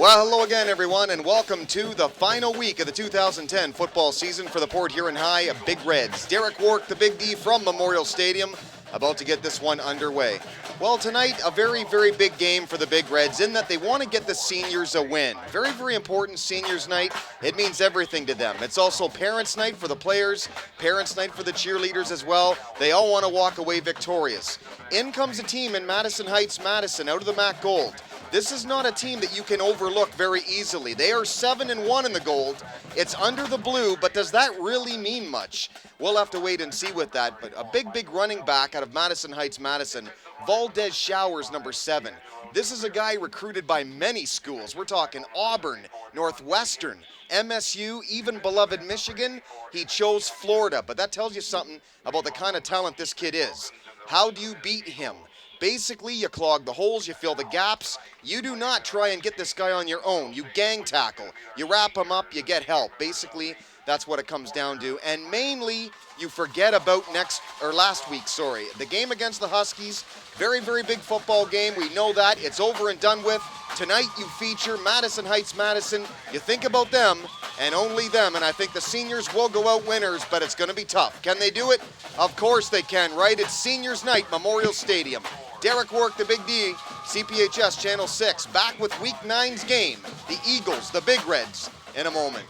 Well, hello again, everyone, and welcome to the final week of the 2010 football season for the Port Huron High Big Reds. Derek Wark, the Big D from Memorial Stadium, about to get this one underway. Well, tonight, a very, very big game for the Big Reds in that they want to get the seniors a win. Very, very important seniors night. It means everything to them. It's also parents' night for the players, parents' night for the cheerleaders as well. They all want to walk away victorious. In comes a team in Madison Heights, Madison, out of the MAC Gold. This is not a team that you can overlook very easily. They are 7-1 in the gold. It's under the blue, but does that really mean much? We'll have to wait and see with that. But a big running back out of Madison Heights, Madison, Valdez Showers, number 7. This is a guy recruited by many schools. We're talking Auburn, Northwestern, MSU, even beloved Michigan. He chose Florida, but that tells you something about the kind of talent this kid is. How do you beat him? Basically, you clog the holes, you fill the gaps. You do not try and get this guy on your own. You gang tackle. You wrap him up, you get help. Basically, that's what it comes down to. And mainly, you forget about last week. The game against the Huskies. Very, very big football game. We know that. It's over and done with. Tonight, you feature Madison Heights, Madison. You think about them and only them. And I think the seniors will go out winners, but it's going to be tough. Can they do it? Of course they can, right? It's seniors night, Memorial Stadium. Derek Wark, the Big D, CPHS Channel 6, back with Week 9's game. The Eagles, the Big Reds, in a moment.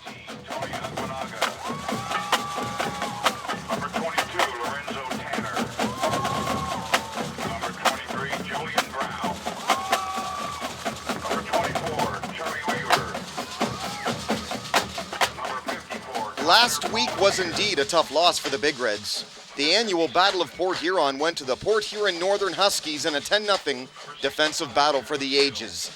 Last week was indeed a tough loss for the Big Reds. The annual Battle of Port Huron went to the Port Huron Northern Huskies in a 10-0 defensive battle for the ages.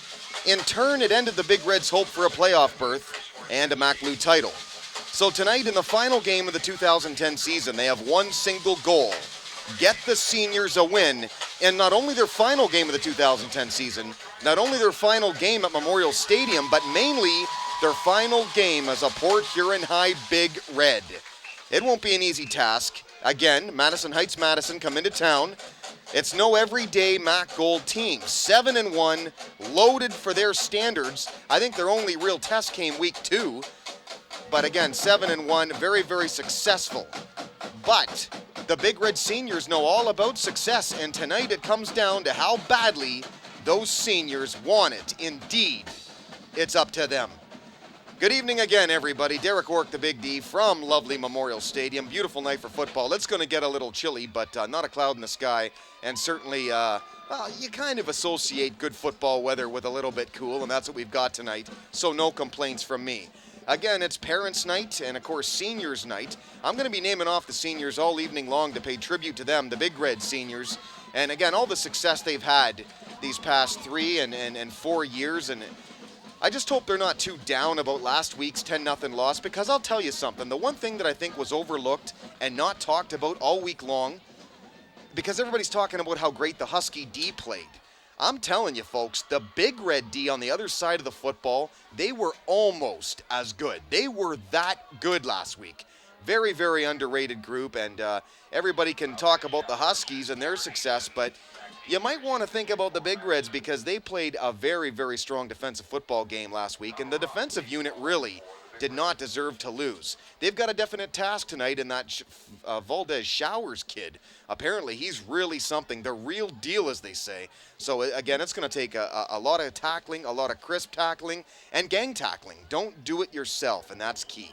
In turn, it ended the Big Reds' hope for a playoff berth and a MAC Blue title. So tonight, in the final game of the 2010 season, they have one single goal: get the seniors a win in not only their final game of the 2010 season, not only their final game at Memorial Stadium, but mainly their final game as a Port Huron High Big Red. It won't be an easy task. Again, Madison Heights, Madison come into town. It's no everyday MAC Gold team. 7-1, loaded for their standards. I think their only real test came week 2. But again, 7-1, very, very successful. But the Big Red seniors know all about success, and tonight it comes down to how badly those seniors want it. Indeed, it's up to them. Good evening again, everybody. Derek Wark, the Big D, from lovely Memorial Stadium. Beautiful night for football. It's going to get a little chilly, but not a cloud in the sky. And certainly, you kind of associate good football weather with a little bit cool, and that's what we've got tonight. So no complaints from me. Again, it's Parents' Night and, of course, Seniors' Night. I'm going to be naming off the seniors all evening long to pay tribute to them, the Big Red seniors. And, again, all the success they've had these past 3 and 4 years. And I just hope they're not too down about last week's 10-0 loss, because I'll tell you something. The one thing that I think was overlooked and not talked about all week long, because everybody's talking about how great the Husky D played. I'm telling you, folks, the Big Red D on the other side of the football, they were almost as good. They were that good last week. Very, very underrated group, and everybody can talk about the Huskies and their success, but you might want to think about the Big Reds, because they played a very, very strong defensive football game last week, and the defensive unit really did not deserve to lose. They've got a definite task tonight in that Valdez Showers kid. Apparently, he's really something, the real deal, as they say. So, again, it's going to take a lot of tackling, a lot of crisp tackling, and gang tackling. Don't do it yourself, and that's key.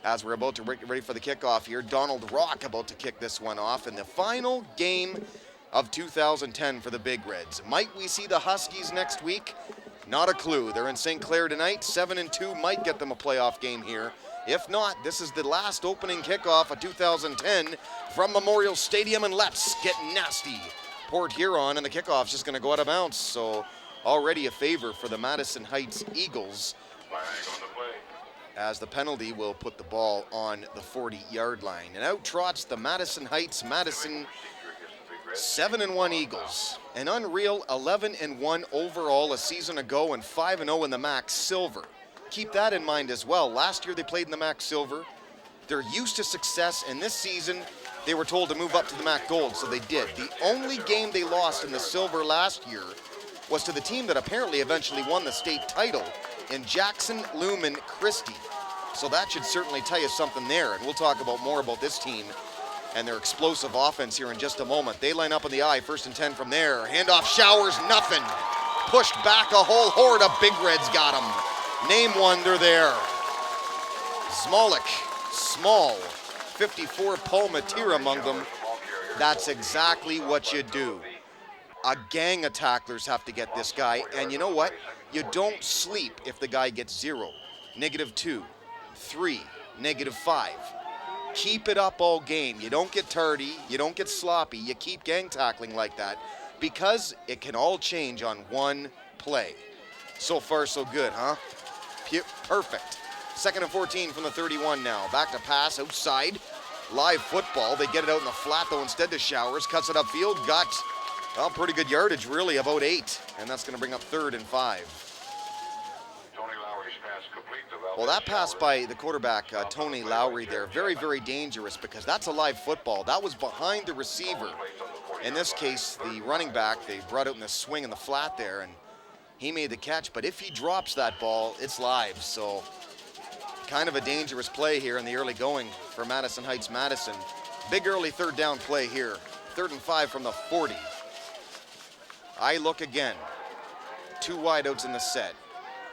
As we're about to get ready for the kickoff here, Donald Rock about to kick this one off in the final game of 2010 for the Big Reds. Might we see the Huskies next week? Not a clue. They're in St. Clair tonight. 7-2 might get them a playoff game here. If not, this is the last opening kickoff of 2010 from Memorial Stadium, and let's get nasty. Port Huron, and the kickoff's just going to go out of bounds. So already a favor for the Madison Heights Eagles, as the penalty will put the ball on the 40-yard line. And out trots the Madison Heights, Madison 7-1 Eagles. An unreal 11-1 overall a season ago, and 5-0 in the MAC Silver. Keep that in mind as well. Last year they played in the MAC Silver. They're used to success, and this season they were told to move up to the MAC Gold, so they did. The only game they lost in the Silver last year was to the team that apparently eventually won the state title and Jackson Lumen Christie. So that should certainly tell you something there. And we'll talk about more about this team and their explosive offense here in just a moment. They line up on the eye, 1st and 10 from there. Handoff, Showers, nothing. Pushed back a whole horde of Big Reds got him. Name one, they're there. Smolik, small, 54 Palmateer among them. That's exactly what you do. A gang of tacklers have to get this guy, and you know what? You don't sleep if the guy gets 0, -2, 3, -5. Keep it up all game. You don't get tardy, you don't get sloppy, you keep gang tackling like that because it can all change on one play. So far, so good, huh? Perfect. 2nd and 14 from the 31 now. Back to pass outside. Live football. They get it out in the flat, though, instead to Showers. Cuts it upfield. Got, well, pretty good yardage, really, about 8. And that's going to bring up 3rd and 5. Well, that pass by the quarterback, Tony Lowry there, very, very dangerous because that's a live football. That was behind the receiver. In this case, the running back, they brought out in the swing in the flat there, and he made the catch. But if he drops that ball, it's live. So kind of a dangerous play here in the early going for Madison Heights Madison. Big early 3rd down play here. 3rd and 5 from the 40. I look again. 2 wideouts in the set.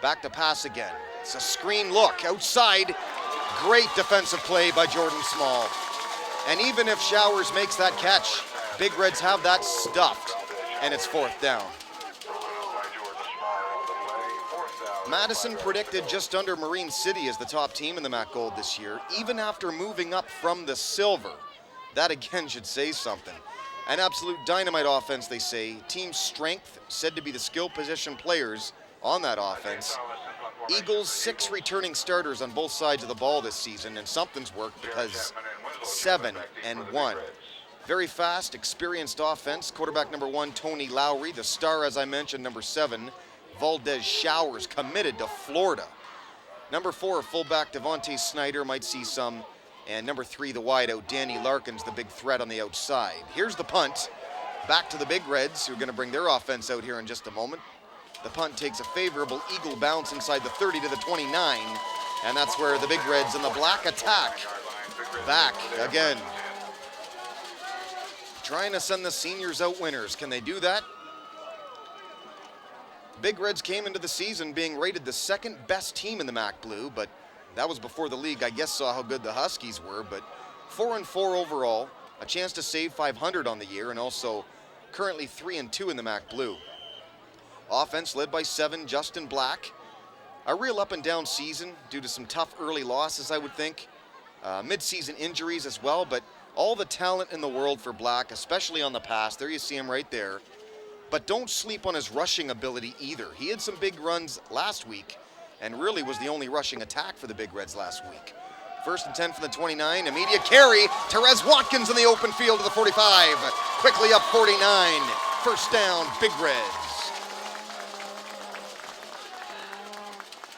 Back to pass again. It's a screen look outside. Great defensive play by Jordan Small. And even if Showers makes that catch, Big Reds have that stuffed, and it's 4th down. Madison predicted just under Marine City as the top team in the MAC Gold this year, even after moving up from the silver. That again should say something. An absolute dynamite offense, they say. Team strength said to be the skill position players on that offense. Eagles 6 returning starters on both sides of the ball this season, and something's worked because 7 and 1. Very fast, experienced offense. Quarterback number 1, Tony Lowry. The star, as I mentioned, number 7, Valdez Showers, committed to Florida. Number 4, fullback Devontae Snyder, might see some. And number 3, the wideout, Danny Larkins, the big threat on the outside. Here's the punt. Back to the Big Reds, who are going to bring their offense out here in just a moment. The punt takes a favorable eagle bounce inside the 30 to the 29. And that's where the Big Reds in the black attack. Back again. Trying to send the seniors out winners. Can they do that? Big Reds came into the season being rated the 2nd best team in the MAC Blue, but that was before the league, I guess, saw how good the Huskies were. But 4-4 overall, a chance to save 500 on the year, and also currently 3-2 in the MAC Blue. Offense led by 7, Justin Black. A real up and down season due to some tough early losses, I would think. Mid-season injuries as well, but all the talent in the world for Black, especially on the pass. There you see him right there. But don't sleep on his rushing ability either. He had some big runs last week and really was the only rushing attack for the Big Reds last week. 1st and 10 from the 29. Immediate carry. Therese Watkins in the open field to the 45. Quickly up 49. 1st down, Big Reds.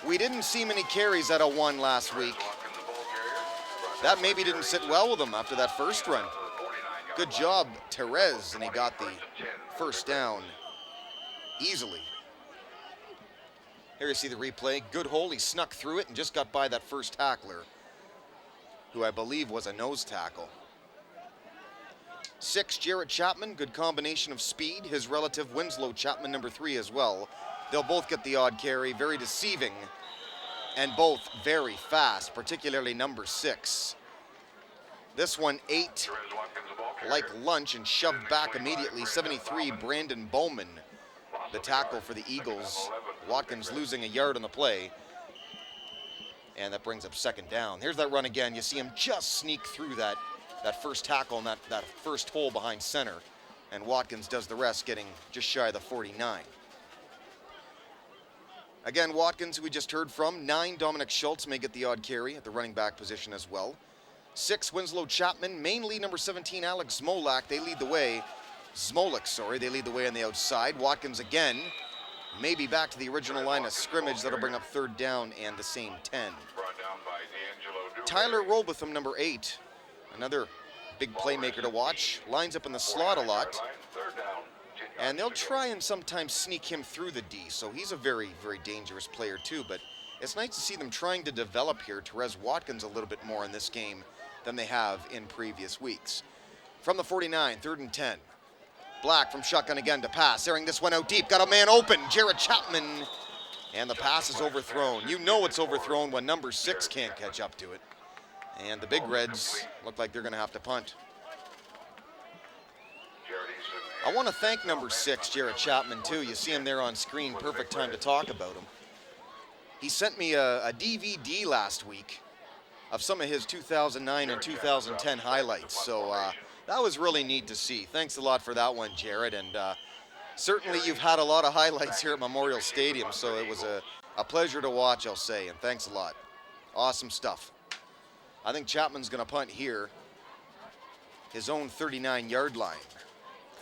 We didn't see many carries at a 1 last week. That maybe didn't sit well with him after that first run. Good job, Therese, and he got the 1st down easily. Here you see the replay. Good hole, he snuck through it and just got by that first tackler, who I believe was a nose tackle. 6, Jarrett Chapman, good combination of speed. His relative Winslow Chapman, number 3 as well. They'll both get the odd carry, very deceiving, and both very fast, particularly number 6. This one 8 like lunch and shoved back immediately. 73, Brandon Bowman, the tackle for the Eagles. Watkins losing a yard on the play, and that brings up 2nd down. Here's that run again. You see him just sneak through that first tackle and that first hole behind center, and Watkins does the rest, getting just shy of the 49. Again, Watkins, who we just heard from. 9, Dominic Schultz may get the odd carry at the running back position as well. 6, Winslow Chapman, mainly number 17, Alex Smolak. They lead the way. They lead the way on the outside. Watkins again, maybe back to the original line of scrimmage. That'll bring up 3rd down and the same 10. Tyler Robotham, number 8, another big playmaker to watch. Lines up in the slot a lot. And they'll try and sometimes sneak him through the D, so he's a very, very dangerous player too. But it's nice to see them trying to develop here Therese Watkins a little bit more in this game than they have in previous weeks. From the 49, 3rd and 10. Black from shotgun again to pass. Airing this one out deep. Got a man open. Jared Chapman. And the pass is overthrown. You know it's overthrown when number 6 can't catch up to it. And the Big Reds look like they're going to have to punt. I want to thank number 6, Jared Chapman, too. You see him there on screen. Perfect time to talk about him. He sent me a DVD last week of some of his 2009 and 2010 highlights. So that was really neat to see. Thanks a lot for that one, Jared. And certainly you've had a lot of highlights here at Memorial Stadium, so it was a pleasure to watch, I'll say, and thanks a lot. Awesome stuff. I think Chapman's going to punt here. His own 39-yard line.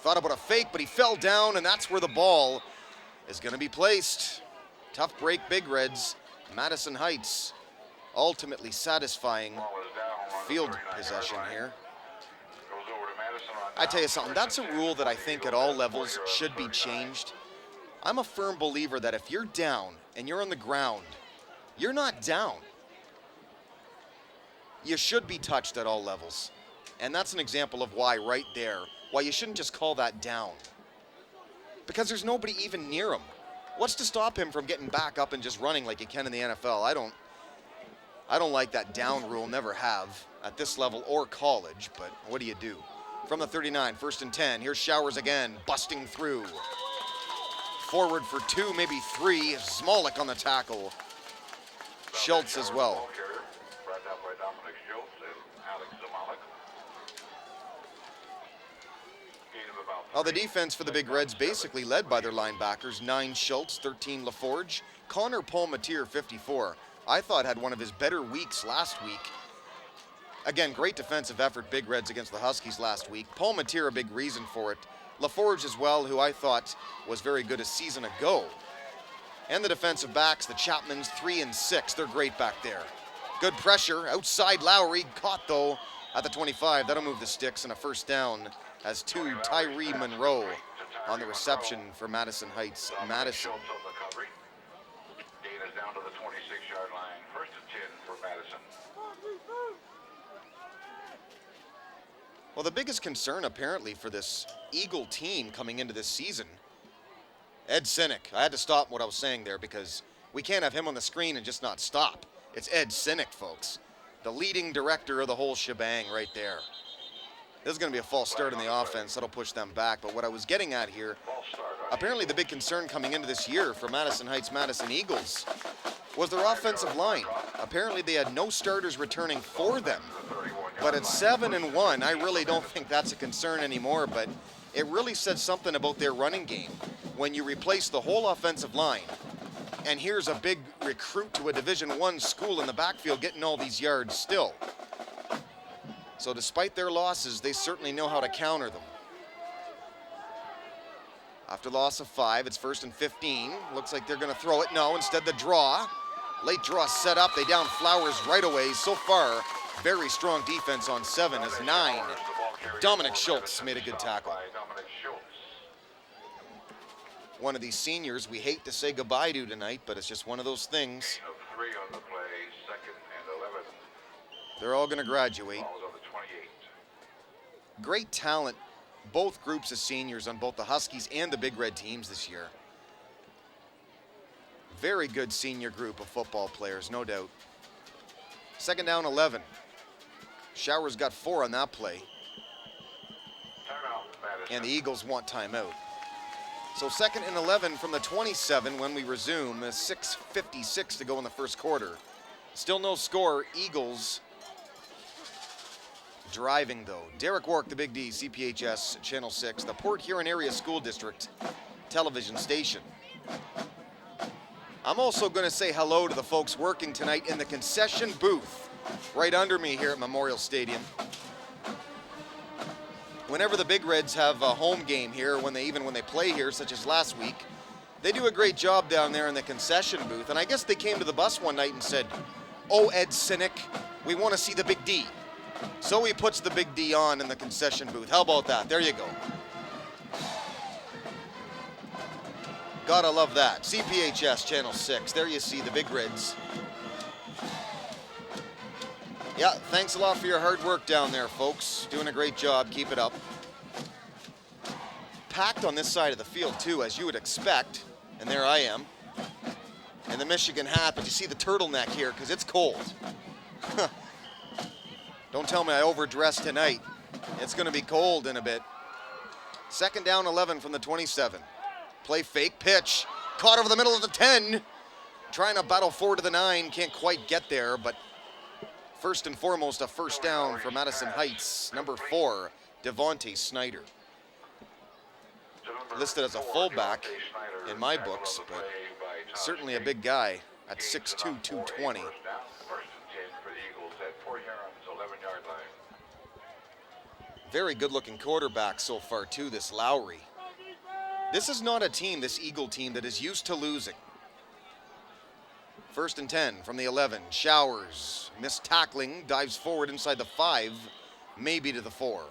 Thought about a fake, but he fell down, and that's where the ball is going to be placed. Tough break, Big Reds. Madison Heights ultimately satisfying field possession here. I tell you something, that's a rule that I think at all levels should be changed. I'm a firm believer that if you're down and you're on the ground, you're not down. You should be touched at all levels. And that's an example of why right there, why you shouldn't just call that down. Because there's nobody even near him. What's to stop him from getting back up and just running like he can in the NFL? I don't like that down rule, never have, at this level or college, but what do you do? From the 39, 1st and 10, here's Showers again, busting through. Forward for 2, maybe 3, Smolik on the tackle. Schultz as well. Well, the defense for the Big Reds basically led by their linebackers, 9 Schultz, 13 LaForge. Connor Palmatier, 54, I thought had one of his better weeks last week. Again, great defensive effort, Big Reds against the Huskies last week. Palmatier, a big reason for it. LaForge as well, who I thought was very good a season ago. And the defensive backs, the Chapmans, 3 and 6, they're great back there. Good pressure, outside Lowry, caught though at the 25. That'll move the sticks and a first down as 2 Tyree Monroe on the reception for Madison Heights. Madison. Gain is down to the 26-yard line. 1st and 10 for Madison. Well, the biggest concern apparently for this Eagle team coming into this season, Ed Sinek. I had to stop what I was saying there because we can't have him on the screen and just not stop. It's Ed Sinek, folks. The leading director of the whole shebang right there. This is going to be a false start in the offense. That'll push them back. But what I was getting at here, apparently the big concern coming into this year for Madison Heights Madison Eagles was their offensive line. Apparently they had no starters returning for them. But at 7-1, I really don't think that's a concern anymore. But it really says something about their running game when you replace the whole offensive line. And here's a big recruit to a Division I school in the backfield getting all these yards still. So despite their losses, they certainly know how to counter them. After loss of 5, it's 1st and 15. Looks like they're going to throw it. No, instead the draw. Late draw set up. They down Flowers right away. So far, very strong defense on 7 as 9. Dominic Schultz made a good tackle. One of these seniors we hate to say goodbye to tonight, but it's just one of those things. They're all going to graduate. Great talent, both groups of seniors on both the Huskies and the Big Red teams this year. Very good senior group of football players, no doubt. 2nd down, 11. Showers got 4 on that play. And the Eagles want timeout. So 2nd and 11 from the 27 when we resume. 6:56 to go in the first quarter. Still no score. Eagles driving though. Derek Wark, the Big D, CPHS, Channel 6, the Port Huron Area School District television station. I'm also going to say hello to the folks working tonight in the concession booth right under me here at Memorial Stadium. Whenever the Big Reds have a home game here, when they play here, such as last week, they do a great job down there in the concession booth. And I guess they came to the bus one night and said, "Oh, Ed Sinek, we want to see the Big D." So he puts the Big D on in the concession booth. How about that? There you go. Gotta love that. CPHS Channel 6. There you see the Big Reds. Yeah, thanks a lot for your hard work down there, folks. Doing a great job. Keep it up. Packed on this side of the field, too, as you would expect. And there I am. In the Michigan hat, but you see the turtleneck here because it's cold. Don't tell me I overdressed tonight. It's going to be cold in a bit. Second down, 11 from the 27. Play fake, pitch. Caught over the middle of the 10. Trying to battle forward to the 9. Can't quite get there, but first and foremost, a first down for Madison Heights. Number 4, Devontae Snyder. Listed as a fullback in my books, but certainly a big guy at 6'2", 220. Very good-looking quarterback so far, too, this Lowry. This is not a team, this Eagle team, that is used to losing. First and 10 from the 11. Showers, missed tackling, dives forward inside the 5, maybe to the 4.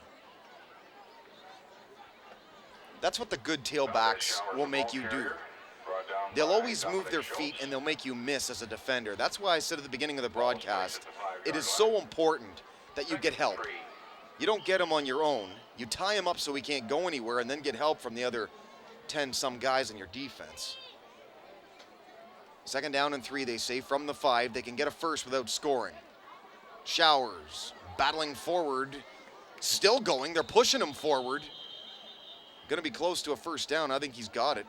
That's what the good tailbacks will make you do. They'll always move their feet and they'll make you miss as a defender. That's why I said at the beginning of the broadcast, it is so important that you get help. You don't get him on your own. You tie him up so he can't go anywhere and then get help from the other 10-some guys in your defense. Second down and 3, they say, from the 5. They can get a first without scoring. Showers, battling forward, still going. They're pushing him forward. Going to be close to a first down. I think he's got it.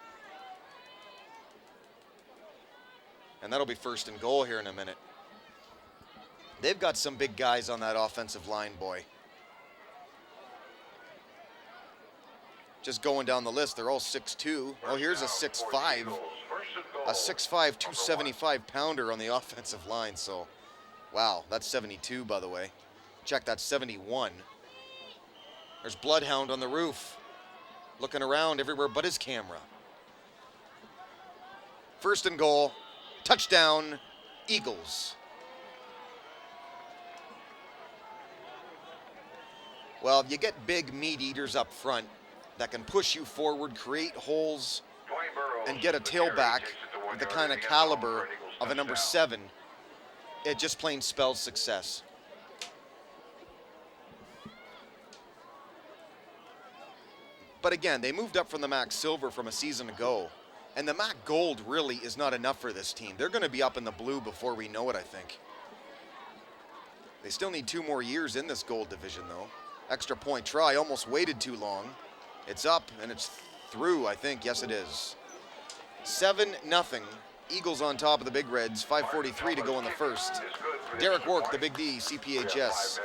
And that'll be first and goal here in a minute. They've got some big guys on that offensive line, boy. Just going down the list, they're all 6'2". Oh, here's a 6'5". A 6'5", 275-pounder on the offensive line. So, wow, that's 72, by the way. Check, that's 71. There's Bloodhound on the roof, looking around everywhere but his camera. First and goal, touchdown, Eagles. Well, you get big meat eaters up front that can push you forward, create holes, and get a tailback with the kind of caliber of a number 7. It just plain spells success. But again, they moved up from the MAC Silver from a season ago. And the MAC Gold really is not enough for this team. They're going to be up in the blue before we know it, I think. They still need 2 more years in this Gold division, though. Extra point try, almost waited too long. It's up, and it's through, I think. Yes, it is. 7-0. Eagles on top of the Big Reds. 5:43 to go in the first. Derek Work, the Big D, CPHS,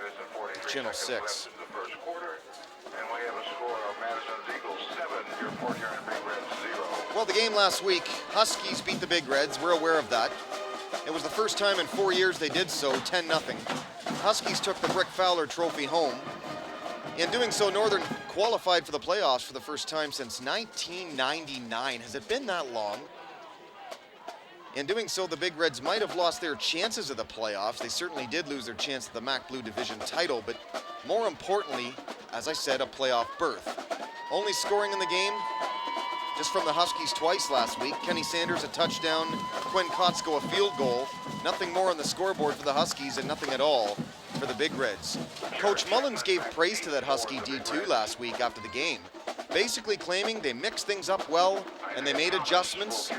Channel 6. Well, the game last week, Huskies beat the Big Reds. We're aware of that. It was the first time in 4 years they did so, 10-0. Huskies took the Brick Fowler Trophy home. In doing so, Northern qualified for the playoffs for the first time since 1999. Has it been that long? In doing so, the Big Reds might have lost their chances of the playoffs. They certainly did lose their chance at the MAC Blue Division title, but more importantly, as I said, a playoff berth. Only scoring in the game, just from the Huskies twice last week. Kenny Sanders a touchdown, Quinn Kotsko a field goal. Nothing more on the scoreboard for the Huskies and nothing at all for the Big Reds. Coach Mullins gave praise to that Husky D2 last week after the game, basically claiming they mixed things up well and they made adjustments.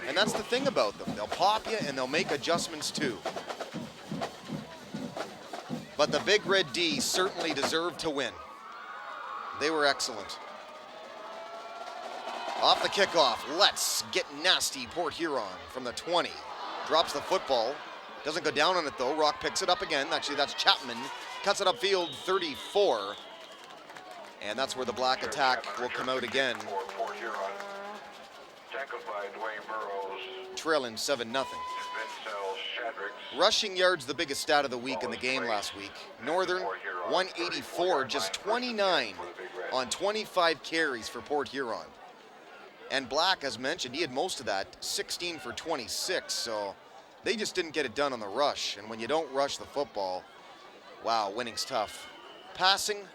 And that's the thing about them. They'll pop you and they'll make adjustments too. But the Big Red D certainly deserved to win. They were excellent. Off the kickoff, let's get nasty. Port Huron from the 20. Drops the football. Doesn't go down on it though. Rock picks it up again. Actually, that's Chapman. Cuts it upfield, 34. And that's where the black attack will come out again. Trailing 7-0. Rushing yards, the biggest stat of the week in the game last week. Northern, 184, just 29 on 25 carries for Port Huron. And Black, as mentioned, he had most of that, 16 for 26, so they just didn't get it done on the rush. And when you don't rush the football, wow, winning's tough. Passing,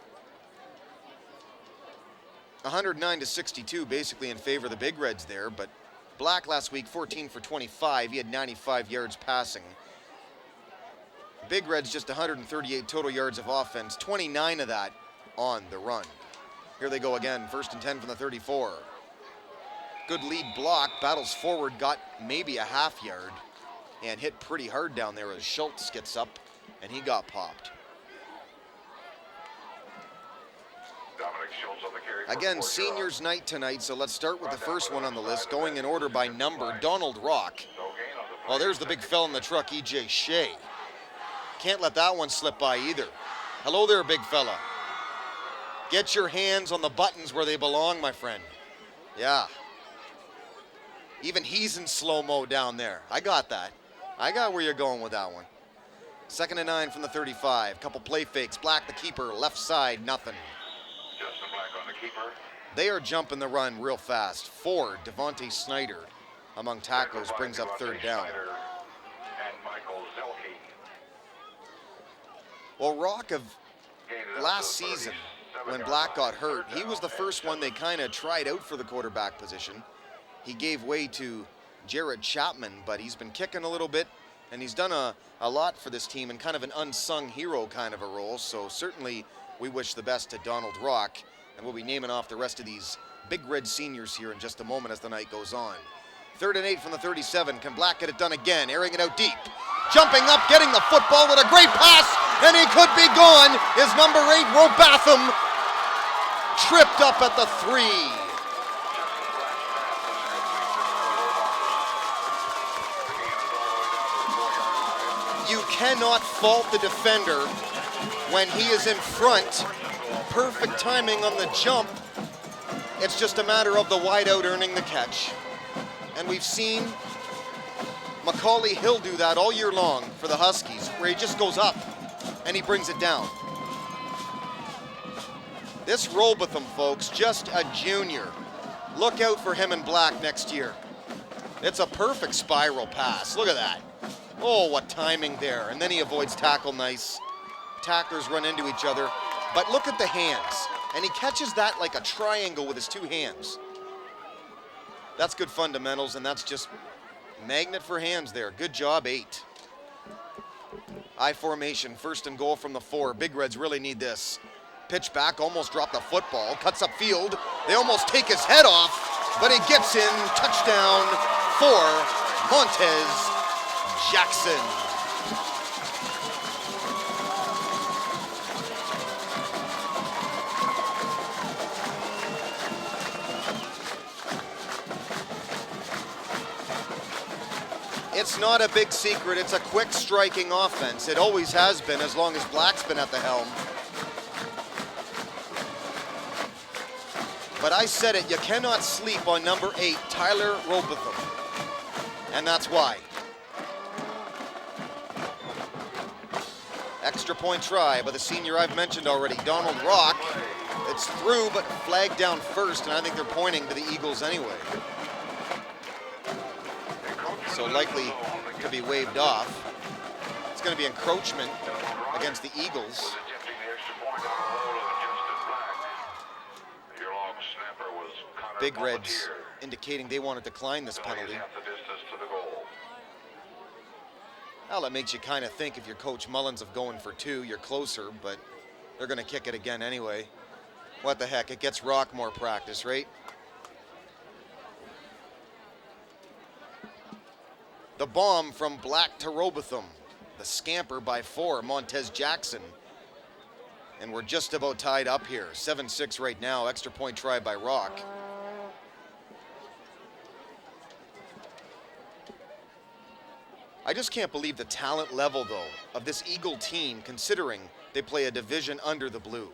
109-62, basically in favor of the Big Reds there, but Black last week, 14 for 25. He had 95 yards passing. Big Reds just 138 total yards of offense, 29 of that on the run. Here they go again, 1st and 10 from the 34. Good lead block, battles forward, got maybe a half yard, and hit pretty hard down there as Schultz gets up, and he got popped. Again, seniors night tonight, so let's start with the first one on the list, going in order by number, Donald Rock. Oh, there's the big fella in the truck, E.J. Shea. Can't let that one slip by either. Hello there, big fella. Get your hands on the buttons where they belong, my friend. Yeah. Even he's in slow-mo down there. I got that. I got where you're going with that one. 2nd and 9 from the 35. Couple play fakes. Black, the keeper, left side, nothing. Justin Black on the keeper. They are jumping the run real fast. 4, Devontae Snyder among tacklers brings up 3rd down. And Michael Zelke. Well, Rock of last season, when Black got hurt, he was the first one they kind of tried out for the quarterback position. He gave way to Jared Chapman, but he's been kicking a little bit, and he's done a lot for this team in kind of an unsung hero kind of a role. So certainly we wish the best to Donald Rock, and we'll be naming off the rest of these Big Red seniors here in just a moment as the night goes on. 3rd and 8 from the 37. Can Black get it done again? Airing it out deep. Jumping up, getting the football with a great pass, and he could be gone. Is number 8, Robatham, tripped up at the 3. You cannot fault the defender when he is in front. Perfect timing on the jump. It's just a matter of the wideout earning the catch. And we've seen Macaulay Hill do that all year long for the Huskies, where he just goes up and he brings it down. This Robatham, folks, just a junior. Look out for him in Black next year. It's a perfect spiral pass. Look at that. Oh, what timing there. And then he avoids tackle nice. Tacklers run into each other. But look at the hands. And he catches that like a triangle with his 2 hands. That's good fundamentals, and that's just magnet for hands there. Good job, 8. I formation, 1st and goal from the 4. Big Reds really need this. Pitch back, almost dropped the football. Cuts up field. They almost take his head off, but he gets in. Touchdown for Montez Jackson. It's not a big secret. It's a quick striking offense. It always has been as long as Black's been at the helm. But I said it, you cannot sleep on number 8, Tyler Robatham. And that's why. Extra point try by the senior I've mentioned already, Donald Rock. It's through, but flagged down first, and I think they're pointing to the Eagles anyway. So likely to be waved off. It's going to be encroachment against the Eagles. Big Reds indicating they want to decline this penalty. Well, that makes you kind of think if you're Coach Mullins of going for 2, you're closer, but they're going to kick it again anyway. What the heck, it gets Rock more practice, right? The bomb from Black to Robatham. The scamper by 4, Montez Jackson. And we're just about tied up here. 7-6 right now. Extra point try by Rock. I just can't believe the talent level, though, of this Eagle team, considering they play a division under the Blue.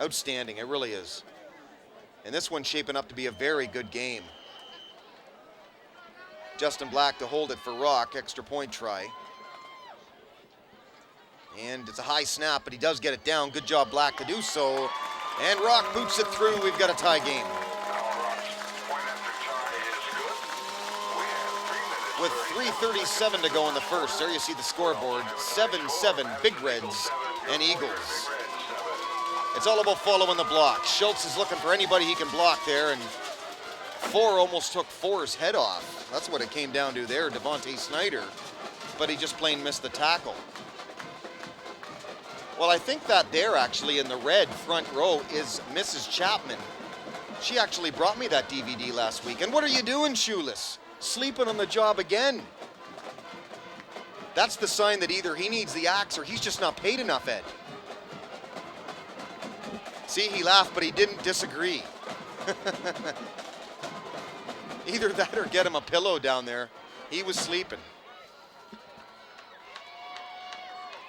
Outstanding, it really is. And this one's shaping up to be a very good game. Justin Black to hold it for Rock, extra point try. And it's a high snap, but he does get it down. Good job, Black, to do so. And Rock boots it through. We've got a tie game. With 3:37 to go in the first, there you see the scoreboard. 7-7, Big Reds and Eagles. It's all about following the block. Schultz is looking for anybody he can block there, and 4 almost took 4's head off. That's what it came down to there, Devontae Snyder. But he just plain missed the tackle. Well, I think that there actually in the red front row is Mrs. Chapman. She actually brought me that DVD last week. And what are you doing, shoeless? Sleeping on the job again. That's the sign that either he needs the axe or he's just not paid enough, Ed. See, he laughed, but he didn't disagree. Either that or get him a pillow down there. He was sleeping.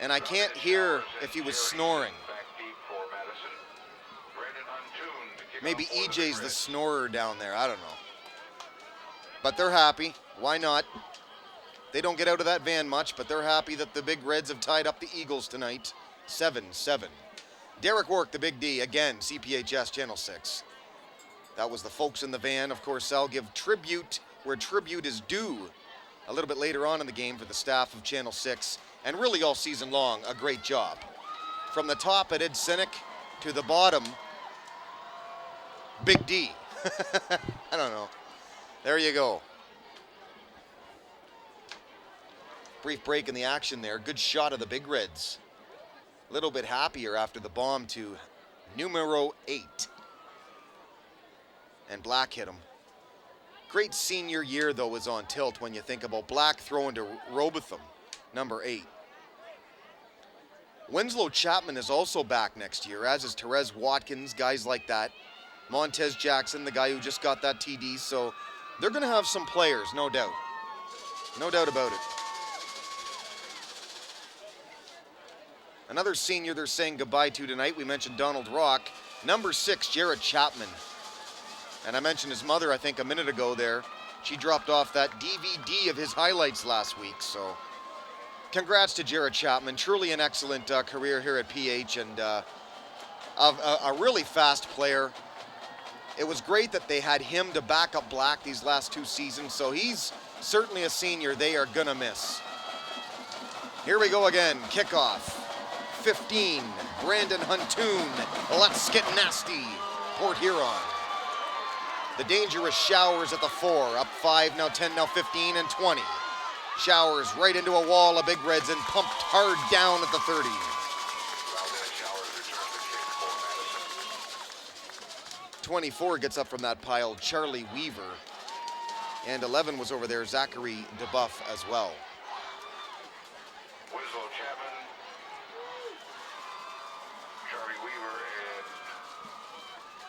And I can't hear if he was snoring. Maybe EJ's the snorer down there. I don't know. But they're happy. Why not? They don't get out of that van much, but they're happy that the Big Reds have tied up the Eagles tonight. 7-7. Derek Work, the Big D, again, CPHS Channel 6. That was the folks in the van. Of course, I'll give tribute where tribute is due a little bit later on in the game for the staff of Channel 6, and really all season long, a great job. From the top at Ed Sinek to the bottom, Big D. I don't know. There you go. Brief break in the action there. Good shot of the Big Reds. A little bit happier after the bomb to numero 8. And Black hit him. Great senior year, though, is on tilt when you think about Black throwing to Robotham, number 8. Winslow Chapman is also back next year, as is Therese Watkins, guys like that. Montez Jackson, the guy who just got that TD. So they're going to have some players, no doubt. No doubt about it. Another senior they're saying goodbye to tonight. We mentioned Donald Rock. Number 6, Jared Chapman. And I mentioned his mother, I think, a minute ago there. She dropped off that DVD of his highlights last week. So congrats to Jared Chapman. Truly an excellent career here at PH, and a really fast player. It was great that they had him to back up Black these last 2 seasons. So he's certainly a senior they are going to miss. Here we go again. Kickoff. 15, Brandon Huntoon. Let's get nasty. Port Huron. The dangerous Showers at the 4. Up 5, now 10, now 15, and 20. Showers right into a wall of Big Reds and pumped hard down at the 30. 24 gets up from that pile, Charlie Weaver. And 11 was over there, Zachary DeBuff as well. Winslow Chapman, Charlie Weaver,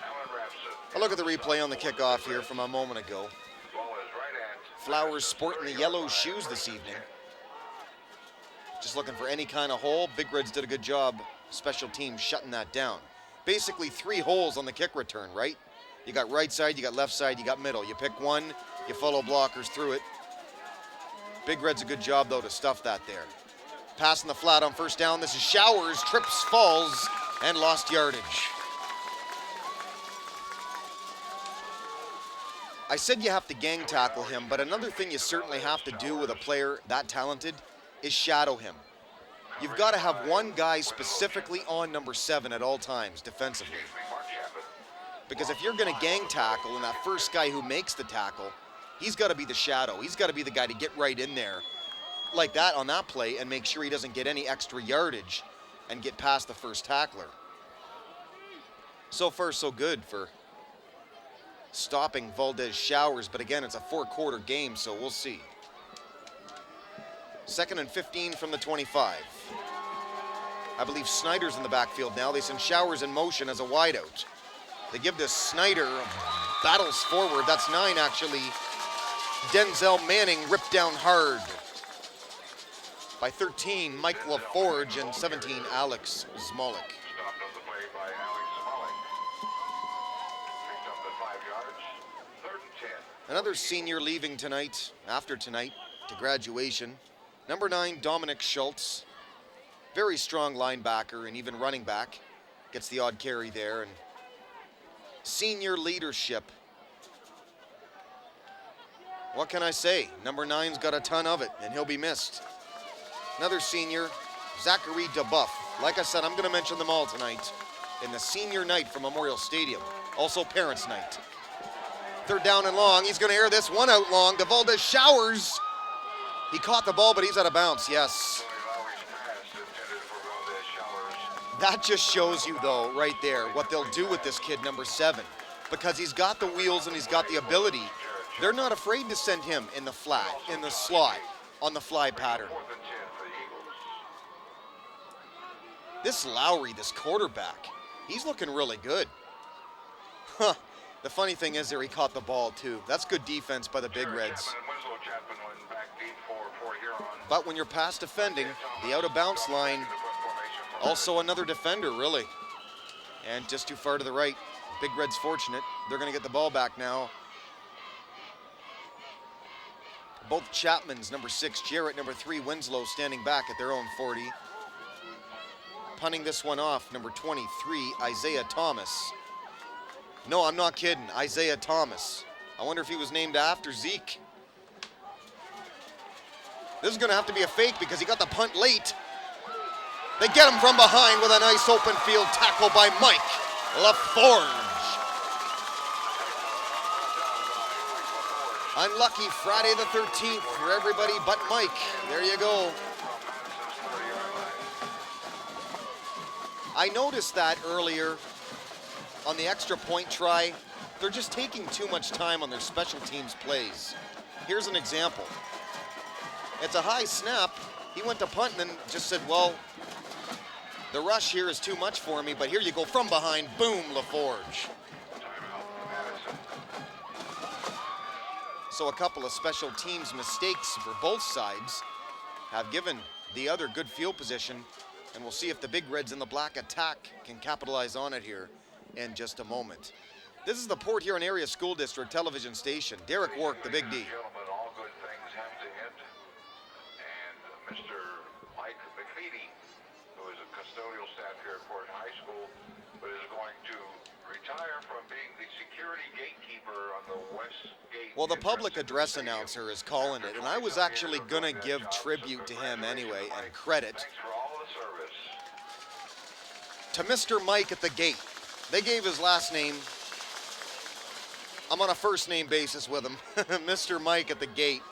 and Alan Rapson. A look at the replay on the kickoff here from a moment ago. Ball is right at Flowers sporting the yellow shoes this evening. Just looking for any kind of hole. Big Reds did a good job, special teams, shutting that down. Basically 3 holes on the kick return, right? You got right side, you got left side, you got middle. You pick one, you follow blockers through it. Big Red's a good job, though, to stuff that there. Passing the flat on first down. This is Showers, trips, falls, and lost yardage. I said you have to gang tackle him, but another thing you certainly have to do with a player that talented is shadow him. You've got to have one guy specifically on number 7 at all times defensively. Because if you're going to gang tackle and that first guy who makes the tackle, he's got to be the shadow. He's got to be the guy to get right in there like that on that play and make sure he doesn't get any extra yardage and get past the first tackler. So far, so good for stopping Valdez Showers, but again, it's a 4-quarter game, so we'll see. 2nd and 15 from the 25. I believe Snyder's in the backfield now. They send Showers in motion as a wideout. They give to Snyder, battles forward. That's 9, actually. Denzel Manning ripped down hard. By 13, Mike LaForge, and 17, Alex Zmolik. stopped on the play by Alex Smolik. Picked up the 5 yards. 3rd and 10. Another senior leaving tonight, after tonight, to graduation. Number 9, Dominic Schultz. Very strong linebacker and even running back. Gets the odd carry there. And senior leadership. What can I say? Number 9's got a ton of it, and he'll be missed. Another senior, Zachary DeBuff. Like I said, I'm going to mention them all tonight in the senior night from Memorial Stadium. Also Parents' Night. Third down and long. He's going to air this one out long. To Valdez Showers. He caught the ball, but he's out of bounds. Yes. That just shows you, though, right there, what they'll do with this kid, number 7. Because he's got the wheels and he's got the ability. They're not afraid to send him in the flat, in the slot, on the fly pattern. This Lowry, this quarterback, he's looking really good. Huh. The funny thing is there, he caught the ball, too. That's good defense by the Big Reds. But when you're past defending, the out-of-bounds line, also another defender, really. And just too far to the right. Big Red's fortunate. They're going to get the ball back now. Both Chapmans, number 6, Jarrett, number 3, Winslow, standing back at their own 40. Punting this one off, number 23, Isaiah Thomas. No, I'm not kidding, Isaiah Thomas. I wonder if he was named after Zeke. This is going to have to be a fake because he got the punt late. They get him from behind with a nice open field tackle by Mike LaForge. Unlucky Friday the 13th for everybody but Mike. There you go. I noticed that earlier on the extra point try. They're just taking too much time on their special teams plays. Here's an example. It's a high snap. He went to punt and then just said, well, the rush here is too much for me, but here you go from behind. Boom, LaForge. So a couple of special teams mistakes for both sides have given the other good field position, and we'll see if the Big Reds in the black attack can capitalize on it here in just a moment. This is the Port Huron Area School District television station. Derek Wark, the Big D. Gentlemen, all good things have to end. And Mr. Mike McFeety, who is a custodial staff here at Port High School, but is going to retire from being the security gatekeeper on the west gate. Well, the public address announcer is calling it, and I was actually going to give tribute to him anyway and credit Thanks for all of the service. to Mr. Mike at the gate. They gave his last name. I'm on a first name basis with him. Mr. Mike at the gate.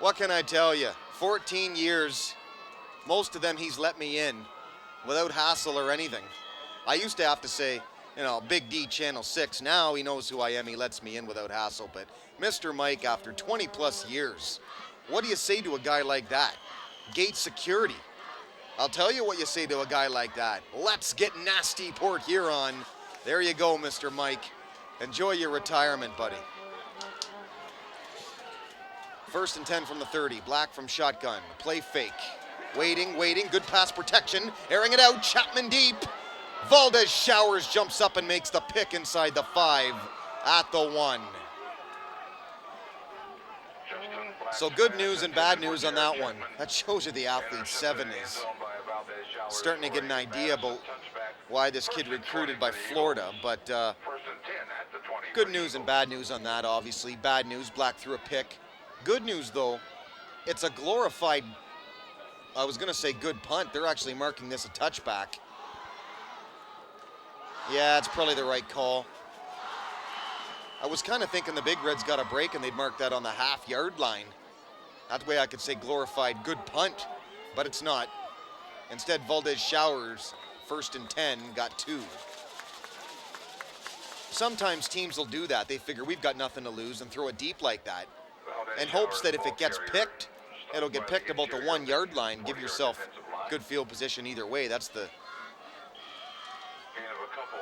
What can I tell you? 14 years. Most of them he's let me in without hassle or anything. I used to have to say, you know, Big D Channel 6. Now he knows who I am. He lets me in without hassle. But Mr. Mike, after 20 plus years, what do you say to a guy like that? Gate security. I'll tell you what you say to a guy like that. Let's get nasty, Port Huron. There you go, Mr. Mike. Enjoy your retirement, buddy. First and 10 from the 30. Black from shotgun. Play fake. Waiting. Good pass protection. Airing it out. Chapman deep. Valdez Showers jumps up and makes the pick inside the 5 at the 1. So good news and bad news on that one. That shows you the athlete 7 is starting to get an idea about why this kid recruited by Florida. But good news and bad news on that, obviously. Bad news, Black threw a pick. Good news, though, it's a glorified, I was going to say good punt. They're actually marking this a touchback. Yeah, it's probably the right call. I was kind of thinking the Big Reds got a break and they'd mark that on the half-yard line. That way I could say glorified good punt, but it's not. Instead, Valdez Showers, first and 10, got 2. Sometimes teams will do that. They figure we've got nothing to lose and throw it deep like that in hopes that if it gets picked, it'll get picked about the 1-yard line. Give yourself good field position either way. That's the... Gain of a couple,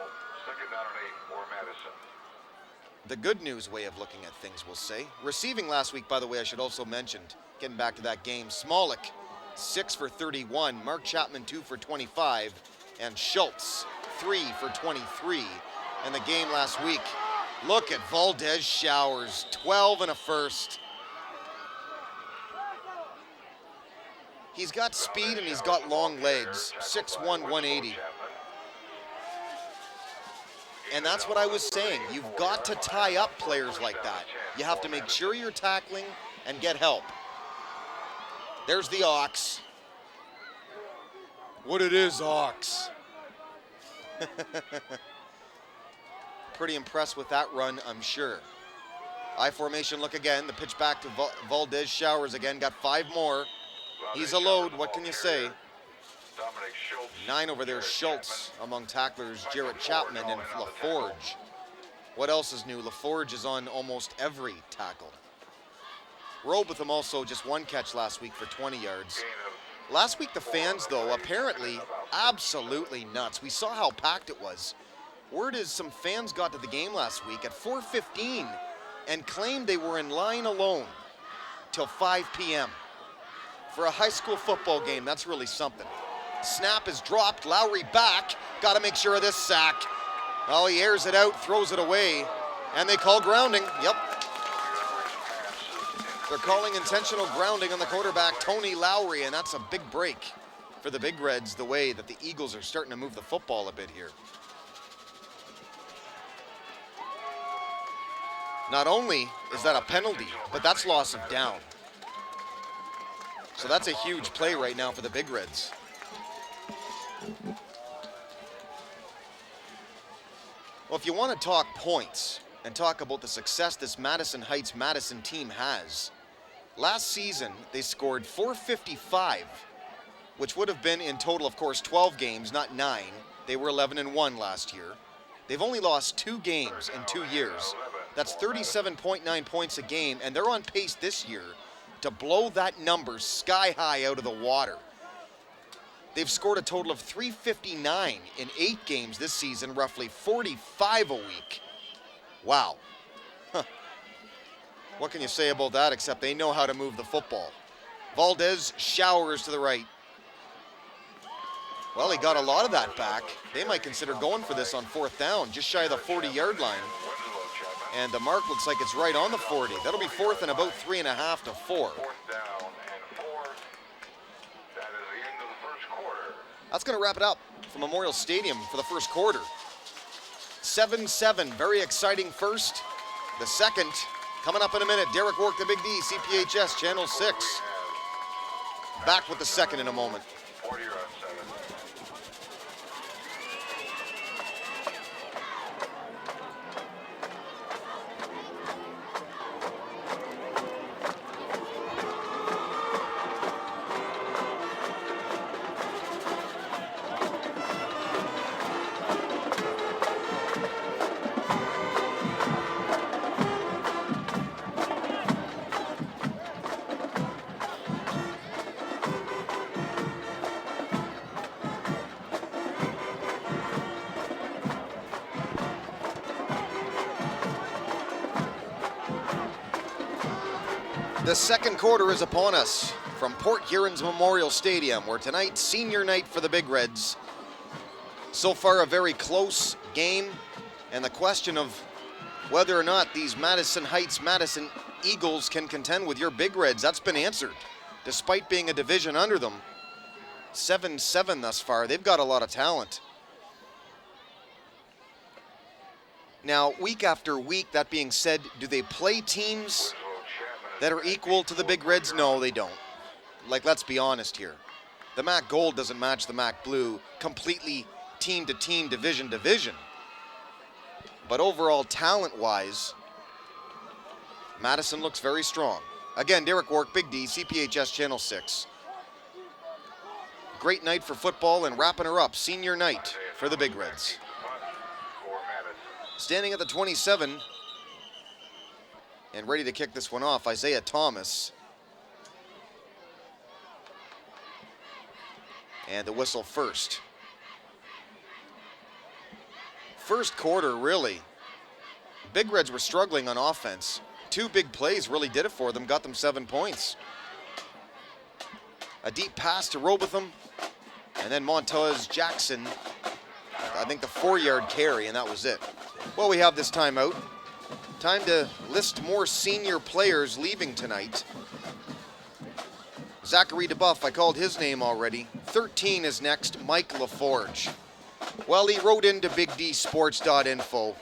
second down and 8 for Madison. The good news way of looking at things, we'll say. Receiving last week, by the way, I should also mention, getting back to that game, Smolik, 6 for 31, Mark Chapman, 2 for 25, and Schultz, 3 for 23 in the game last week. Look at Valdez Showers, 12 and a first. He's got speed and he's got long legs, 6'1", 180. And that's what I was saying. You've got to tie up players like that. You have to make sure you're tackling and get help. There's the Ox. What it is, Ox. pretty impressed with that run, I'm sure. I formation look again. The pitch back to Valdez. Showers again. Got 5 more. He's a load. What can you say? 9 over there. Schultz among tacklers. Jarrett Chapman and LaForge. What else is new? LaForge is on almost every tackle. Robotham also just 1 catch last week for 20 yards. Last week the fans, though, apparently absolutely nuts. We saw how packed it was. Word is some fans got to the game last week at 4:15 and claimed they were in line alone till 5 p.m. For a high school football game, that's really something. Snap is dropped. Lowry back. Got to make sure of this sack. Oh, he airs it out, throws it away, and they call grounding. Yep. They're calling intentional grounding on the quarterback, Tony Lowry, and that's a big break for the Big Reds, the way that the Eagles are starting to move the football a bit here. Not only is that a penalty, but that's loss of down. So that's a huge play right now for the Big Reds. Well, if you want to talk points and talk about the success this Madison Heights Madison team has, last season they scored 455, which would have been in total, of course, 12 games, not 9. They were 11-1 last year. They've only lost 2 games in 2 years. That's 37.9 points a game, and they're on pace this year to blow that number sky high out of the water. They've scored a total of 359 in 8 games this season, roughly 45 a week. Wow. Huh. What can you say about that except they know how to move the football? Valdez showers to the right. Well, he got a lot of that back. They might consider going for this on 4th down, just shy of the 40-yard line. And the mark looks like it's right on the 40. That'll be 4th and about 3.5 to 4. 4th down and 4. That is the end of the first quarter. That's going to wrap it up for Memorial Stadium for the first quarter. 7-7, very exciting first. The second, coming up in a minute. Derek Work, the Big D, CPHS, Channel 6. Back with the second in a moment. 40 on 7. The second quarter is upon us from Port Huron's Memorial Stadium, where tonight's senior night for the Big Reds. So far, a very close game, and the question of whether or not these Madison Heights Madison Eagles can contend with your Big Reds, that's been answered, despite being a division under them. 7-7 thus far. They've got a lot of talent. Now, week after week, that being said, do they play teams that are equal to the Big Reds? No, they don't. Like, let's be honest here. The MAC Gold doesn't match the MAC Blue completely team to team, division to division. But overall, talent-wise, Madison looks very strong. Again, Derek Work, Big D, CPHS Channel 6. Great night for football and wrapping her up, senior night for the Big Reds. Standing at the 27 and ready to kick this one off, Isaiah Thomas. And the whistle first. First quarter, really. Big Reds were struggling on offense. 2 big plays really did it for them, got them 7 points. A deep pass to Robotham, and then Montez Jackson, I think the 4-yard carry, and that was it. Well, we have this timeout. Time to list more senior players leaving tonight. Zachary DeBuff, I called his name already. 13 is next, Mike LaForge. Well, he wrote into BigDSports.info.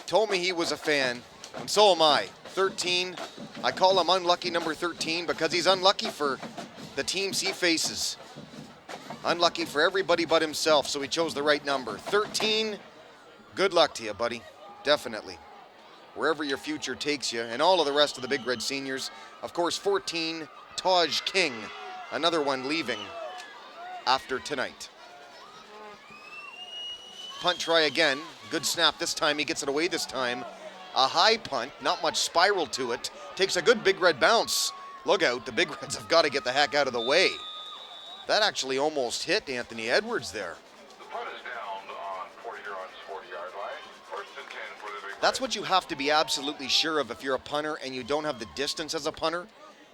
Told me he was a fan, and so am I. 13, I call him unlucky number 13 because he's unlucky for the teams he faces. Unlucky for everybody but himself, so he chose the right number. 13 Good luck to you, buddy. Definitely. Wherever your future takes you, and all of the rest of the Big Red seniors. Of course, 14, Taj King, another one leaving after tonight. Punt try again. Good snap this time. He gets it away this time. A high punt, not much spiral to it. Takes a good Big Red bounce. Look out, the Big Reds have got to get the heck out of the way. That actually almost hit Anthony Edwards there. The punt is down on Port Huron's 40-yard line. First and 10 for the Big That's Reds. what you have to be absolutely sure of if you're a punter and you don't have the distance as a punter.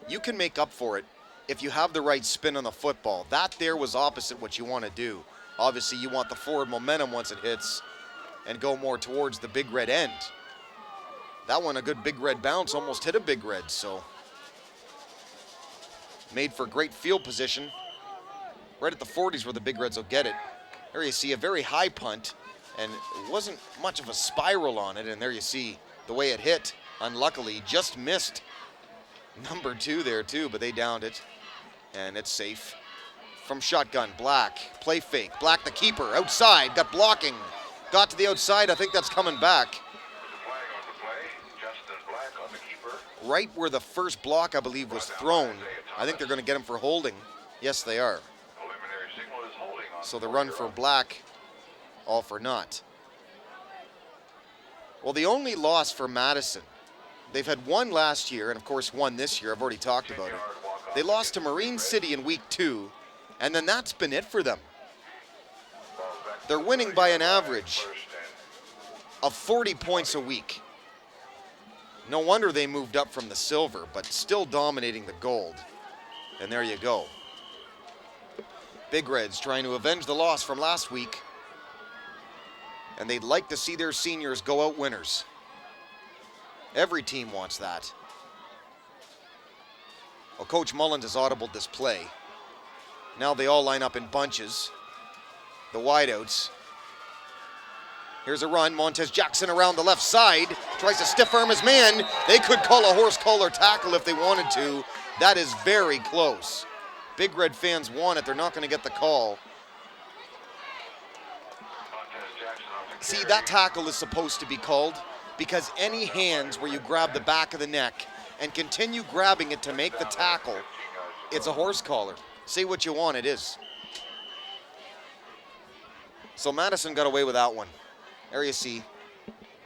You can make up for it if you have the right spin on the football. That there was opposite what you want to do. Obviously, you want the forward momentum once it hits and go more towards the Big Red end. That one, a good Big Red bounce, almost hit a Big Red, so made for great field position. Right at the 40s where the Big Reds will get it. There you see a very high punt, and it wasn't much of a spiral on it, and there you see the way it hit. Unluckily, just missed number 2 there too, but they downed it, and it's safe. From shotgun, Black, play fake. Black, the keeper, outside, got blocking. Got to the outside, I think that's coming back. There's a flag on the play. Justin Black on the keeper. Right where the first block, I believe, was thrown. I think they're going to get him for holding. Yes, they are. Preliminary signal is holding on. So the run for Black, all for naught. Well, the only loss for Madison, they've had one last year, and of course one this year. I've already talked about it. They lost to Marine City in week 2, and then that's been it for them. They're winning by an average of 40 points a week. No wonder they moved up from the silver, but still dominating the gold. And there you go. Big Reds trying to avenge the loss from last week. And they'd like to see their seniors go out winners. Every team wants that. Well, Coach Mullins has audibled this play. Now they all line up in bunches. The wideouts. Here's a run. Montez Jackson around the left side. Tries to stiff arm his man. They could call a horse collar tackle if they wanted to. That is very close. Big Red fans want it. They're not going to get the call. See, that tackle is supposed to be called because any hands where you grab the back of the neck and continue grabbing it to make the tackle, it's a horse collar. Say what you want, it is. So Madison got away with that one. There you see.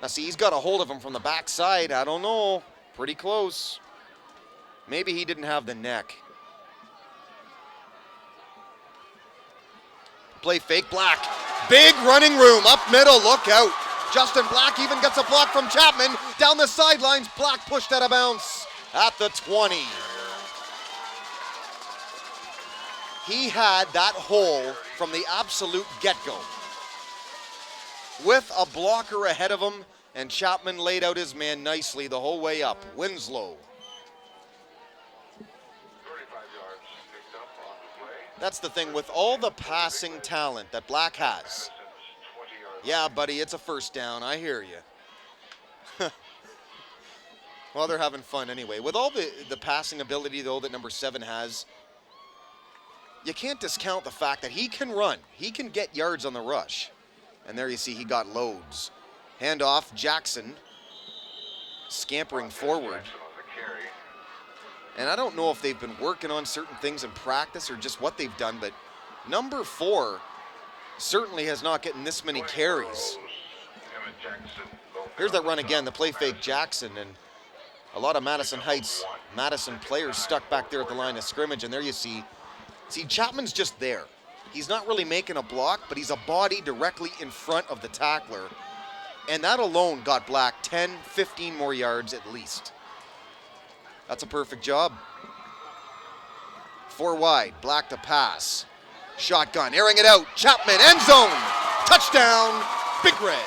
Now see, he's got a hold of him from the backside. I don't know. Pretty close. Maybe he didn't have the neck. Play fake, Black. Big running room up middle. Look out. Justin Black even gets a block from Chapman. Down the sidelines, Black pushed out of bounds at the 20. He had that hole from the absolute get-go. With a blocker ahead of him, and Chapman laid out his man nicely the whole way up. Winslow. 35 yards picked up on the play. That's the thing with all the passing talent that Black has. Madison's 20 yards. Yeah, buddy, it's a first down. I hear you. Well, they're having fun anyway. With all the passing ability, though, that number 7 has, you can't discount the fact that he can run. He can get yards on the rush. And there you see he got loads. Handoff, Jackson scampering forward. Jackson on the carry. And I don't know if they've been working on certain things in practice or just what they've done, but number 4 certainly has not gotten this many carries. Emmett Jackson. Here's that run again, the play fake Jackson, and a lot of Madison Heights, Madison players stuck back there at the line of scrimmage, and there you see Chapman's just there. He's not really making a block, but he's a body directly in front of the tackler. And that alone got Black 10, 15 more yards at least. That's a perfect job. 4 wide, Black to pass. Shotgun, airing it out. Chapman, end zone. Touchdown, Big Reds.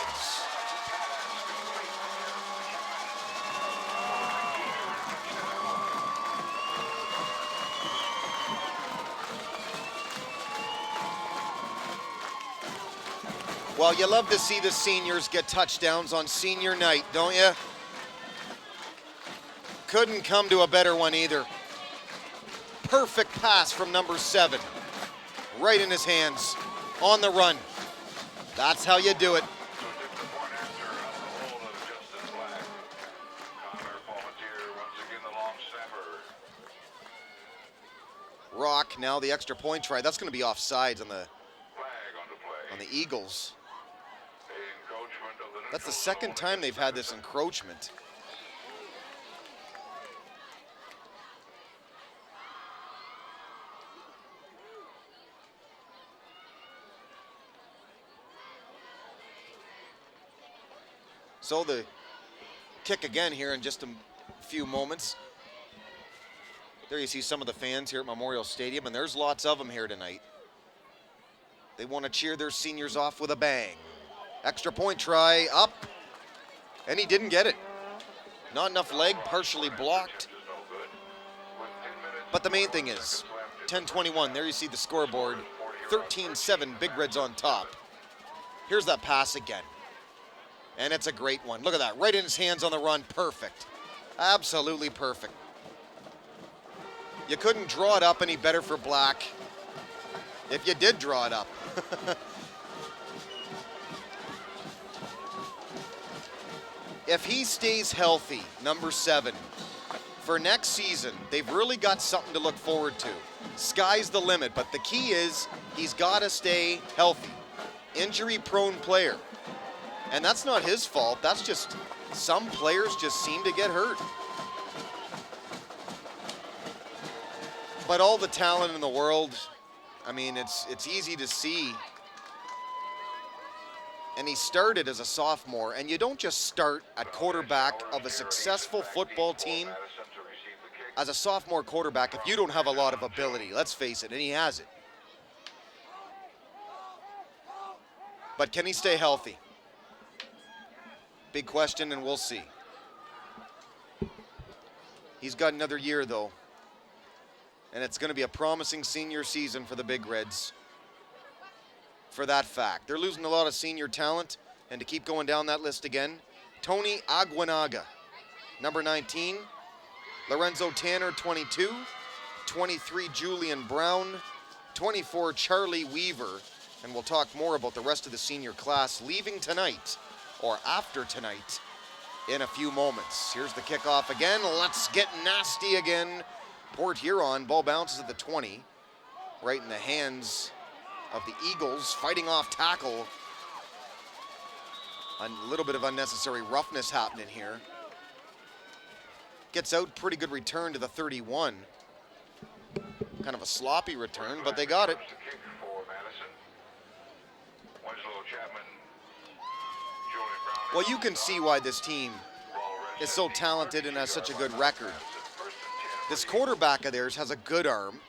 Well, you love to see the seniors get touchdowns on senior night, don't you? Couldn't come to a better one either. Perfect pass from number 7. Right in his hands, on the run. That's how you do it. Rock, now the extra point try. That's going to be offsides on the Flag on the play. on the Eagles. Encroachment of the That's the neutral second zone time they've against had this Madison. encroachment. So the kick again here in just a few moments. There you see some of the fans here at Memorial Stadium, and there's lots of them here tonight. They want to cheer their seniors off with a bang. Extra point try, up, and he didn't get it. Not enough leg, partially blocked. But the main thing is, 10-21, there you see the scoreboard, 13-7, Big Reds on top. Here's that pass again. And it's a great one. Look at that, right in his hands on the run, perfect. Absolutely perfect. You couldn't draw it up any better for Black if you did draw it up. If he stays healthy, number 7, for next season, they've really got something to look forward to. Sky's the limit, but the key is he's got to stay healthy. Injury-prone player. And that's not his fault. That's just some players just seem to get hurt. But all the talent in the world, I mean, it's easy to see. And he started as a sophomore, and you don't just start at quarterback of a successful football team as a sophomore quarterback if you don't have a lot of ability. Let's face it, and he has it. But can he stay healthy? Big question, and we'll see. He's got another year, though. And it's going to be a promising senior season for the Big Reds. For that fact. They're losing a lot of senior talent. And to keep going down that list again, Tony Aguinaga, number 19. Lorenzo Tanner, 22. 23, Julian Brown. 24, Charlie Weaver. And we'll talk more about the rest of the senior class leaving tonight or after tonight in a few moments. Here's the kickoff again. Let's get nasty again. Port Huron, ball bounces at the 20, right in the hands of the Eagles, fighting off tackle. A little bit of unnecessary roughness happening here. Gets out, pretty good return to the 31. Kind of a sloppy return, but they got it. Kick for Madison. Winslow Chapman, Julian Brown. Well, you can see why this team is so talented and has such a good record. This quarterback of theirs has a good arm.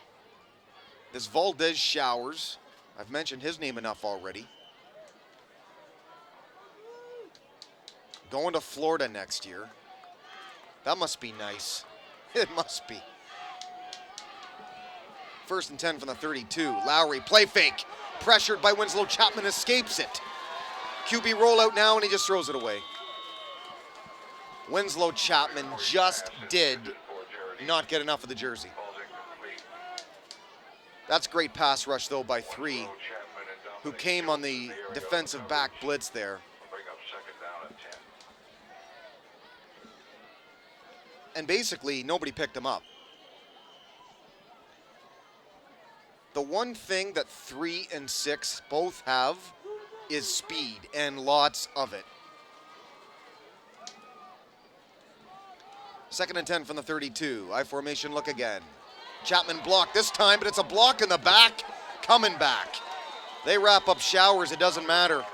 This Valdez Showers, I've mentioned his name enough already. Going to Florida next year. That must be nice. It must be. 1st and 10 from the 32. Lowry, play fake. Pressured by Winslow. Chapman escapes it. QB rollout now, and he just throws it away. Winslow Chapman just did not get enough of the jersey. That's great pass rush, though, by 3, who came on the defensive back blitz there. And basically, nobody picked him up. The one thing that 3 and 6 both have is speed, and lots of it. 2nd and 10 from the 32. I formation look again. Chapman blocked this time, but it's a block in the back. Coming back. They wrap up Showers. It doesn't matter.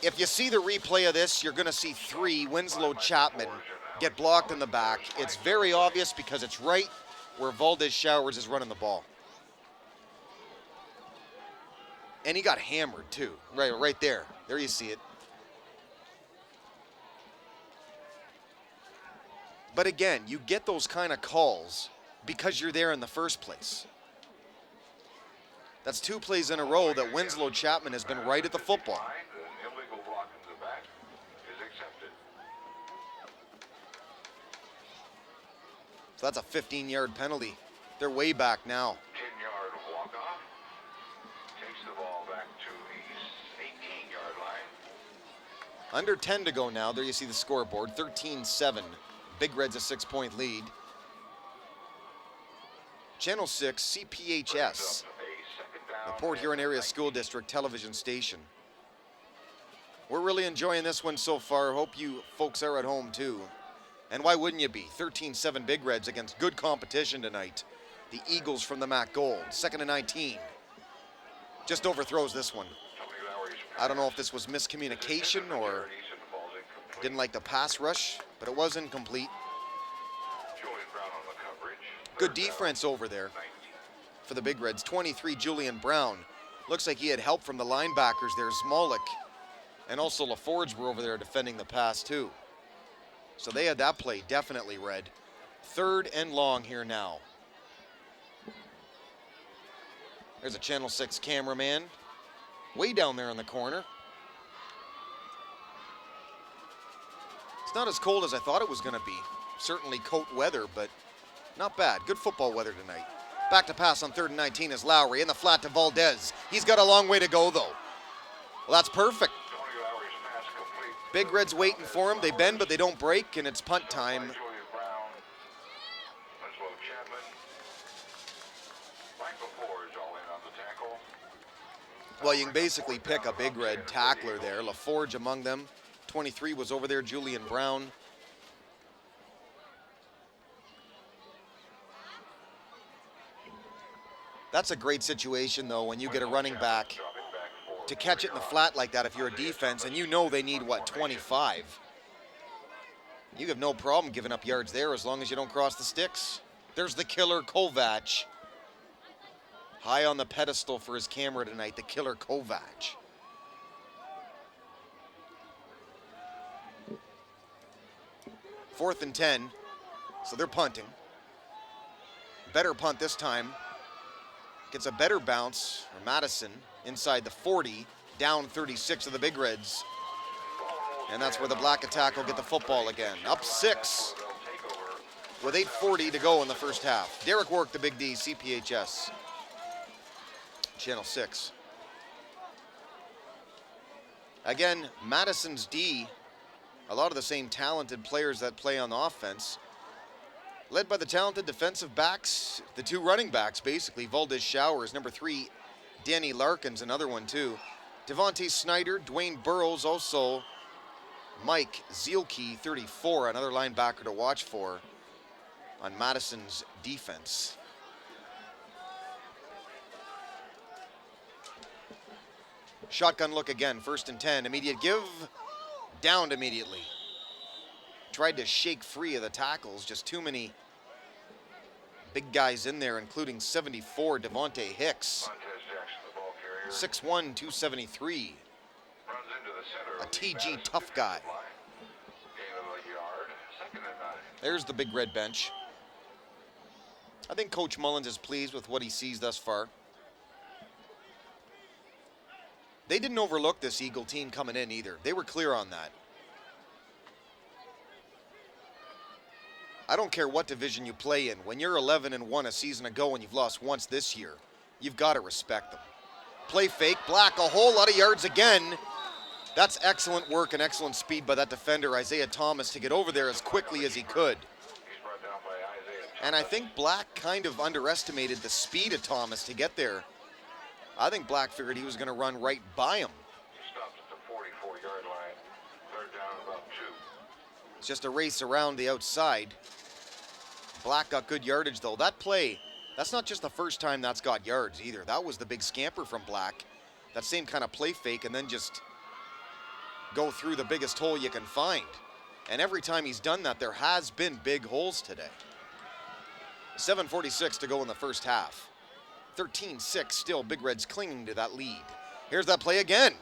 If you see the replay of this, you're going to see 3 Winslow Chapman get blocked in the back. It's very obvious because it's right where Valdez Showers is running the ball. And he got hammered too. Right there. There you see it. But again, you get those kind of calls because you're there in the first place. That's 2 plays in a row that Winslow Chapman has been right at the football. So that's a 15-yard penalty. They're way back now. 10-yard walk-off. Takes the ball back to the 18-yard line. Under 10 to go now. There you see the scoreboard, 13-7. Big Reds a 6-point lead. Channel 6 CPHS, the Port Huron Area School District television station. We're really enjoying this one so far. Hope you folks are at home too. And why wouldn't you be? 13-7 Big Reds against good competition tonight. The Eagles from the MAC Gold, 2nd and 19. Just overthrows this one. I don't know if this was miscommunication or didn't like the pass rush, but it was incomplete. Good defense over there for the Big Reds. 23, Julian Brown. Looks like he had help from the linebackers there. Smolik and also LaForge were over there defending the pass too. So they had that play definitely read. 3rd and long here now. There's a Channel 6 cameraman way down there in the corner. It's not as cold as I thought it was going to be. Certainly coat weather, but not bad. Good football weather tonight. Back to pass on 3rd and 19 is Lowry in the flat to Valdez. He's got a long way to go though. Well, that's perfect. Big Reds waiting for him. They bend, but they don't break, and it's punt time. Well, you can basically pick a Big Red tackler there. LaForge among them. 23 was over there, Julian Brown. That's a great situation, though, when you get a running back to catch it in the flat like that if you're a defense, and you know they need, what, 25? You have no problem giving up yards there as long as you don't cross the sticks. There's the killer Kovac. High on the pedestal for his camera tonight, the killer Kovac. Fourth and 10, so they're punting. Better punt this time. Gets a better bounce for Madison inside the 40, down 36 of the Big Reds. And that's where the Black Attack will get the football again. Up 6 with 8:40 to go in the first half. Derek Work, the Big D, CPHS. Channel 6. Again, Madison's D, a lot of the same talented players that play on the offense. Led by the talented defensive backs, the 2 running backs, basically. Valdez Showers, number 3. Danny Larkin's another one, too. Devontae Snyder, Dwayne Burrows, also Mike Zielke, 34, another linebacker to watch for on Madison's defense. Shotgun look again, 1st and 10. Immediate give, downed immediately. Tried to shake free of the tackles, just too many big guys in there, including 74, Devontae Hicks. 6'1", 273. A TG tough guy. There's the Big Red bench. I think Coach Mullins is pleased with what he sees thus far. They didn't overlook this Eagle team coming in either. They were clear on that. I don't care what division you play in. When you're 11-1 a season ago and you've lost once this year, you've got to respect them. Play fake, Black, a whole lot of yards again. That's excellent work and excellent speed by that defender, Isaiah Thomas, to get over there as quickly as he could. And I think Black kind of underestimated the speed of Thomas to get there. I think Black figured he was going to run right by him. Stopped at the 44-yard line. 3rd down, about 2. It's just a race around the outside. Black got good yardage, though. That play, that's not just the first time that's got yards either. That was the big scamper from Black. That same kind of play fake and then just go through the biggest hole you can find. And every time he's done that, there has been big holes today. 7:46 to go in the first half. 13-6 still, Big Reds clinging to that lead. Here's that play again.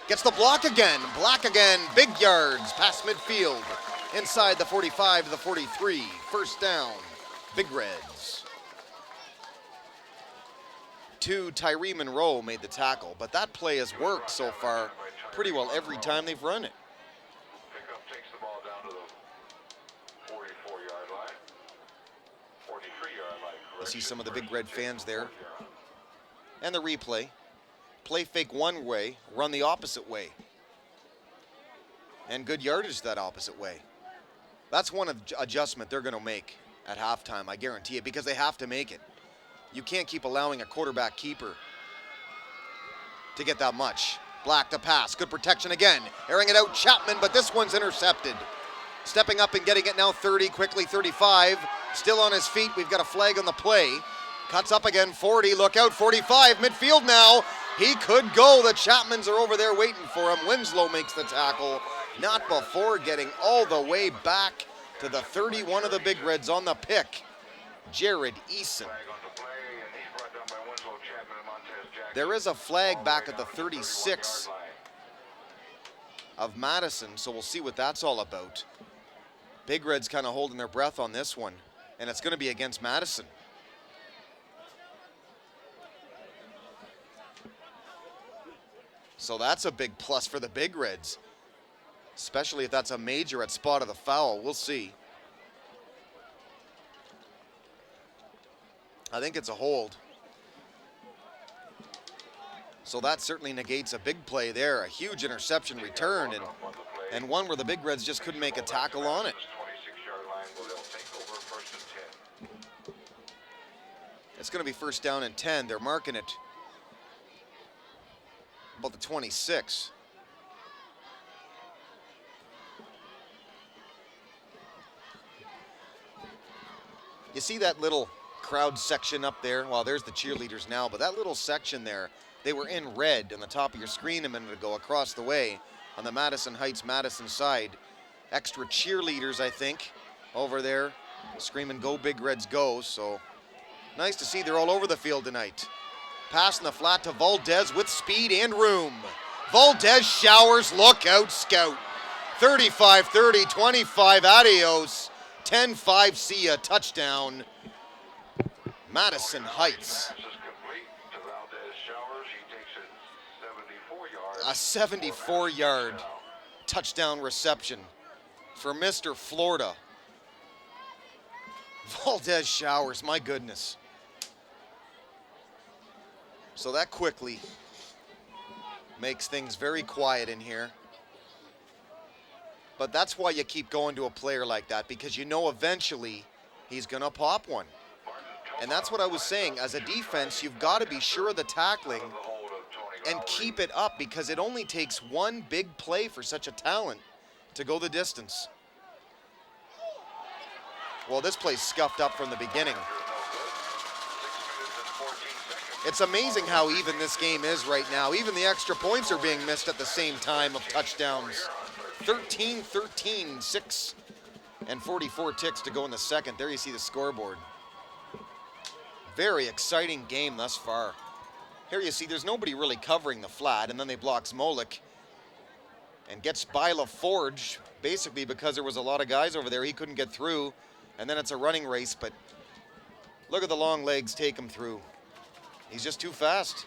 Gets the block again. Black again. Big yards past midfield. Inside the 45 to the 43. First down, Big Reds. 2, Tyree Monroe made the tackle, but that play has worked so far pretty well every time they've run it. Pickup takes the ball down to the 44-yard line. 43-yard line. You see some of the Big Red fans there. And the replay. Play fake one way, run the opposite way. And good yardage that opposite way. That's one adjustment they're going to make at halftime, I guarantee it, because they have to make it. You can't keep allowing a quarterback keeper to get that much. Black to pass. Good protection again. Airing it out, Chapman, but this one's intercepted. Stepping up and getting it now 30, quickly 35. Still on his feet. We've got a flag on the play. Cuts up again, 40. Look out, 45. Midfield now. He could go. The Chapmans are over there waiting for him. Winslow makes the tackle. Not before getting all the way back to the 31 of the Big Reds on the pick. Jared Eason. There is a flag back at the 36 of Madison, so we'll see what that's all about. Big Reds kind of holding their breath on this one, and it's going to be against Madison. So that's a big plus for the Big Reds, especially if that's a major at spot of the foul. We'll see. I think it's a hold. So that certainly negates a big play there, a huge interception return, and one where the Big Reds just couldn't make a tackle on it. It's going to be first down and 10. They're marking it about the 26. You see that little crowd section up there? Well, there's the cheerleaders now, but that little section there, they were in red on the top of your screen a minute ago across the way on the Madison Heights, Madison side. Extra cheerleaders, I think, over there screaming, "Go Big Reds, go." So nice to see they're all over the field tonight. Pass in the flat to Valdez with speed and room. Valdez showers, look out, scout. 35-30, 25, adios. 10-5, see ya, touchdown. Madison Heights. A 74-yard touchdown reception for Mr. Florida. Valdez showers, my goodness. So that quickly makes things very quiet in here. But that's why you keep going to a player like that, because you know eventually he's going to pop one. And that's what I was saying. As a defense, you've got to be sure of the tackling and keep it up, because it only takes one big play for such a talent to go the distance. Well, this play's scuffed up from the beginning. It's amazing how even this game is right now. Even the extra points are being missed at the same time of touchdowns. 13-13, 6 and 44 ticks to go in the second. There you see the scoreboard. Very exciting game thus far. Here you see there's nobody really covering the flat, and then they block Smolik and gets by LaForge, basically because there was a lot of guys over there. He couldn't get through, and then it's a running race, but look at the long legs take him through. He's just too fast.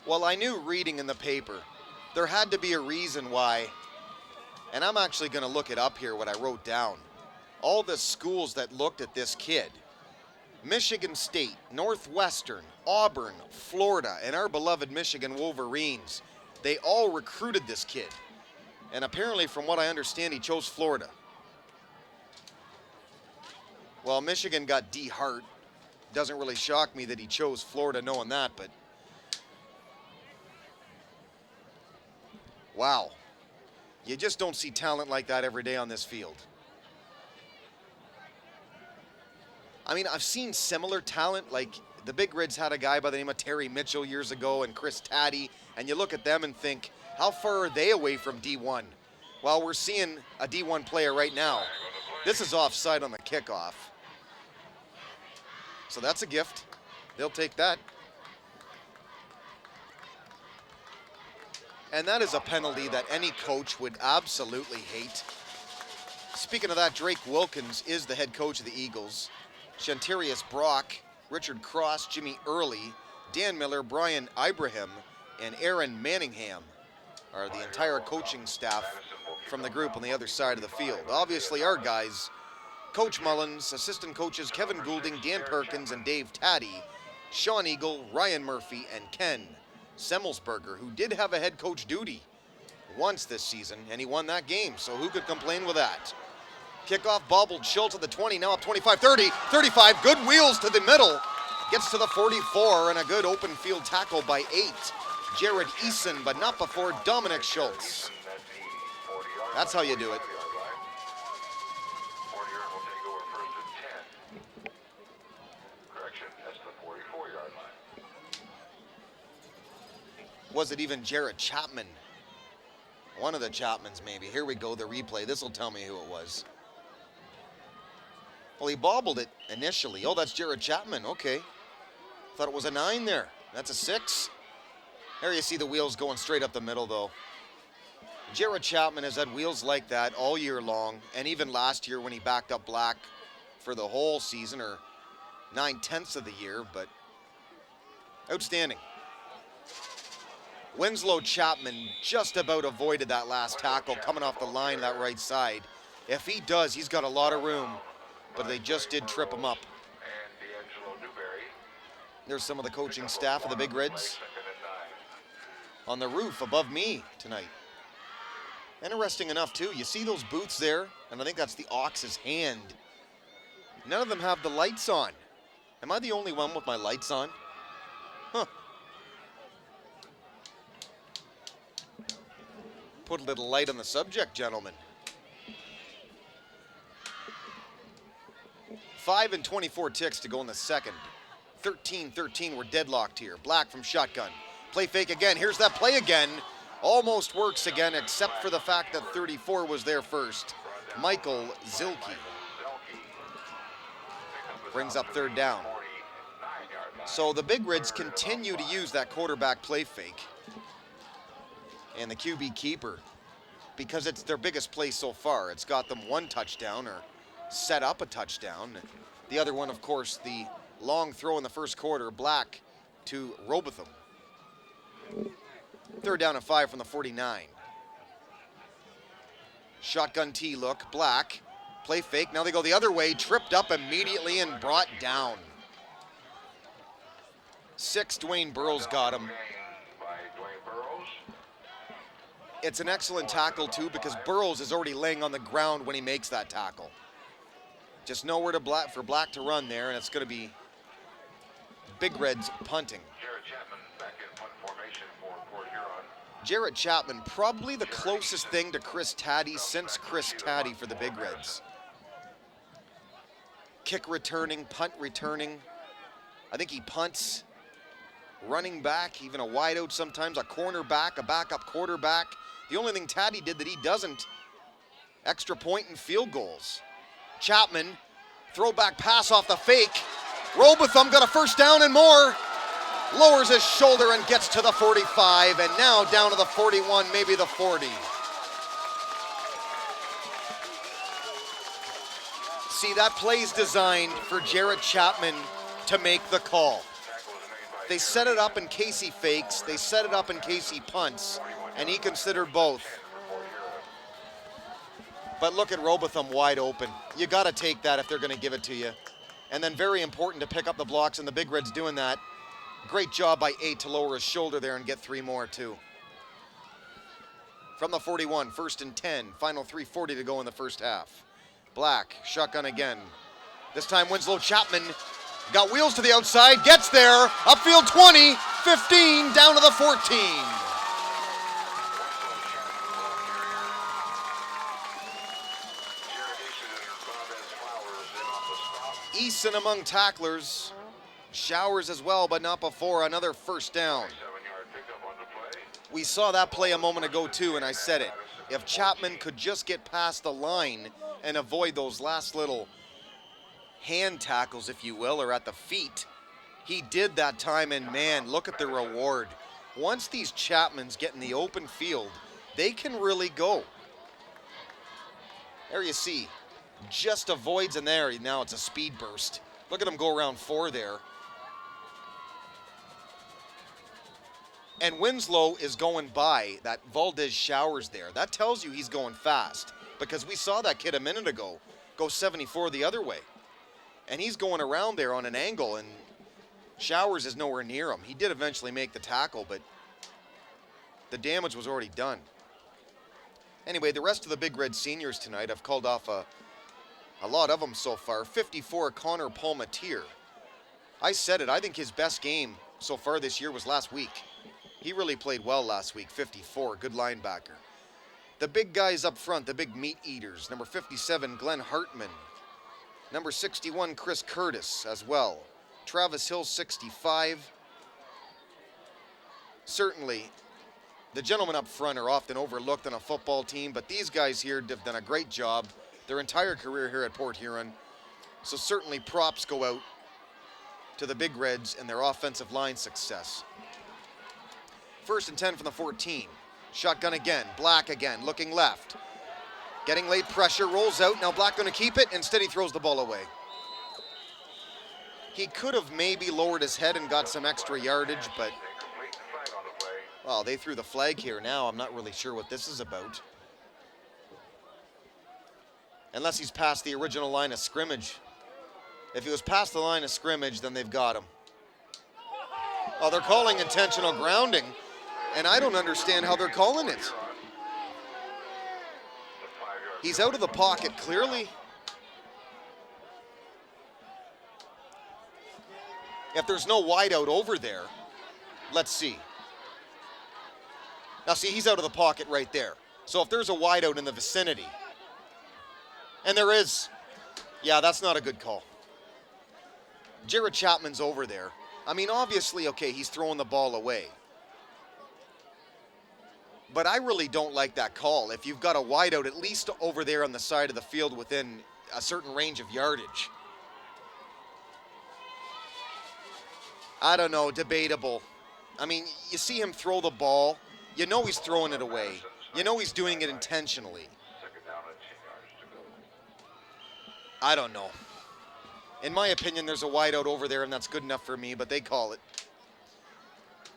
Well, I knew reading in the paper, there had to be a reason why. And I'm actually going to look it up here, what I wrote down. All the schools that looked at this kid. Michigan State, Northwestern, Auburn, Florida, and our beloved Michigan Wolverines. They all recruited this kid. And apparently, from what I understand, he chose Florida. Well, Michigan got D. Hart. Doesn't really shock me that he chose Florida knowing that, but wow. You just don't see talent like that every day on this field. I mean, I've seen similar talent, like the Big Reds had a guy by the name of Terry Mitchell years ago and Chris Taddy, and you look at them and think, how far are they away from D1? Well, we're seeing a D1 player right now. This is offside on the kickoff. So that's a gift. They'll take that. And that is a penalty that any coach would absolutely hate. Speaking of that, Drake Wilkins is the head coach of the Eagles. Shantarius Brock, Richard Cross, Jimmy Early, Dan Miller, Brian Ibrahim, and Aaron Manningham are the entire coaching staff from the group on the other side of the field. Obviously our guys, Coach Mullins, assistant coaches Kevin Goulding, Dan Perkins, and Dave Taddy, Sean Eagle, Ryan Murphy, and Ken Semmelsberger, who did have a head coach duty once this season, and he won that game, so who could complain with that? Kickoff bobbled, Schultz at the 20, now up 25, 30, 35, good wheels to the middle. Gets to the 44, and a good open field tackle by 8. Jared Eason, but not before Dominic Schultz. That's how you do it. Was it even Jarrett Chapman? One of the Chapmans, maybe. Here we go, the replay. This will tell me who it was. Well, he bobbled it initially. Oh, that's Jarrett Chapman. Okay. Thought it was a 9 there. That's a 6. There you see the wheels going straight up the middle, though. Jarrett Chapman has had wheels like that all year long, and even last year when he backed up Black for the whole season, or 9/10 of the year, but outstanding. Winslow Chapman just about avoided that last tackle coming off the line that right side. If he does, he's got a lot of room, but they just did trip him up. There's some of the coaching staff of the Big Reds on the roof above me tonight. Interesting enough, too, you see those booths there, and I think that's the Ox's hand. None of them have the lights on. Am I the only one with my lights on? Huh. Put a little light on the subject, gentlemen. 5 and 24 ticks to go in the second. 13-13, we're deadlocked here. Black from shotgun. Play fake again. Here's that play again. Almost works again, except for the fact that 34 was there first. Michael Zilke brings up third down. So the Big Reds continue to use that quarterback play fake. And the QB keeper, because it's their biggest play so far. It's got them one touchdown, or set up a touchdown. The other one, of course, the long throw in the first quarter, Black to Robotham. Third down and 5 from the 49. Shotgun T look, Black, play fake, now they go the other way, tripped up immediately and brought down. 6, Dwayne Burrows got him. It's an excellent tackle too, because Burrows is already laying on the ground when he makes that tackle. Just nowhere to for Black to run there, and it's going to be Big Reds punting. Jarrett Chapman back in punt formation for Port Huron. Jarrett Chapman, probably the closest thing to Chris Taddy since Chris Taddy for the Big Reds. Kick returning, punt returning. I think he punts, running back, even a wideout sometimes, a cornerback, a backup quarterback. The only thing Taddy did that he doesn't, extra point and field goals. Chapman, throwback pass off the fake. Robotham got a first down and more. Lowers his shoulder and gets to the 45, and now down to the 41, maybe the 40. See, that play's designed for Jarrett Chapman to make the call. They set it up in case he fakes, they set it up in case he punts, and he considered both. But look at Robotham wide open. You got to take that if they're going to give it to you. And then very important to pick up the blocks, and the Big Reds doing that. Great job by 8 to lower his shoulder there and get 3 more too. From the 41, 1st and 10, final 3:40 to go in the first half. Black, shotgun again. This time Winslow Chapman got wheels to the outside, gets there, upfield 20, 15, down to the 14. Eason among tacklers. Showers as well, but not before. Another first down. We saw that play a moment ago too, and I said it. If Chapman could just get past the line and avoid those last little hand tackles, if you will, or at the feet, he did that time, and man, look at the reward. Once these Chapmans get in the open field, they can really go. There you see. Just avoids in there. Now it's a speed burst. Look at him go around 4 there. And Winslow is going by that Valdez Showers there. That tells you he's going fast, because we saw that kid a minute ago go 74 the other way. And he's going around there on an angle, and Showers is nowhere near him. He did eventually make the tackle, but the damage was already done. Anyway, the rest of the Big Red seniors tonight, I've called off a lot of them so far. 54, Connor Palmatier. I said it, I think his best game so far this year was last week. He really played well last week, 54, good linebacker. The big guys up front, the big meat eaters. Number 57, Glenn Hartman. Number 61, Chris Curtis as well. Travis Hill, 65. Certainly, the gentlemen up front are often overlooked on a football team, but these guys here have done a great job their entire career here at Port Huron. So certainly props go out to the Big Reds and their offensive line success. 1st and 10 from the 14. Shotgun again, Black again, looking left. Getting late pressure, rolls out, now Black gonna keep it, instead he throws the ball away. He could have maybe lowered his head and got some extra yardage, but well, they threw the flag here now. I'm not really sure what this is about. Unless he's past the original line of scrimmage. If he was past the line of scrimmage, then they've got him. Oh, they're calling intentional grounding, and I don't understand how they're calling it. He's out of the pocket clearly. If there's no wideout over there, let's see. Now see, he's out of the pocket right there. So if there's a wideout in the vicinity, and there is, yeah, that's not a good call. Jared Chapman's over there. I mean, obviously, okay, he's throwing the ball away. But I really don't like that call. If you've got a wideout, at least over there on the side of the field within a certain range of yardage. I don't know, debatable. I mean, you see him throw the ball. You know he's throwing it away. You know he's doing it intentionally. I don't know. In my opinion, there's a wideout over there, and that's good enough for me, but they call it.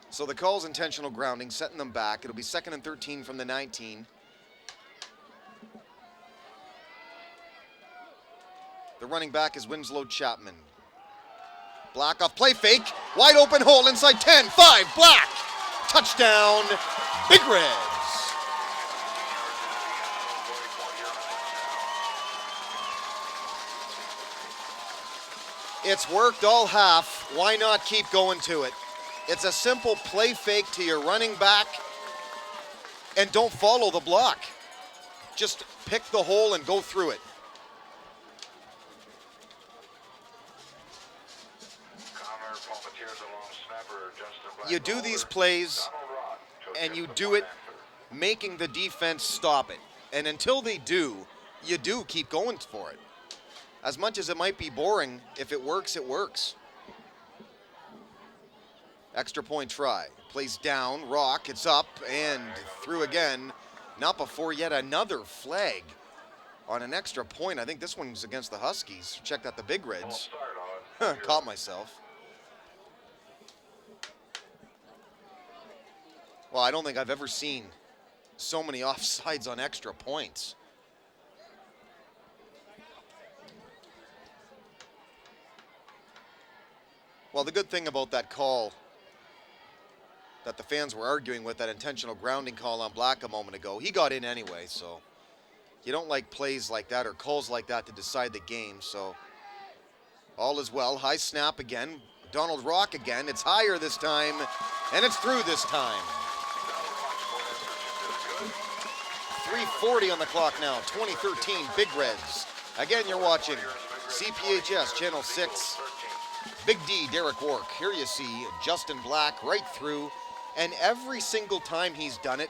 So the call's intentional grounding, setting them back. It'll be 2nd and 13 from the 19. The running back is Winslow Chapman. Black off play fake. Wide open hole inside 10, 5, Black. Touchdown, Big Reds. It's worked all half. Why not keep going to it? It's a simple play fake to your running back, and don't follow the block. Just pick the hole and go through it. You do these plays, and you do it making the defense stop it. And until they do, you do keep going for it. As much as it might be boring, if it works, it works. Extra point try. Plays down, Rock, it's up, and through again. Not before yet another flag on an extra point. I think this one's against the Huskies. Checked out the Big Reds. Caught myself. Well, I don't think I've ever seen so many offsides on extra points. Well, the good thing about that call that the fans were arguing with, that intentional grounding call on Black a moment ago, he got in anyway, so you don't like plays like that or calls like that to decide the game, so all is well. High snap again. Donald Rock again. It's higher this time, and it's through this time. 3:40 on the clock now, 2013 Big Reds. Again, you're watching CPHS Channel 6. Big D, Derek Wark. Here you see Justin Black right through, and every single time he's done it,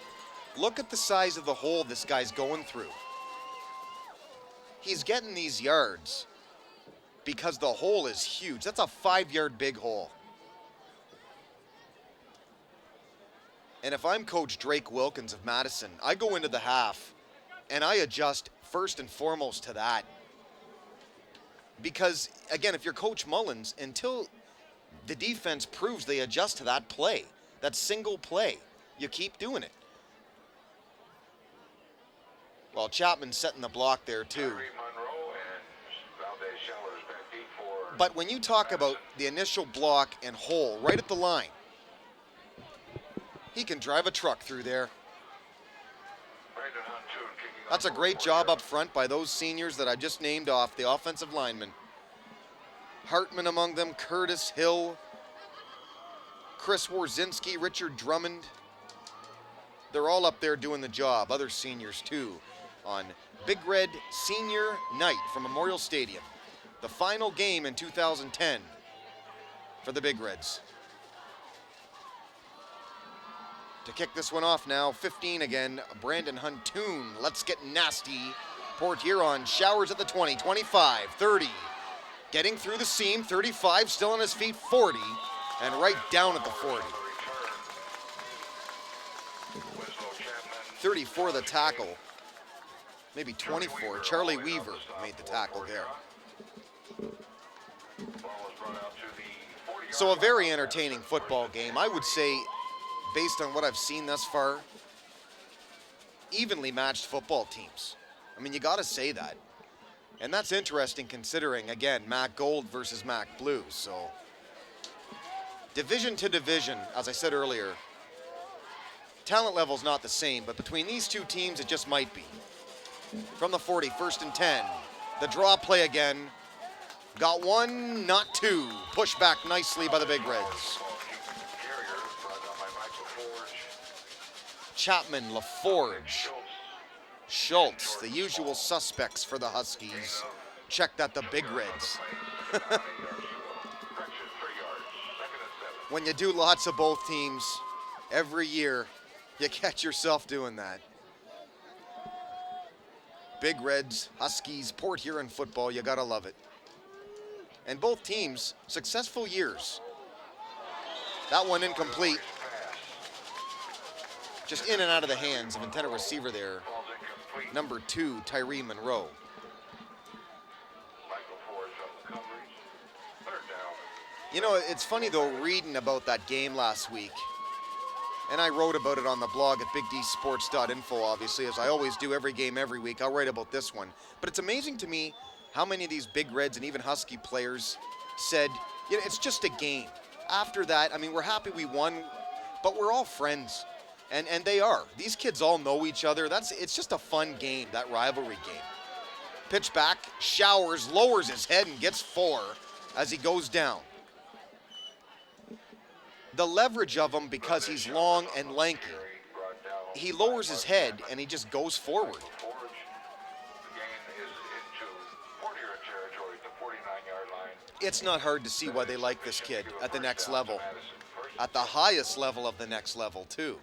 look at the size of the hole this guy's going through. He's getting these yards because the hole is huge. That's a 5-yard big hole. And if I'm Coach Drake Wilkins of Madison, I go into the half and I adjust first and foremost to that. Because, again, if you're Coach Mullins, until the defense proves they adjust to that play, that single play, you keep doing it. Well, Chapman's setting the block there, too. But when you talk about the initial block and hole right at the line, he can drive a truck through there. That's a great job up front by those seniors that I just named off, the offensive linemen. Hartman among them, Curtis Hill, Chris Warzinski, Richard Drummond. They're all up there doing the job. Other seniors too on Big Red Senior Night from Memorial Stadium. The final game in 2010 for the Big Reds. To kick this one off now, 15 again, Brandon Huntoon. Let's get nasty. Port Huron showers at the 20, 25, 30. Getting through the seam, 35, still on his feet, 40. And right down at the 40. 34 the tackle. Maybe 24. Charlie Weaver made the tackle there. So a very entertaining football game. I would say, based on what I've seen thus far, evenly matched football teams. I mean, you got to say that. And that's interesting considering, again, Mac Gold versus Mac Blue. So division to division, as I said earlier, talent level's not the same, but between these two teams, it just might be. From the 40, 1st and 10. The draw play again. Got one, not two. Pushed back nicely by the Big Reds. Chapman, LaForge, Schultz, the usual suspects for the Huskies. Checked at the Big Reds. When you do lots of both teams every year, you catch yourself doing that. Big Reds, Huskies, Port Huron football, you gotta love it. And both teams, successful years. That one incomplete. Just in and out of the hands of intended receiver there. Number 2, Tyree Monroe. You know, it's funny though, reading about that game last week. And I wrote about it on the blog at bigdsports.info, obviously, as I always do every game, every week. I'll write about this one. But it's amazing to me how many of these Big Reds and even Husky players said, you know, it's just a game. After that, I mean, we're happy we won, but we're all friends. And they are. These kids all know each other. It's just a fun game, that rivalry game. Pitch back, Showers, lowers his head and gets 4 as he goes down. The leverage of him, because he's long and lanky, he lowers his head and he just goes forward. It's not hard to see why they like this kid at the next level. At the highest level of the next level, too.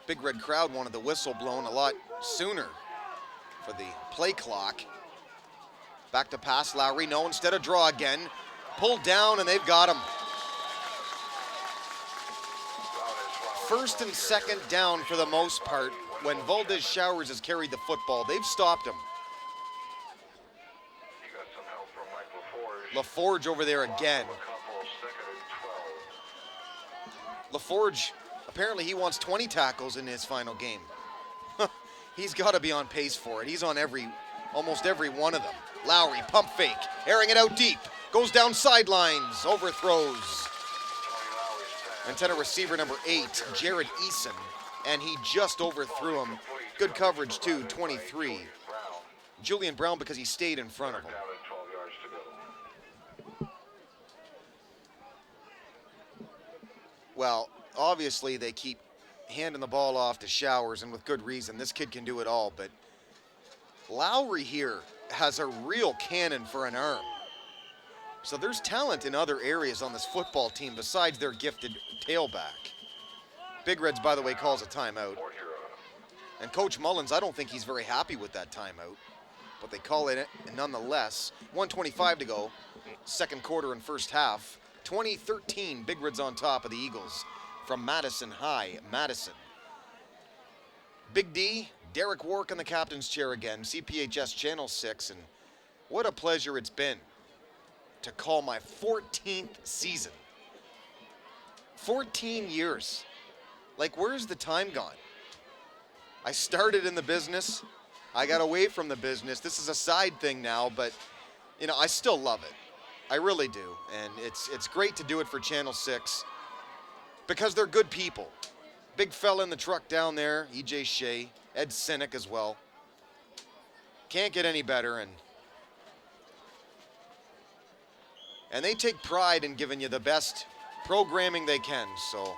Big Red crowd wanted the whistle blown a lot sooner for the play clock. Back to pass, Lowry. No, instead of draw again. Pulled down, and they've got him. 1st and 2nd down for the most part when Valdez Showers has carried the football. They've stopped him. LaForge over there again. LaForge, apparently he wants 20 tackles in his final game. He's got to be on pace for it. He's on almost every one of them. Lowry, pump fake, airing it out deep. Goes down sidelines, overthrows. Intended receiver number 8, Jared Eason, and he just overthrew him. Good coverage too, 23. Julian Brown, because he stayed in front of him. Well, obviously they keep handing the ball off to Showers, and with good reason. This kid can do it all, but Lowry here has a real cannon for an arm. So there's talent in other areas on this football team besides their gifted tailback. Big Reds, by the way, calls a timeout. And Coach Mullins, I don't think he's very happy with that timeout, but they call it nonetheless. 1:25 to go, second quarter and first half. 2013, Big Reds on top of the Eagles from Madison High, Madison. Big D, Derek Wark in the captain's chair again, CPHS Channel 6, and what a pleasure it's been to call my 14th season. 14 years. Like, where's the time gone? I started in the business. I got away from the business. This is a side thing now, but, you know, I still love it. I really do. And it's great to do it for Channel 6 because they're good people. Big fella in the truck down there, E.J. Shea, Ed Sinek as well. Can't get any better, and they take pride in giving you the best programming they can, so.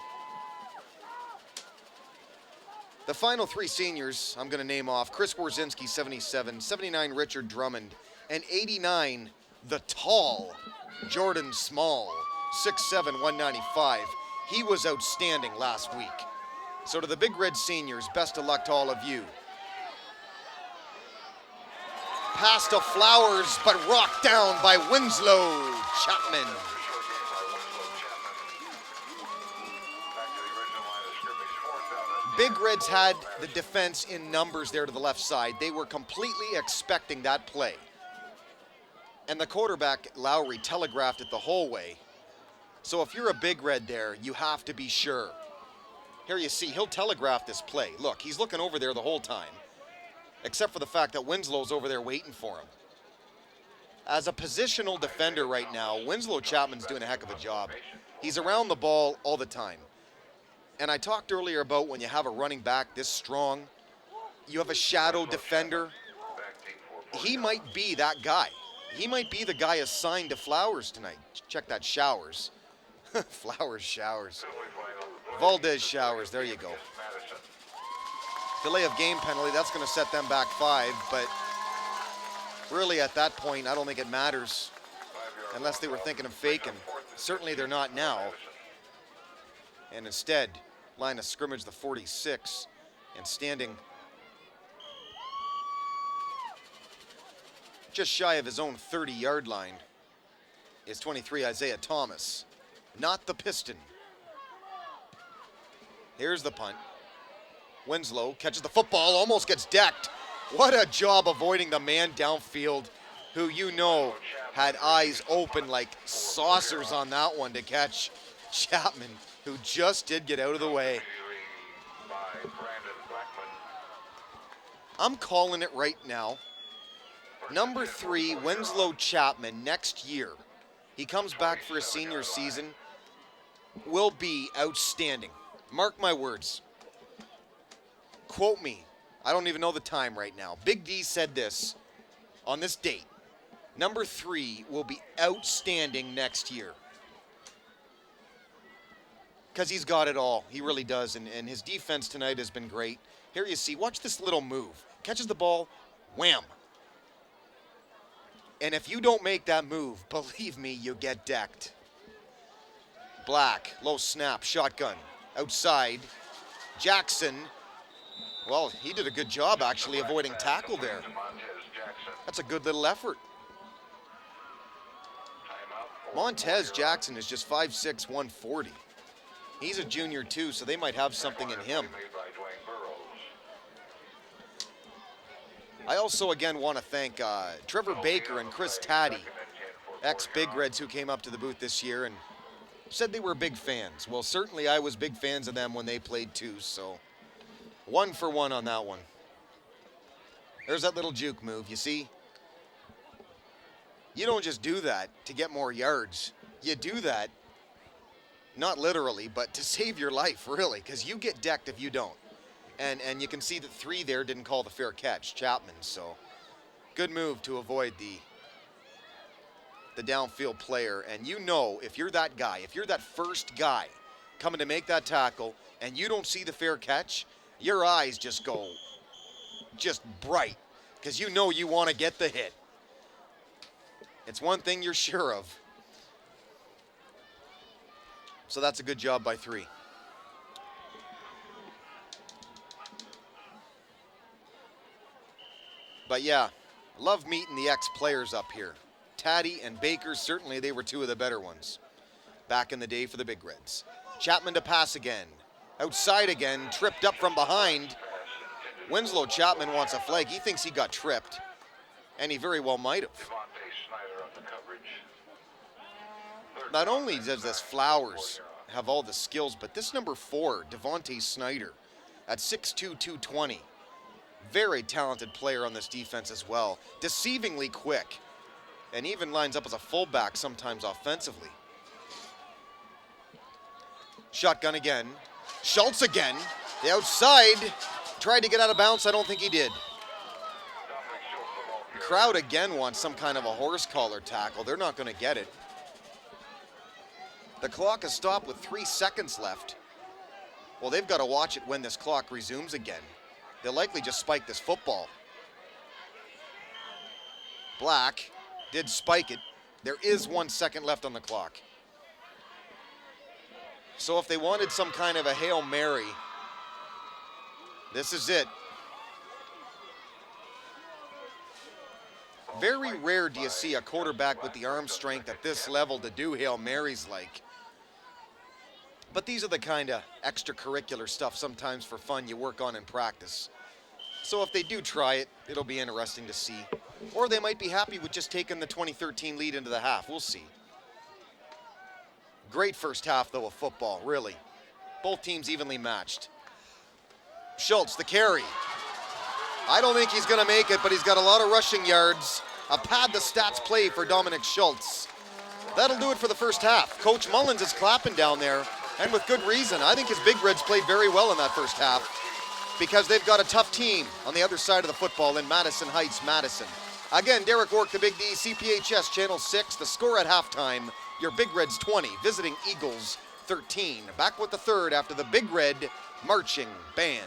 The final three seniors I'm going to name off: Chris Warzinski, 77, 79, Richard Drummond, and 89, the tall Jordan Small, 6'7", 195. He was outstanding last week. So to the Big Red seniors, best of luck to all of you. Pass to Flowers, but rocked down by Winslow Chapman. Big Reds had the defense in numbers there to the left side. They were completely expecting that play. And the quarterback, Lowry, telegraphed it the whole way. So if you're a Big Red there, you have to be sure. Here you see, he'll telegraph this play. Look, he's looking over there the whole time, except for the fact that Winslow's over there waiting for him. As a positional defender right now, Winslow Chapman's doing a heck of a job. He's around the ball all the time. And I talked earlier about when you have a running back this strong, you have a shadow defender. He might be that guy. He might be the guy assigned to Flowers tonight. Check that, Showers. Flowers, Showers. Valdez Showers, there you go. Delay of game penalty, that's going to set them back 5, but really at that point, I don't think it matters unless they were thinking of faking. Certainly they're not now. And instead, line of scrimmage, the 46, and standing just shy of his own 30-yard line is 23, Isaiah Thomas, not the Piston. Here's the punt. Winslow catches the football, almost gets decked. What a job avoiding the man downfield who you know had eyes open like saucers on that one to catch Chapman, who just did get out of the way. I'm calling it right now. Number 3, Winslow Chapman, next year, he comes back for a senior season, will be outstanding. Mark my words. Quote me. I don't even know the time right now. Big D said this on this date. Number 3 will be outstanding next year. Because he's got it all. He really does. And his defense tonight has been great. Here you see, watch this little move. Catches the ball, wham. And if you don't make that move, believe me, you get decked. Black, low snap, shotgun. Outside, Jackson, well, he did a good job actually avoiding tackle there. That's a good little effort. Montez Jackson is just 5'6", 140. He's a junior too, so they might have something in him. I also again want to thank Trevor Baker and Chris Taddy, ex-Big Reds, who came up to the booth this year and said they were big fans. Well, certainly I was big fans of them when they played too, so 1 for 1 on that one. There's that little juke move, you see? You don't just do that to get more yards. You do that, not literally, but to save your life, really, because you get decked if you don't. And you can see that 3 there didn't call the fair catch, Chapman, so good move to avoid the downfield player. And you know, if you're that guy, if you're that first guy coming to make that tackle and you don't see the fair catch, your eyes just go just bright because you know you want to get the hit. It's one thing you're sure of. So that's a good job by 3. But yeah, love meeting the ex-players up here. Taddy and Baker, certainly they were 2 of the better ones back in the day for the Big Reds. Chapman to pass again. Outside again, tripped up from behind. Winslow Chapman wants a flag. He thinks he got tripped, and he very well might have. Not only does this Flowers have all the skills, but this number 4, Devontae Snyder, at 6'2", 220. Very talented player on this defense as well. Deceivingly quick. and even lines up as a fullback sometimes offensively. Shotgun again. Schultz again. The outside. Tried to get out of bounds. I don't think he did. The crowd again wants some kind of a horse collar tackle. They're not going to get it. The clock is stopped with 3 seconds left. Well, they've got to watch it when this clock resumes again. They'll likely just spike this football. Black did spike it. There is 1 second left on the clock. So if they wanted some kind of a Hail Mary, this is it. Very rare do you see a quarterback with the arm strength at this level to do Hail Marys like. But these are the kind of extracurricular stuff sometimes for fun you work on in practice. So if they do try it, it'll be interesting to see. Or they might be happy with just taking the 2013 lead into the half. We'll see. Great first half, though, of football, really. Both teams evenly matched. Schultz, the carry. I don't think he's going to make it, but he's got a lot of rushing yards. A pad the stats play for Dominic Schultz. That'll do it for the first half. Coach Mullins is clapping down there, and with good reason. I think his Big Reds played very well in that first half because they've got a tough team on the other side of the football in Madison Heights, Madison. Again, Derek Work, the Big D, CPHS Channel 6. The score at halftime, your Big Reds 20, visiting Eagles 13. Back with the third after the Big Red marching band.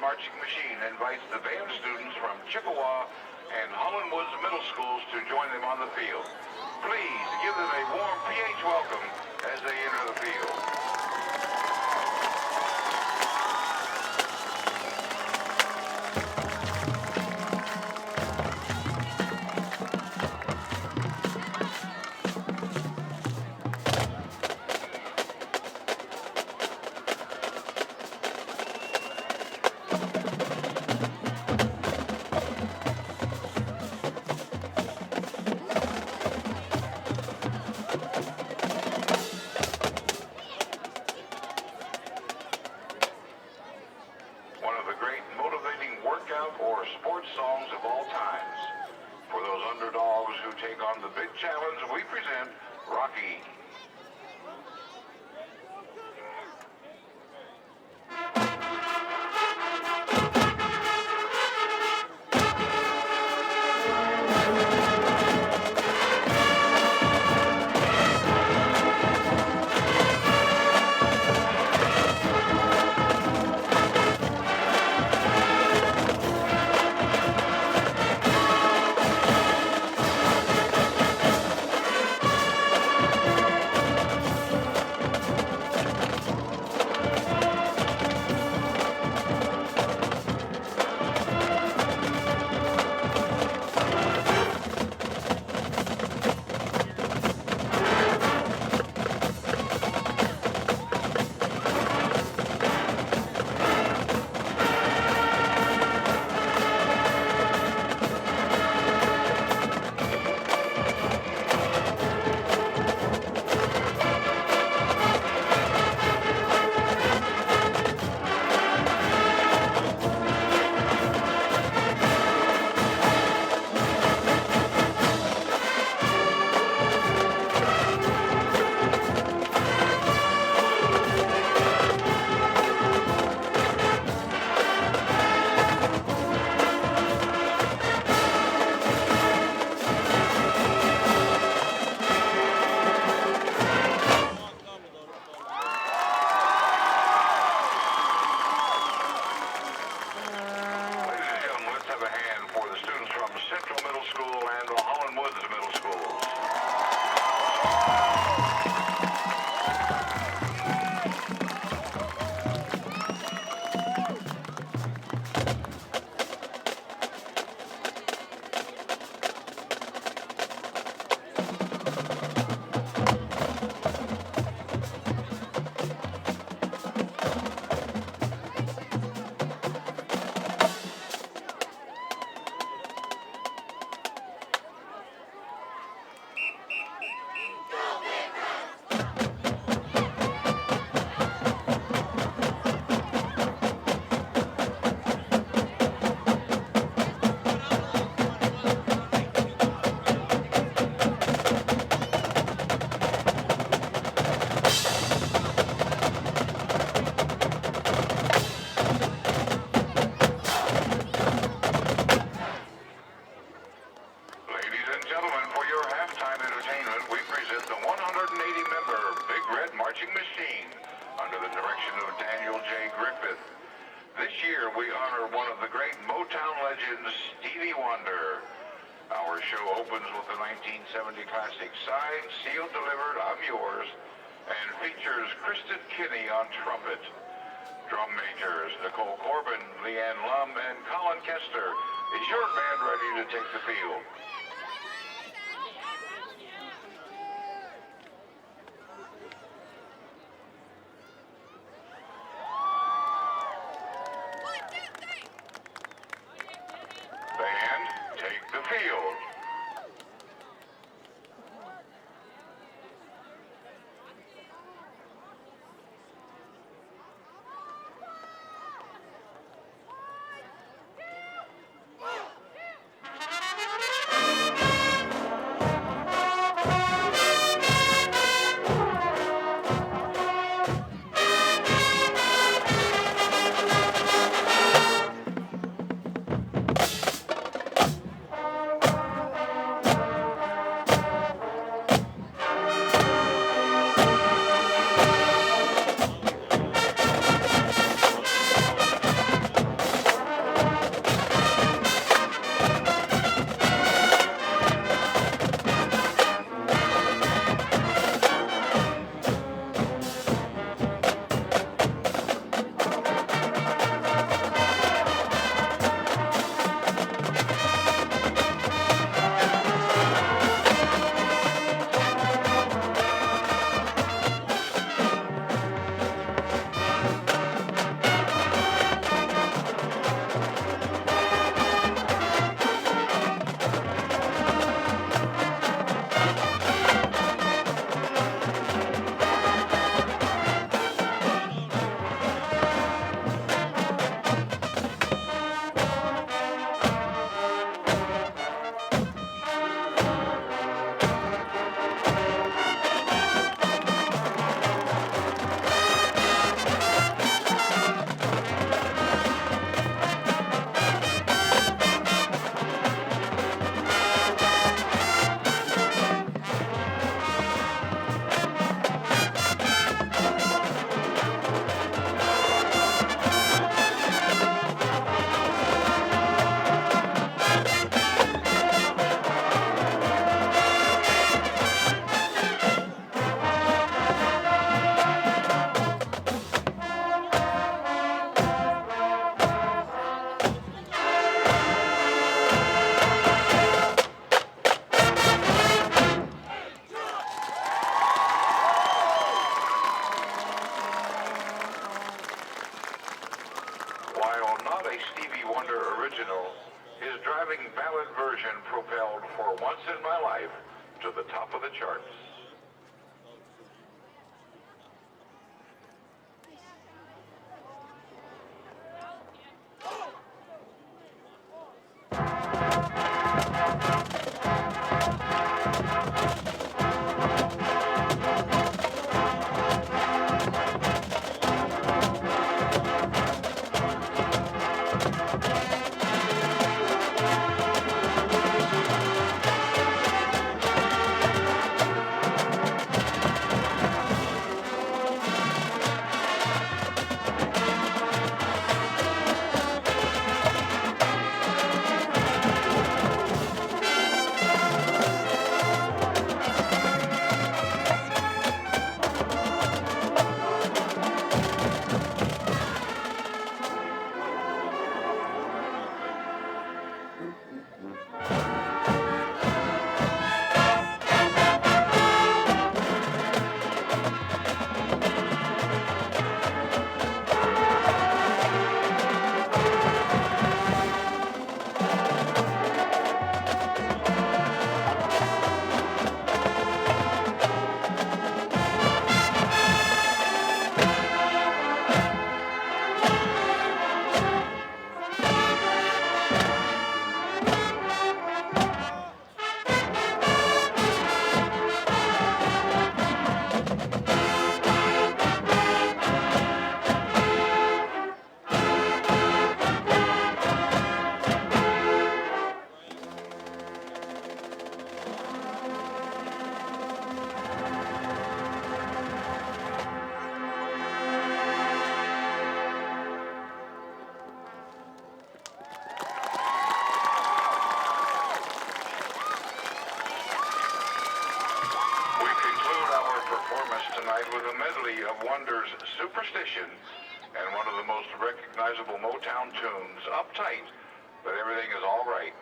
Marching Machine invites the band students from Chippewa and Holland Woods Middle Schools to join them on the field. Please give them a warm PH welcome as they enter the field. band, Rocky. Our show opens with the 1970 classic Signed, Sealed, Delivered, I'm Yours, and features Kristen Kinney on trumpet. Drum majors Nicole Corbin, Leanne Lum, and Colin Kester. Is your band ready to take the field? Band, take the field. for once in my life, to the top of the charts. Tonight with a medley of Wonder's Superstition and one of the most recognizable Motown tunes, Uptight, but everything is all right.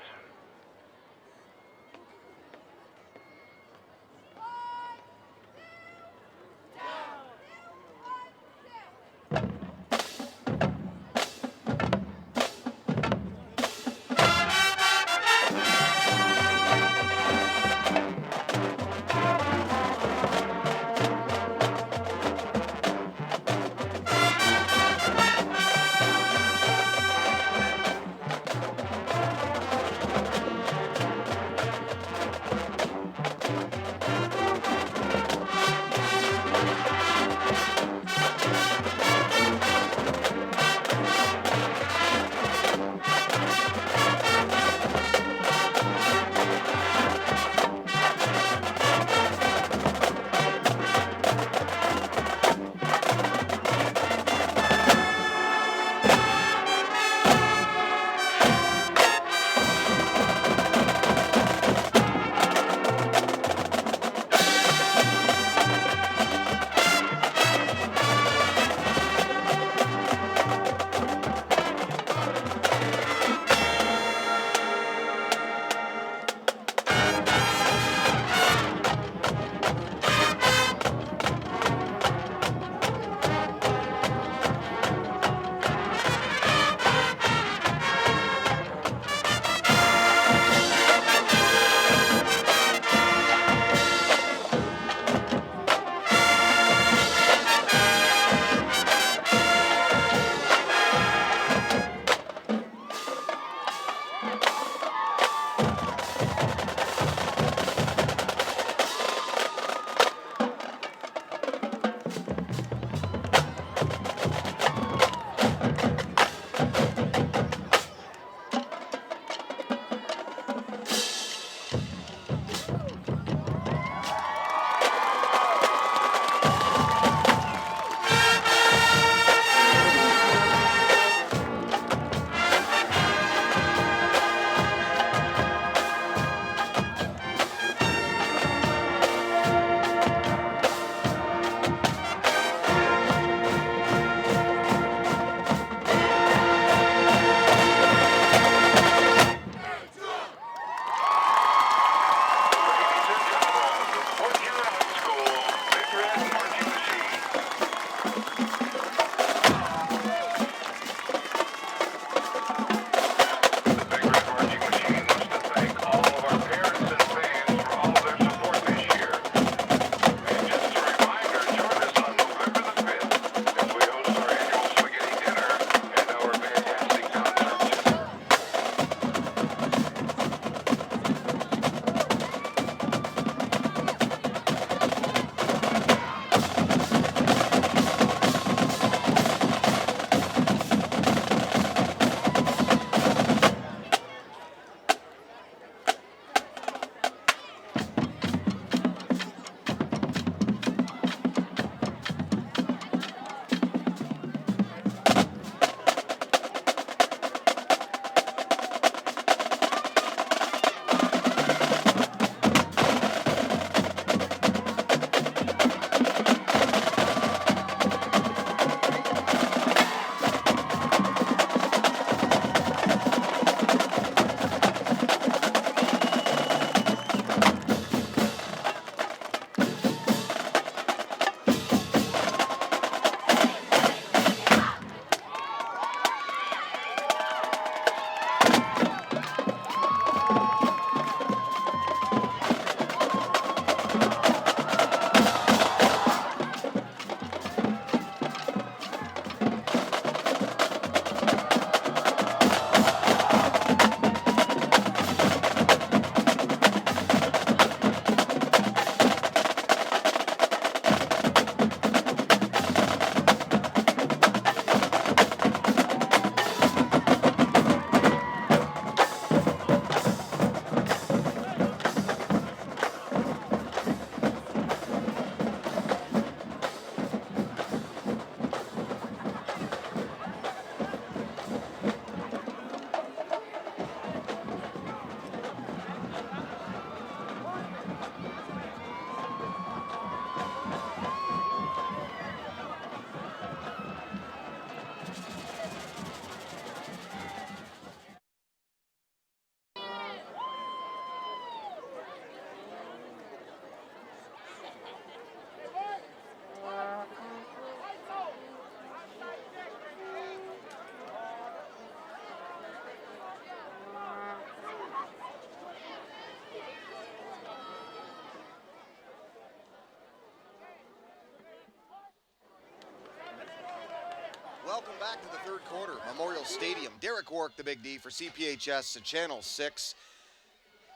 Welcome back to the third quarter, Memorial Stadium. Derek Wark, the Big D for CPHS at Channel 6.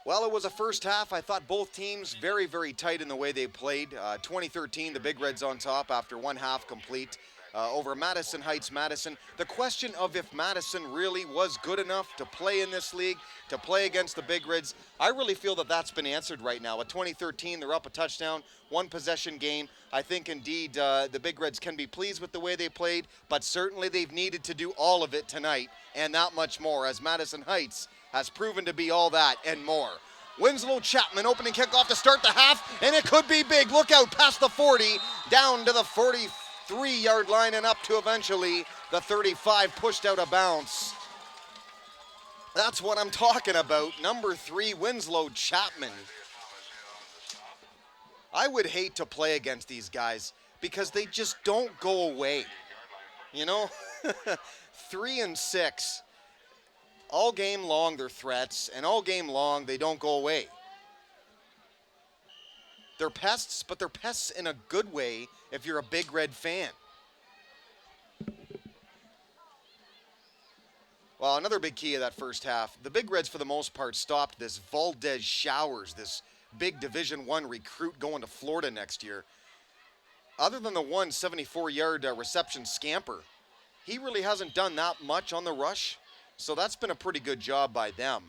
Well, it was a first half. I thought both teams very, very tight in the way they played. 2013, the Big Reds on top after one half complete over Madison Heights, Madison. The question of if Madison really was good enough to play in this league, to play against the Big Reds, I really feel that that's been answered right now. At 2013, they're up a touchdown, one possession game. I think indeed the Big Reds can be pleased with the way they played, but certainly they've needed to do all of it tonight and that much more, as Madison Heights has proven to be all that and more. Winslow Chapman opening kickoff to start the half, and it could be big. Look out past the 40, down to the 43-yard line and up to eventually the 35, pushed out of bounds. That's what I'm talking about. Number 3, Winslow Chapman. I would hate to play against these guys because they just don't go away. You know, 3 and 6. All game long, they're threats, and all game long, they don't go away. They're pests, but they're pests in a good way if you're a Big Red fan. Well, another big key of that first half, the Big Reds, for the most part, stopped this Valdez Showers, this big Division I recruit going to Florida next year. Other than the 174-yard reception scamper, he really hasn't done that much on the rush. So that's been a pretty good job by them.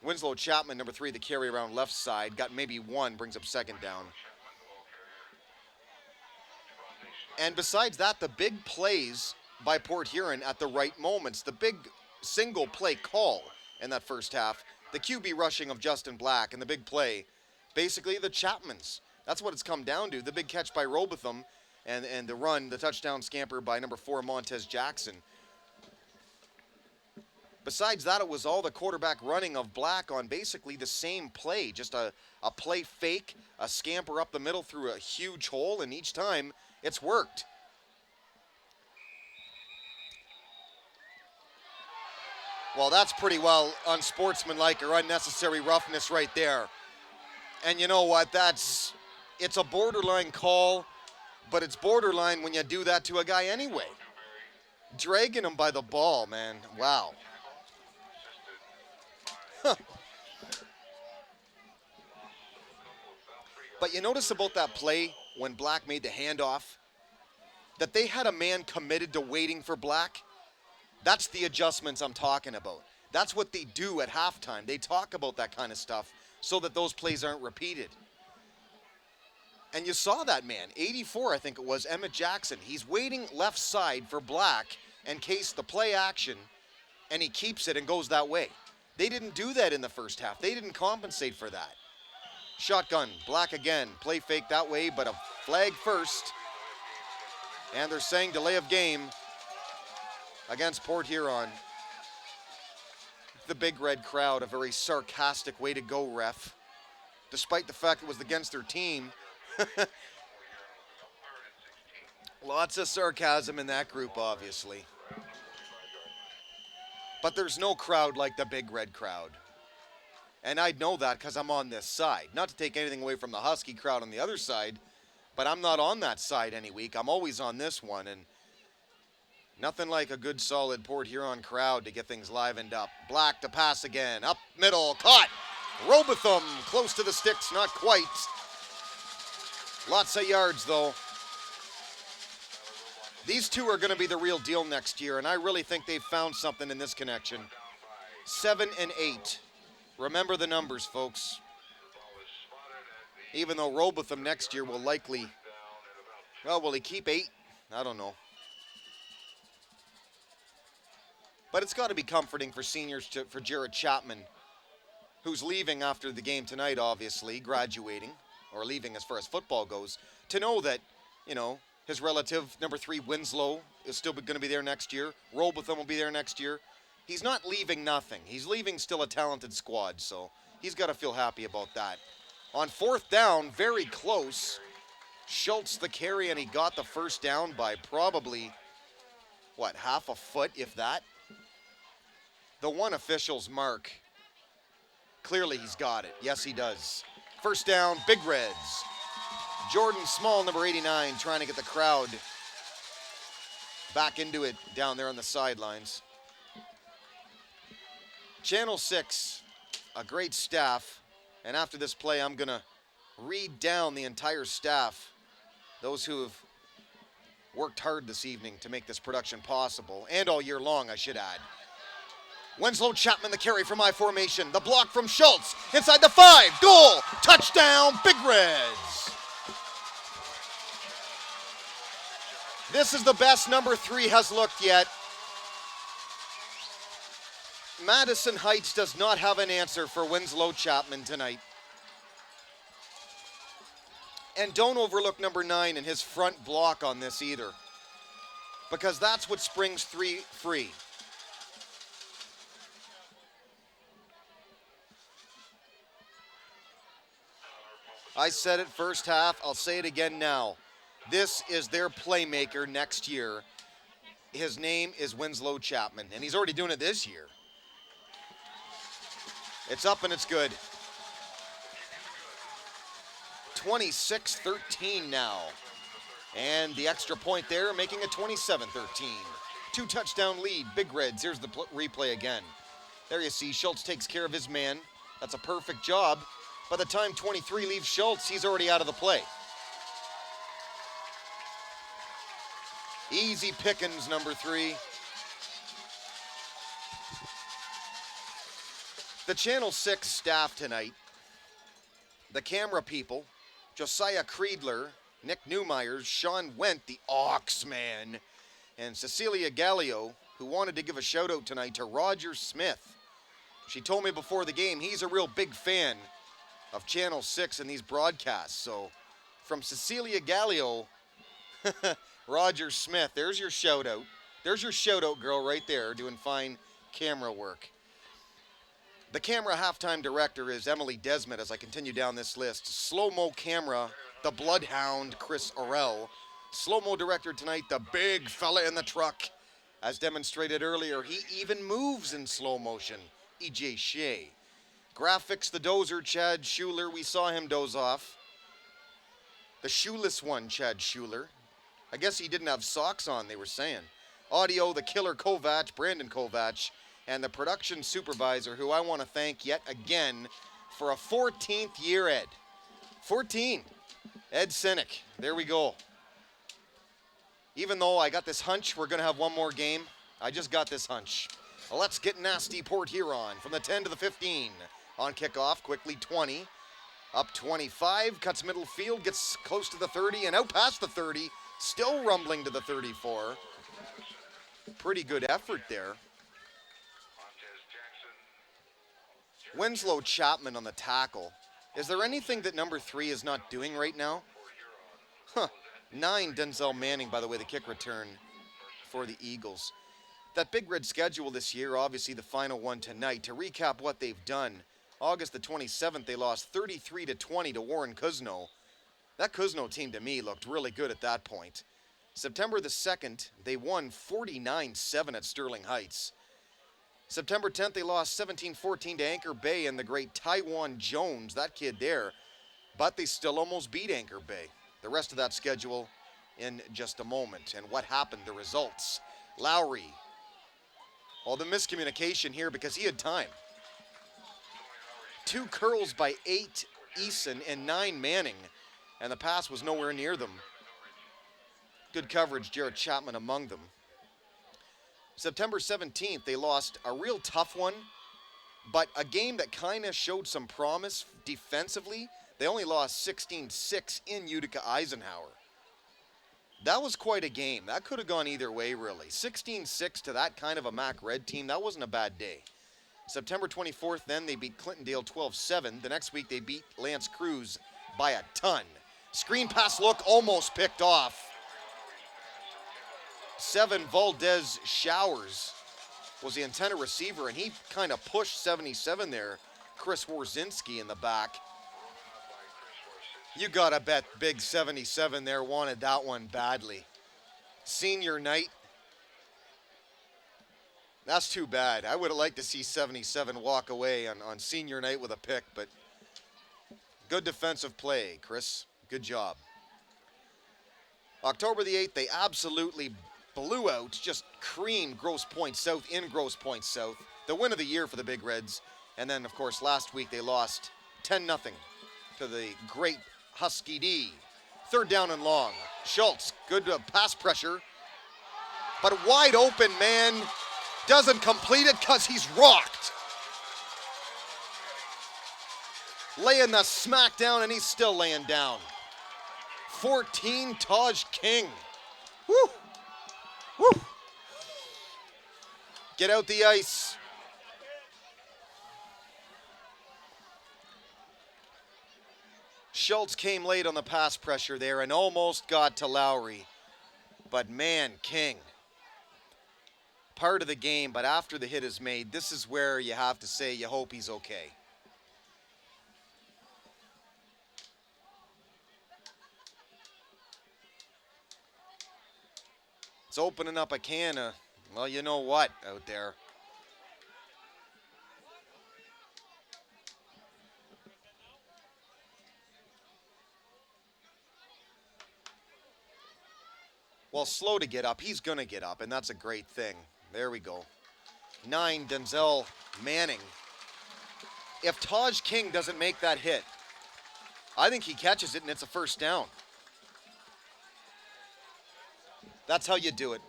Winslow Chapman, number 3, the carry around left side, got maybe one, brings up second down. And besides that, the big plays by Port Huron at the right moments, the big single play call in that first half, the QB rushing of Justin Black, and the big play, basically the Chapmans. That's what it's come down to. The big catch by Robotham and the run, the touchdown scamper by number 4, Montez Jackson. Besides that, it was all the quarterback running of Black on basically the same play, just a play fake, a scamper up the middle through a huge hole, and each time it's worked. Well, that's pretty well unsportsmanlike or unnecessary roughness right there. And you know what, it's a borderline call, but it's borderline when you do that to a guy anyway. Dragging him by the ball, man, wow. But you notice about that play when Black made the handoff, that they had a man committed to waiting for Black. That's the adjustments I'm talking about. That's what they do at halftime. They talk about that kind of stuff so that those plays aren't repeated. And you saw that man, 84 I think it was, Emmett Jackson. He's waiting left side for Black in case the play action, and he keeps it and goes that way. They didn't do that in the first half. They didn't compensate for that. Shotgun, Black again, play fake that way, but a flag first. And they're saying delay of game against Port Huron. The Big Red crowd, a very sarcastic way to go, ref. Despite the fact it was against their team. Lots of sarcasm in that group, obviously. But there's no crowd like the Big Red crowd. And I know that because I'm on this side. Not to take anything away from the Husky crowd on the other side, but I'm not on that side any week. I'm always on this one, and nothing like a good, solid Port Huron crowd to get things livened up. Black to pass again, up middle, caught. Robotham, close to the sticks, not quite. Lots of yards, though. These two are going to be the real deal next year, and I really think they've found something in this connection. 7 and 8. Remember the numbers, folks. Even though Robotham next year will likely, well, will he keep 8? I don't know. But it's got to be comforting for seniors, for Jared Chapman, who's leaving after the game tonight, obviously, graduating, or leaving as far as football goes, to know that, you know, his relative, number 3, Winslow, is still going to be there next year. Robotham will be there next year. He's not leaving nothing. He's leaving still a talented squad, so he's got to feel happy about that. On 4th down, very close. Schultz the carry, and he got the first down by probably, what, half a foot, if that? The one official's mark. Clearly he's got it. Yes, he does. First down, Big Reds. Jordan Small, number 89, trying to get the crowd back into it down there on the sidelines. Channel 6, a great staff. And after this play, I'm going to read down the entire staff, those who have worked hard this evening to make this production possible, and all year long, I should add. Winslow Chapman, the carry from I formation. The block from Schultz. Inside the 5. Goal. Touchdown, Big Reds. This is the best number 3 has looked yet. Madison Heights does not have an answer for Winslow Chapman tonight. And don't overlook number 9 and his front block on this either, because that's what springs 3 free. I said it first half, I'll say it again now. This is their playmaker next year. His name is Winslow Chapman, and he's already doing it this year. It's up and it's good. 26-13 now. And the extra point there, making it 27-13. 2-touchdown lead, Big Reds. Here's the replay again. There you see, Schultz takes care of his man. That's a perfect job. By the time 23 leaves Schultz, he's already out of the play. Easy pickings, number 3. The Channel 6 staff tonight, the camera people, Josiah Creedler, Nick Newmeyers, Sean Wendt, the Oxman, and Cecilia Gallio, who wanted to give a shout out tonight to Roger Smith. She told me before the game he's a real big fan of Channel 6 and these broadcasts. So from Cecilia Gallio, Roger Smith, there's your shout out. There's your shout out girl right there doing fine camera work. The camera halftime director is Emily Desmet as I continue down this list. Slow-mo camera, the Bloodhound, Chris Orell. Slow-mo director tonight, the big fella in the truck. As demonstrated earlier, he even moves in slow motion, E.J. Shea. Graphics, the dozer, Chad Schuler. We saw him doze off. The shoeless one, Chad Schuler. I guess he didn't have socks on, they were saying. Audio, the killer Kovac, Brandon Kovac. And the production supervisor, who I want to thank yet again for a 14th year, Ed. 14. Ed Sinek. There we go. Even though I got this hunch we're going to have one more game, I just got this hunch. Let's get nasty, Port Huron, from the 10 to the 15. On kickoff, quickly 20. Up 25, cuts middle field, gets close to the 30, and out past the 30. Still rumbling to the 34. Pretty good effort there. Winslow Chapman on the tackle. Is there anything that number 3 is not doing right now? 9, Denzel Manning, by the way, the kick return for the Eagles. That Big Red schedule this year, obviously the final one tonight. To recap what they've done, August the 27th, they lost 33-20 to Warren Kuzno. That Kuzno team, to me, looked really good at that point. September the 2nd, they won 49-7 at Sterling Heights. September 10th, they lost 17-14 to Anchor Bay and the great Taiwan Jones, that kid there. But they still almost beat Anchor Bay. The rest of that schedule in just a moment. And what happened, the results. Lowry. All the miscommunication here because he had time. 2 curls by 8 Eason and 9 Manning. And the pass was nowhere near them. Good coverage, Jared Chapman among them. September 17th, they lost a real tough one, but a game that kind of showed some promise defensively. They only lost 16-6 in Utica Eisenhower. That was quite a game. That could have gone either way, really. 16-6 to that kind of a Mac Red team, that wasn't a bad day. September 24th, then, they beat Clintondale 12-7. The next week, they beat Lance Cruz by a ton. Screen pass look almost picked off. 7, Valdez Showers was the antenna receiver, and he kind of pushed 77 there. Chris Warzinski in the back. You gotta bet big 77 there wanted that one badly. Senior night. That's too bad. I would have liked to see 77 walk away on senior night with a pick, but good defensive play, Chris. Good job. October the 8th, they absolutely blew out, just creamed Grosse Pointe South in Grosse Pointe South. The win of the year for the Big Reds. And then, of course, last week they lost 10-0 to the great Husky D. Third down and long. Schultz, good pass pressure. But wide open, man. Doesn't complete it because he's rocked. Laying the smack down, and he's still laying down. 14, Taj King. Woo! Woo! Get out the ice. Schultz came late on the pass pressure there and almost got to Lowry. But man, King. Part of the game, but after the hit is made, this is where you have to say you hope he's okay. It's opening up a can of, well, you know what out there. Well, slow to get up. He's going to get up, and that's a great thing. There we go. 9, Denzel Manning. If Taj King doesn't make that hit, I think he catches it, and it's a first down. That's how you do it.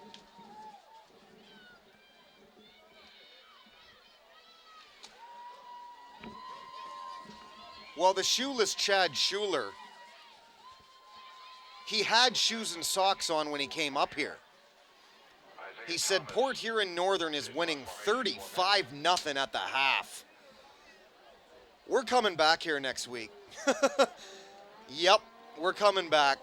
Well, the shoeless Chad Schuler, he had shoes and socks on when he came up here. He said Port Huron Northern is winning 35-0 at the half. We're coming back here next week. Yep, we're coming back.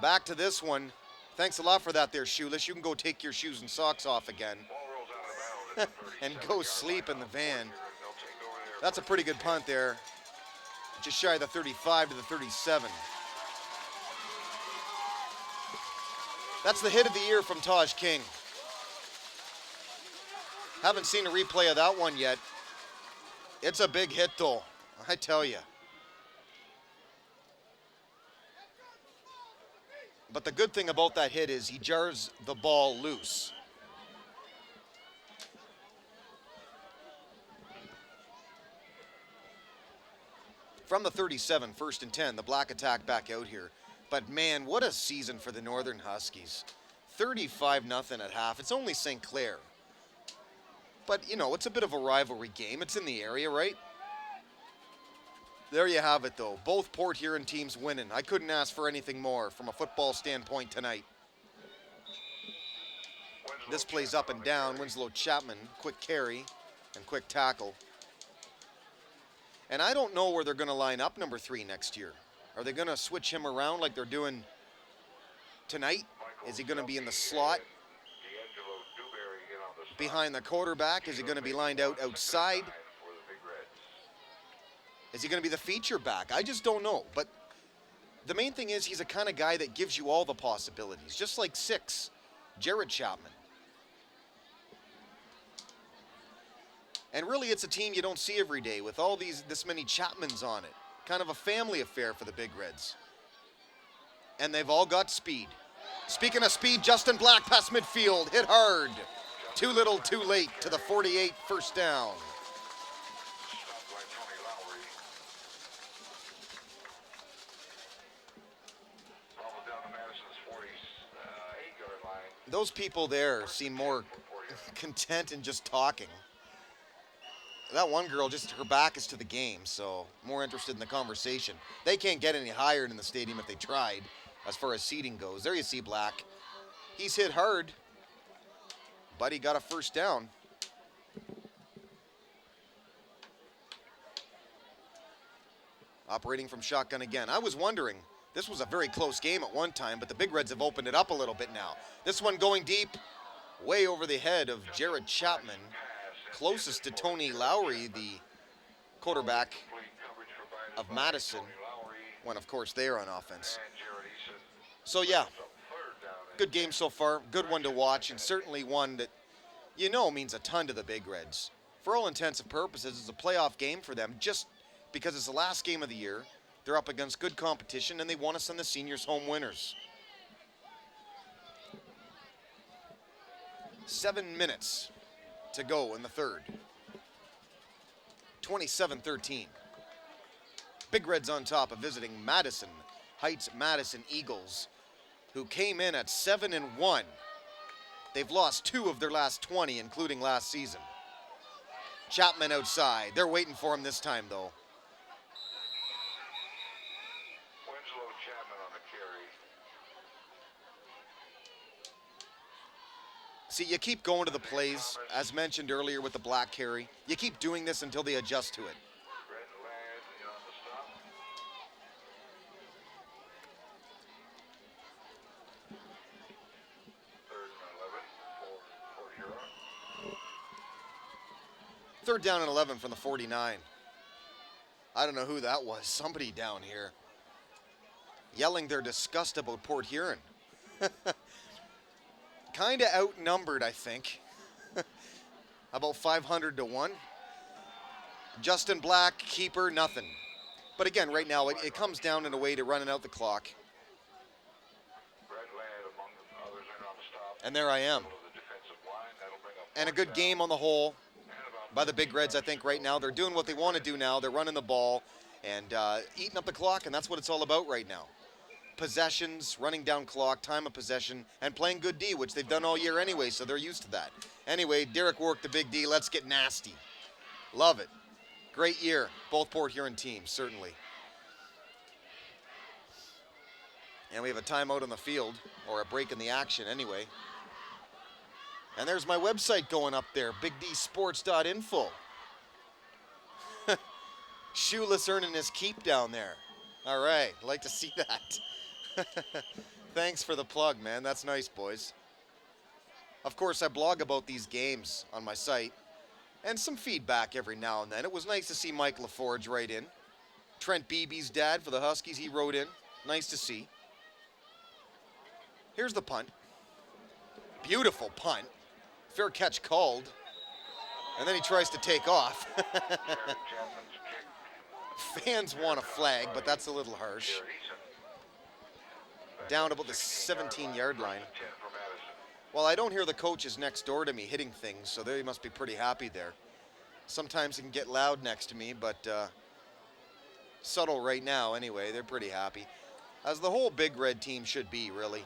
Back to this one. Thanks a lot for that there, Shoeless. You can go take your shoes and socks off again. And go sleep in the van. That's a pretty good punt there. Just shy of the 35 to the 37. That's the hit of the year from Taj King. Haven't seen a replay of that one yet. It's a big hit though, I tell you. But the good thing about that hit is he jars the ball loose. From the 37, 1st and 10, the Black attack back out here. But man, what a season for the Northern Huskies. 35-0 at half. It's only St. Clair. But, you know, it's a bit of a rivalry game. It's in the area, right? There you have it, though. Both Port Huron teams winning. I couldn't ask for anything more from a football standpoint tonight. This plays up and down. Winslow Chapman, quick carry and quick tackle. And I don't know where they're going to line up number 3 next year. Are they going to switch him around like they're doing tonight? Is he going to be in the slot behind the quarterback? Is he going to be lined out outside? Is he going to be the feature back? I just don't know. But the main thing is he's a kind of guy that gives you all the possibilities, just like 6, Jared Chapman. And really, it's a team you don't see every day with all this many Chapmans on it. Kind of a family affair for the Big Reds. And they've all got speed. Speaking of speed, Justin Black past midfield, hit hard. Too little, too late to the 48, first down. Those people there seem more content in just talking. That one girl, just her back is to the game, so more interested in the conversation. They can't get any higher in the stadium if they tried, as far as seating goes. There you see Black. He's hit hard, but he got a first down. Operating from shotgun again. I was wondering, this was a very close game at one time, but the Big Reds have opened it up a little bit now. This one going deep, way over the head of Jared Chapman. Closest to Tony Lowry, the quarterback of Madison, when of course they are on offense. So yeah, good game so far, good one to watch, and certainly one that you know means a ton to the Big Reds. For all intents and purposes, it's a playoff game for them just because it's the last game of the year. They're up against good competition, and they want to send the seniors home winners. 7 minutes to go in the third. 27-13. Big Reds on top of visiting Madison Heights Madison Eagles, who came in at 7-1. They've lost 2 of their last 20, including last season. Chapman outside. They're waiting for him this time, though. Winslow Chapman on the carry. See, you keep going to the plays, as mentioned earlier with the black carry. You keep doing this until they adjust to it. Red Lad on the stop. Third and 11 for Huron. Third down and 11 from the 49. I don't know who that was. Somebody down here yelling their disgust about Port Huron. Kind of outnumbered, I think. About 500 to 1. Justin Black, keeper, nothing. But again, right now, it comes down in a way to running out the clock. Red Lad among the others in on the stop. And there I am. Middle of the defensive line. That'll bring up And a fourth good down. game on the whole And about by the Big Reds, I think, right now. They're doing what they want to do now. They're running the ball and eating up the clock, and that's what it's all about right now. Possessions, running down clock, time of possession, and playing good D, which they've done all year anyway, so they're used to that. Anyway, Derek worked the big D. Let's get nasty. Love it. Great year. Both Port Huron teams, certainly. And we have a timeout on the field, or a break in the action anyway. And there's my website going up there, bigdsports.info. Shoeless earning his keep down there. All right, I'd like to see that. Thanks for the plug, man. That's nice, boys. Of course, I blog about these games on my site, and some feedback every now and then. It was nice to see Mike LaForge write in. Trent Beebe's dad for the Huskies, he wrote in. Nice to see. Here's the punt. Beautiful punt. Fair catch called. And then he tries to take off. Jared Chapman's kick. Fans want a flag, but that's a little harsh. Jared Eason. Down about the 17-yard line. 10 for Madison. Well, I don't hear the coaches next door to me hitting things, so they must be pretty happy there. Sometimes it can get loud next to me, but subtle right now anyway. They're pretty happy. As the whole Big Red team should be, really.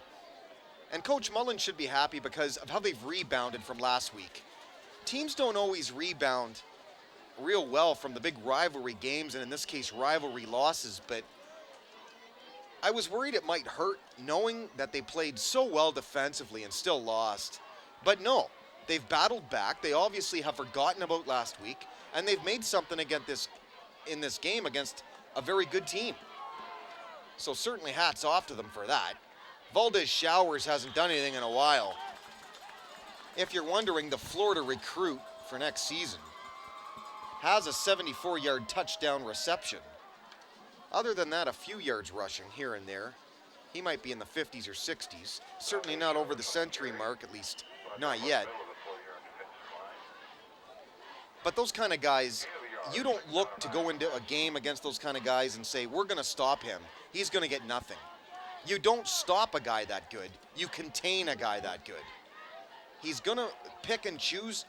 And Coach Mullen should be happy because of how they've rebounded from last week. Teams don't always rebound real well from the big rivalry games, and in this case, rivalry losses, but I was worried it might hurt knowing that they played so well defensively and still lost. But no, they've battled back. They obviously have forgotten about last week, and they've made something in this game against a very good team. So certainly hats off to them for that. Valdez Showers hasn't done anything in a while. If you're wondering, the Florida recruit for next season has a 74-yard touchdown reception. Other than that, a few yards rushing here and there. He might be in the 50s or 60s. Certainly not over the century mark, at least not yet. Middle of the 4-yard defensive line. But those kind of guys, you don't look to go into a game against those kind of guys and say, we're going to stop him. He's going to get nothing. You don't stop a guy that good. You contain a guy that good. He's going to pick and choose,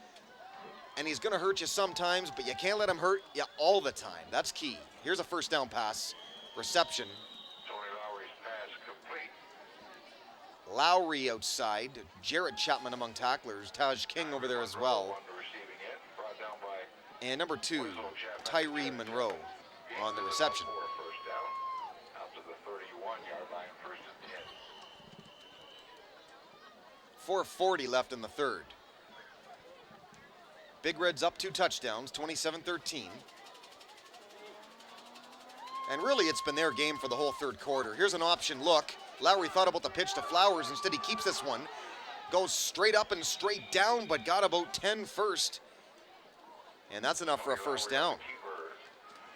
and he's going to hurt you sometimes, but you can't let him hurt you all the time. That's key. Here's a first down pass. Reception. Tony Lowry's pass complete. Lowry outside. Jarrett Chapman among tacklers. Taj King over there as well. On the receiving end, brought down by And number 2, Tyree Monroe on the reception. For a first down, out to the 31-yard line, first and 10. 4:40 left in the third. Big Reds up 2 touchdowns, 27-13. And really, it's been their game for the whole third quarter. Here's an option look. Lowry thought about the pitch to Flowers. Instead, he keeps this one. Goes straight up and straight down, but got about 10 first. And that's enough for a first down. Keeper,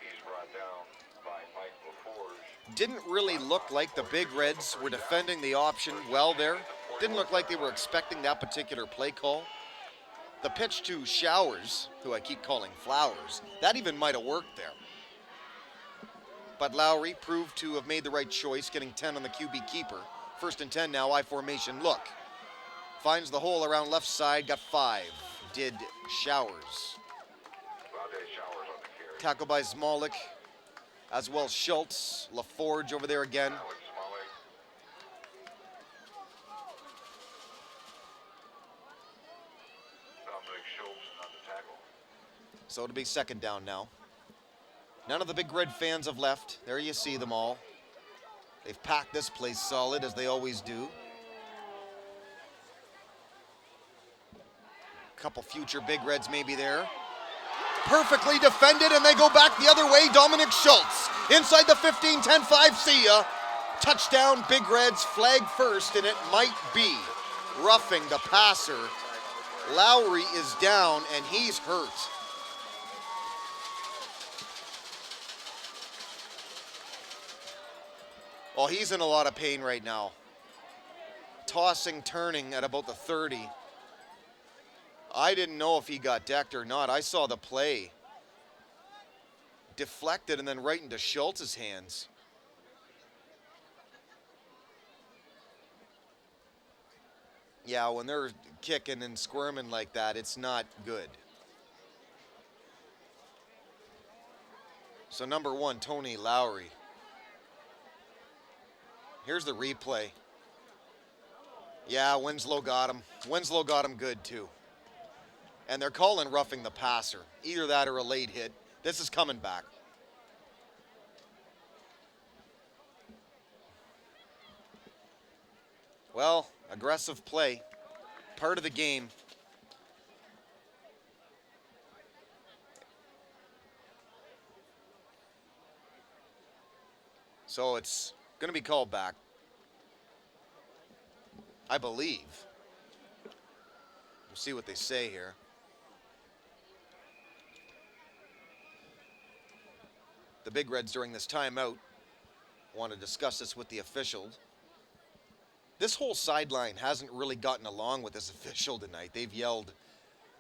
he's brought down by Mike LaForge. Didn't really look like the Big Reds were defending the option well there. Didn't look like they were expecting that particular play call. The pitch to Showers, who I keep calling Flowers, that even might have worked there. But Lowry proved to have made the right choice, getting 10 on the QB keeper. First and 10 now, I formation look. Finds the hole around left side, got 5. Did Showers. Showers on the carry. Tackle by Smolik, as well as Schultz. LaForge over there again. Alex Smalley. Dominic Schultz on the tackle. So it'll be second down now. None of the Big Red fans have left. There you see them all. They've packed this place solid, as they always do. Couple future Big Reds maybe there. Perfectly defended, and they go back the other way. Dominic Schultz inside the 15, 10, 5, see ya. Touchdown, Big Reds, flag first, and it might be roughing the passer. Lowry is down, and he's hurt. Well, he's in a lot of pain right now. Tossing, turning at about the 30. I didn't know if he got decked or not. I saw the play. Deflected and then right into Schultz's hands. Yeah, when they're kicking and squirming like that, it's not good. So number 1, Tony Lowry. Here's the replay. Yeah, Winslow got him. Winslow got him good too. And they're calling roughing the passer. Either that or a late hit. This is coming back. Well, aggressive play. Part of the game. So it's going to be called back, I believe. We'll see what they say here. The Big Reds during this timeout want to discuss this with the officials. This whole sideline hasn't really gotten along with this official tonight. They've yelled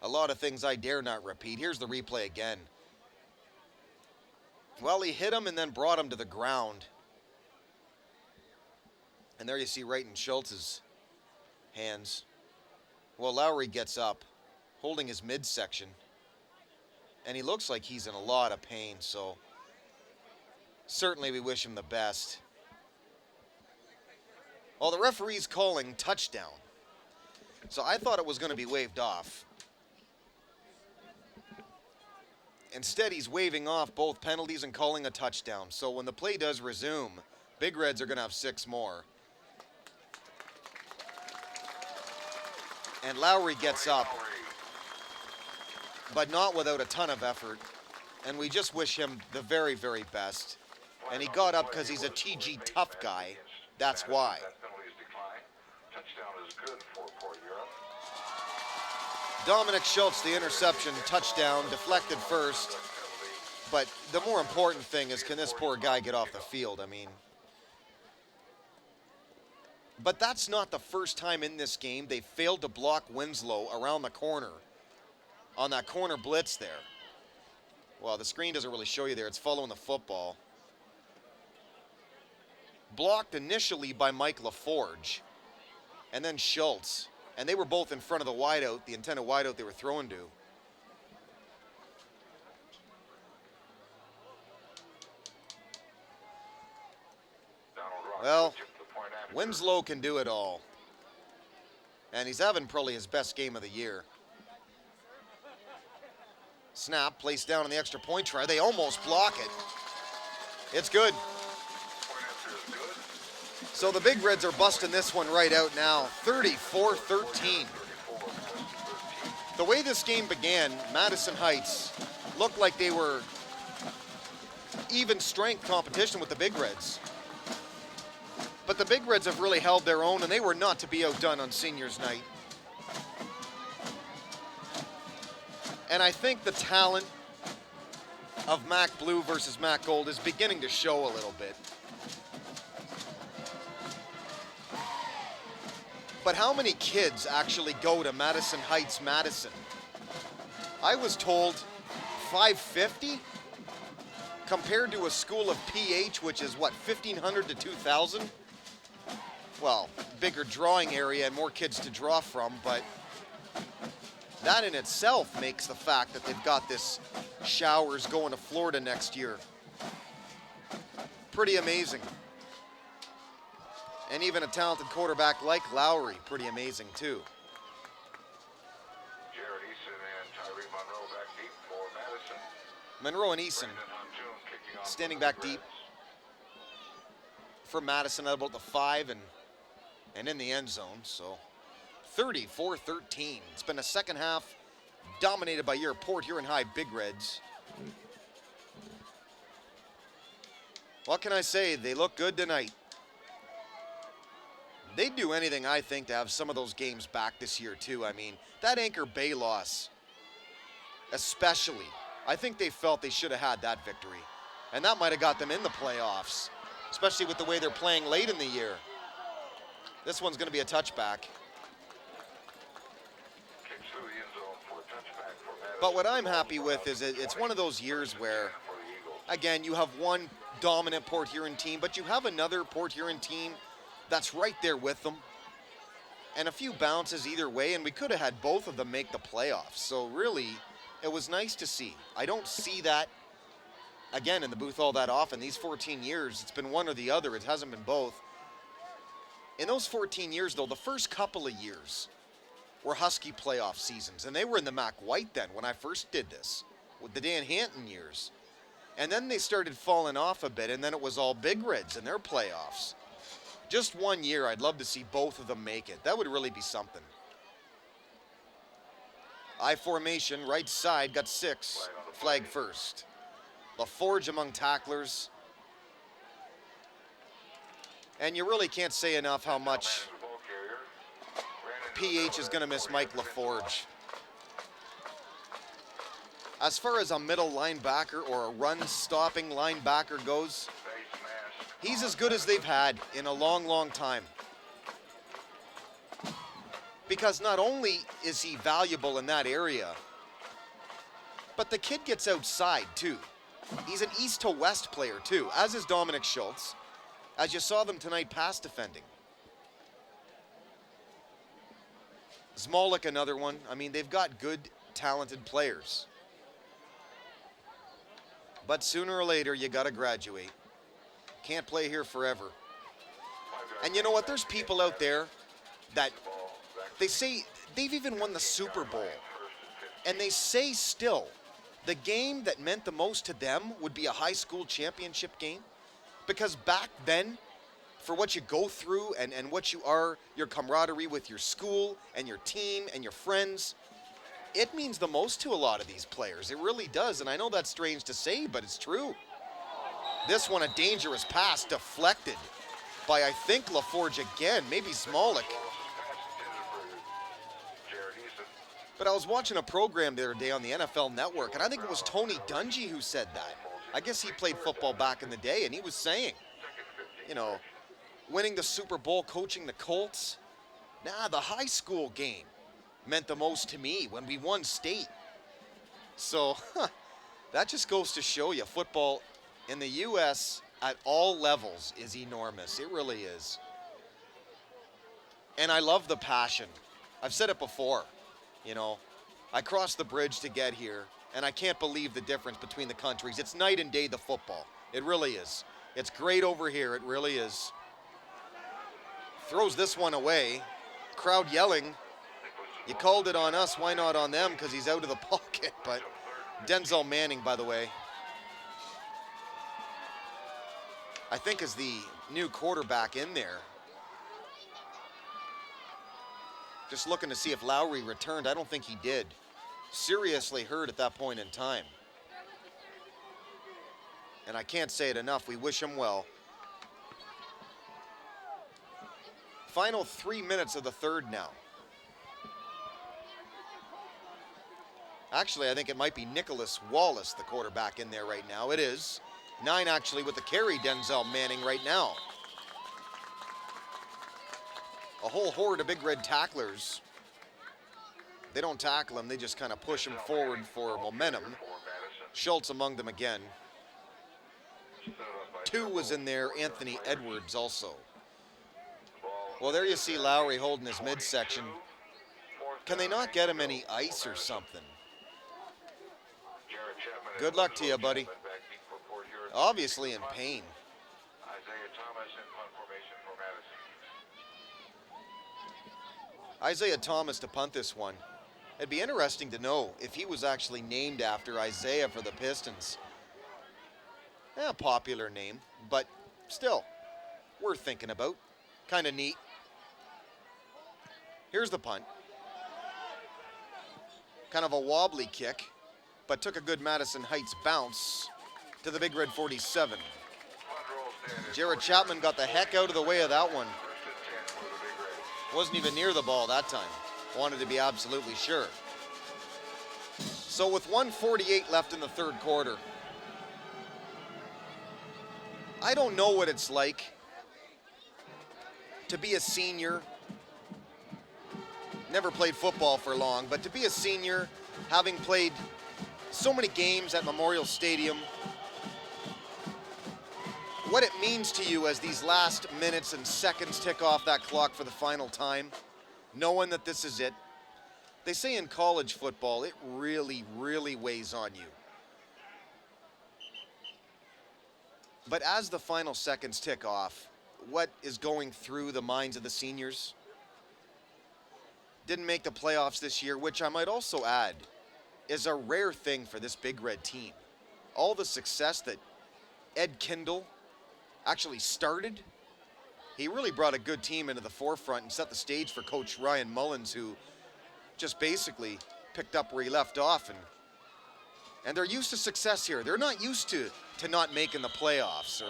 a lot of things I dare not repeat. Here's the replay again. Well, he hit him and then brought him to the ground. And there you see right in Schultz's hands. Well, Lowry gets up, holding his midsection. And he looks like he's in a lot of pain, so certainly we wish him the best. Well, the referee's calling touchdown. So I thought it was going to be waved off. Instead, he's waving off both penalties and calling a touchdown. So when the play does resume, Big Reds are going to have 6 more. And Lowry gets up, but not without a ton of effort. And we just wish him the very, very best. And he got up because he's a TG tough guy. That's why. Touchdown is good for Port Huron. Dominic Schultz, the interception, touchdown, deflected first. But the more important thing is, can this poor guy get off the field? I mean, but that's not the first time in this game they failed to block Winslow around the corner on that corner blitz there. Well, the screen doesn't really show you there. It's following the football. Blocked initially by Mike LaForge and then Schultz. And they were both in front of the wideout, the intended wideout they were throwing to. Well, Winslow can do it all. And he's having probably his best game of the year. Snap, placed down on the extra point try. They almost block it. It's good. So the Big Reds are busting this one right out now. 34-13. The way this game began, Madison Heights looked like they were even strength competition with the Big Reds. But the Big Reds have really held their own, and they were not to be outdone on seniors night. And I think the talent of Mac Blue versus Mac Gold is beginning to show a little bit. But how many kids actually go to Madison Heights, Madison? I was told 550 compared to a school of PH, which is what, 1,500 to 2,000? well, bigger drawing area and more kids to draw from, but that in itself makes the fact that they've got this Showers going to Florida next year pretty amazing. And even a talented quarterback like Lowry, pretty amazing too. Jared Eason and Tyree Monroe back deep for Madison. Monroe and Eason Brandon Huntoon kicking off standing for the back deep Reds. for Madison at about the 5 and in the end zone. So 34-13. It's been a second half dominated by your Port Huron High Big Reds. What can I say? They look good tonight. They'd do anything, I think, to have some of those games back this year, too. I mean, that Anchor Bay loss, especially, I think they felt they should have had that victory. And that might have got them in the playoffs, especially with the way they're playing late in the year. This one's going to be a touchback. Kicks through the end zone for a touchback for Madison. But what I'm happy with is it's one of those years where, For the Eagles. again, you have one dominant Port Huron team, but you have another Port Huron team that's right there with them. And a few bounces either way, and we could have had both of them make the playoffs. So really, it was nice to see. I don't see that, again, in the booth all that often. These 14 years, it's been one or the other. It hasn't been both. In those 14 years, though, the first couple of years were Husky playoff seasons. And they were in the Mac White then when I first did this, with the Dan Hanton years. And then they started falling off a bit, and then it was all Big Reds in their playoffs. Just 1 year, I'd love to see both of them make it. That would really be something. I formation, right side, got 6. Flag first. LaForge among tacklers. And you really can't say enough how much The ball carrier. Ran into the PH middle is of going to that miss 40 Mike defensive line. LaForge. As far as a middle linebacker or a run-stopping linebacker goes, Face mask. he's as good as they've had in a long, long time. Because not only is he valuable in that area, but the kid gets outside too. He's an east to west player too, as is Dominic Schultz, as you saw them tonight pass defending. Zmolik, another one. I mean, they've got good, talented players. But sooner or later, you got to graduate. Can't play here forever. And you know what? There's people out there that they say they've even won the Super Bowl. And they say still the game that meant the most to them would be a high school championship game. Because back then, for what you go through and what you are, your camaraderie with your school and your team and your friends, it means the most to a lot of these players. It really does. And I know that's strange to say, but it's true. This one, a dangerous pass deflected by, I think, LaForge again, maybe Smolik. Jared Eason. But I was watching a program the other day on the NFL Network, and I think it was Tony Dungy who said that. I guess he played football back in the day, and he was saying, you know, winning the Super Bowl, coaching the Colts, the high school game meant the most to me when we won state. So, that just goes to show you, football in the U.S. at all levels is enormous. It really is. And I love the passion. I've said it before, you know, I crossed the bridge to get here, and I can't believe the difference between the countries. It's night and day, the football. It really is. It's great over here. It really is. Throws this one away. Crowd yelling. You called it on us, why not on them? Because he's out of the pocket. But Denzel Manning, by the way, I think is the new quarterback in there. Just looking to see if Lowry returned. I don't think he did. Seriously hurt at that point in time. And I can't say it enough. We wish him well. Final 3 minutes of the third now. Actually, I think it might be Nicholas Wallace, the quarterback in there right now. It is. 9 actually with the carry, Denzel Manning right now. A whole horde of Big Red tacklers. They don't tackle him, they just kind of push him forward for momentum. For Madison. Schultz among them again. Stood up by 2 was Temple. in there, Anthony Edwards also. Ball Well, there you see Lowry holding his midsection. Can they not get him any ice or something? Good luck to you, buddy. Obviously in pain. Isaiah Thomas in punt formation for Madison. Isaiah Thomas to punt this one. It'd be interesting to know if he was actually named after Isaiah for the Pistons. Popular name, but still worth thinking about. Kind of neat. Here's the punt. Kind of a wobbly kick, but took a good Madison Heights bounce to the Big Red 47. Jared Chapman got the heck out of the way of that one. Wasn't even near the ball that time. Wanted to be absolutely sure. So with 1:48 left in the third quarter, I don't know what it's like to be a senior. Never played football for long, but to be a senior, having played so many games at Memorial Stadium, what it means to you as these last minutes and seconds tick off that clock for the final time, knowing that this is it. They say in college football, it really, really weighs on you. But as the final seconds tick off, what is going through the minds of the seniors? Didn't make the playoffs this year, which I might also add is a rare thing for this Big Red team. All the success that Ed Kindle actually started, he really brought a good team into the forefront and set the stage for Coach Ryan Mullins, who just basically picked up where he left off. And they're used to success here. They're not used to not making the playoffs.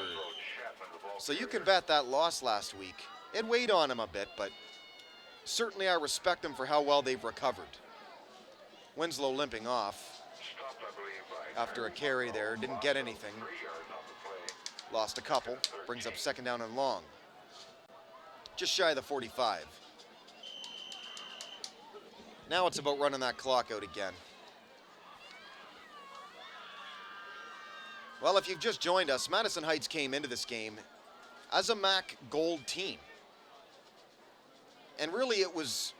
So you can bet that loss last week, it weighed on them a bit, but certainly I respect them for how well they've recovered. Winslow limping off after a carry there, didn't get anything. Lost a couple, brings up second down and long. Just shy of the 45. Now it's about running that clock out again. Well, if you've just joined us, Madison Heights came into this game as a MAC Gold team. And really it was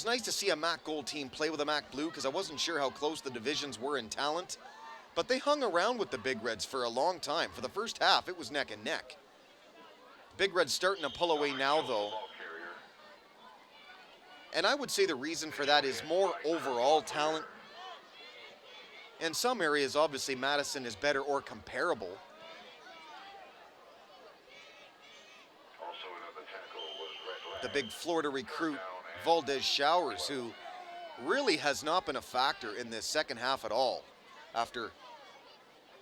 nice to see a MAC Gold team play with a MAC Blue, because I wasn't sure how close the divisions were in talent. But they hung around with the Big Reds for a long time. For the first half, it was neck and neck. Big Reds starting to pull away now, though. And I would say the reason for that is more overall talent. In some areas, obviously, Madison is better or comparable. The big Florida recruit, Valdez Showers, who really has not been a factor in this second half at all. After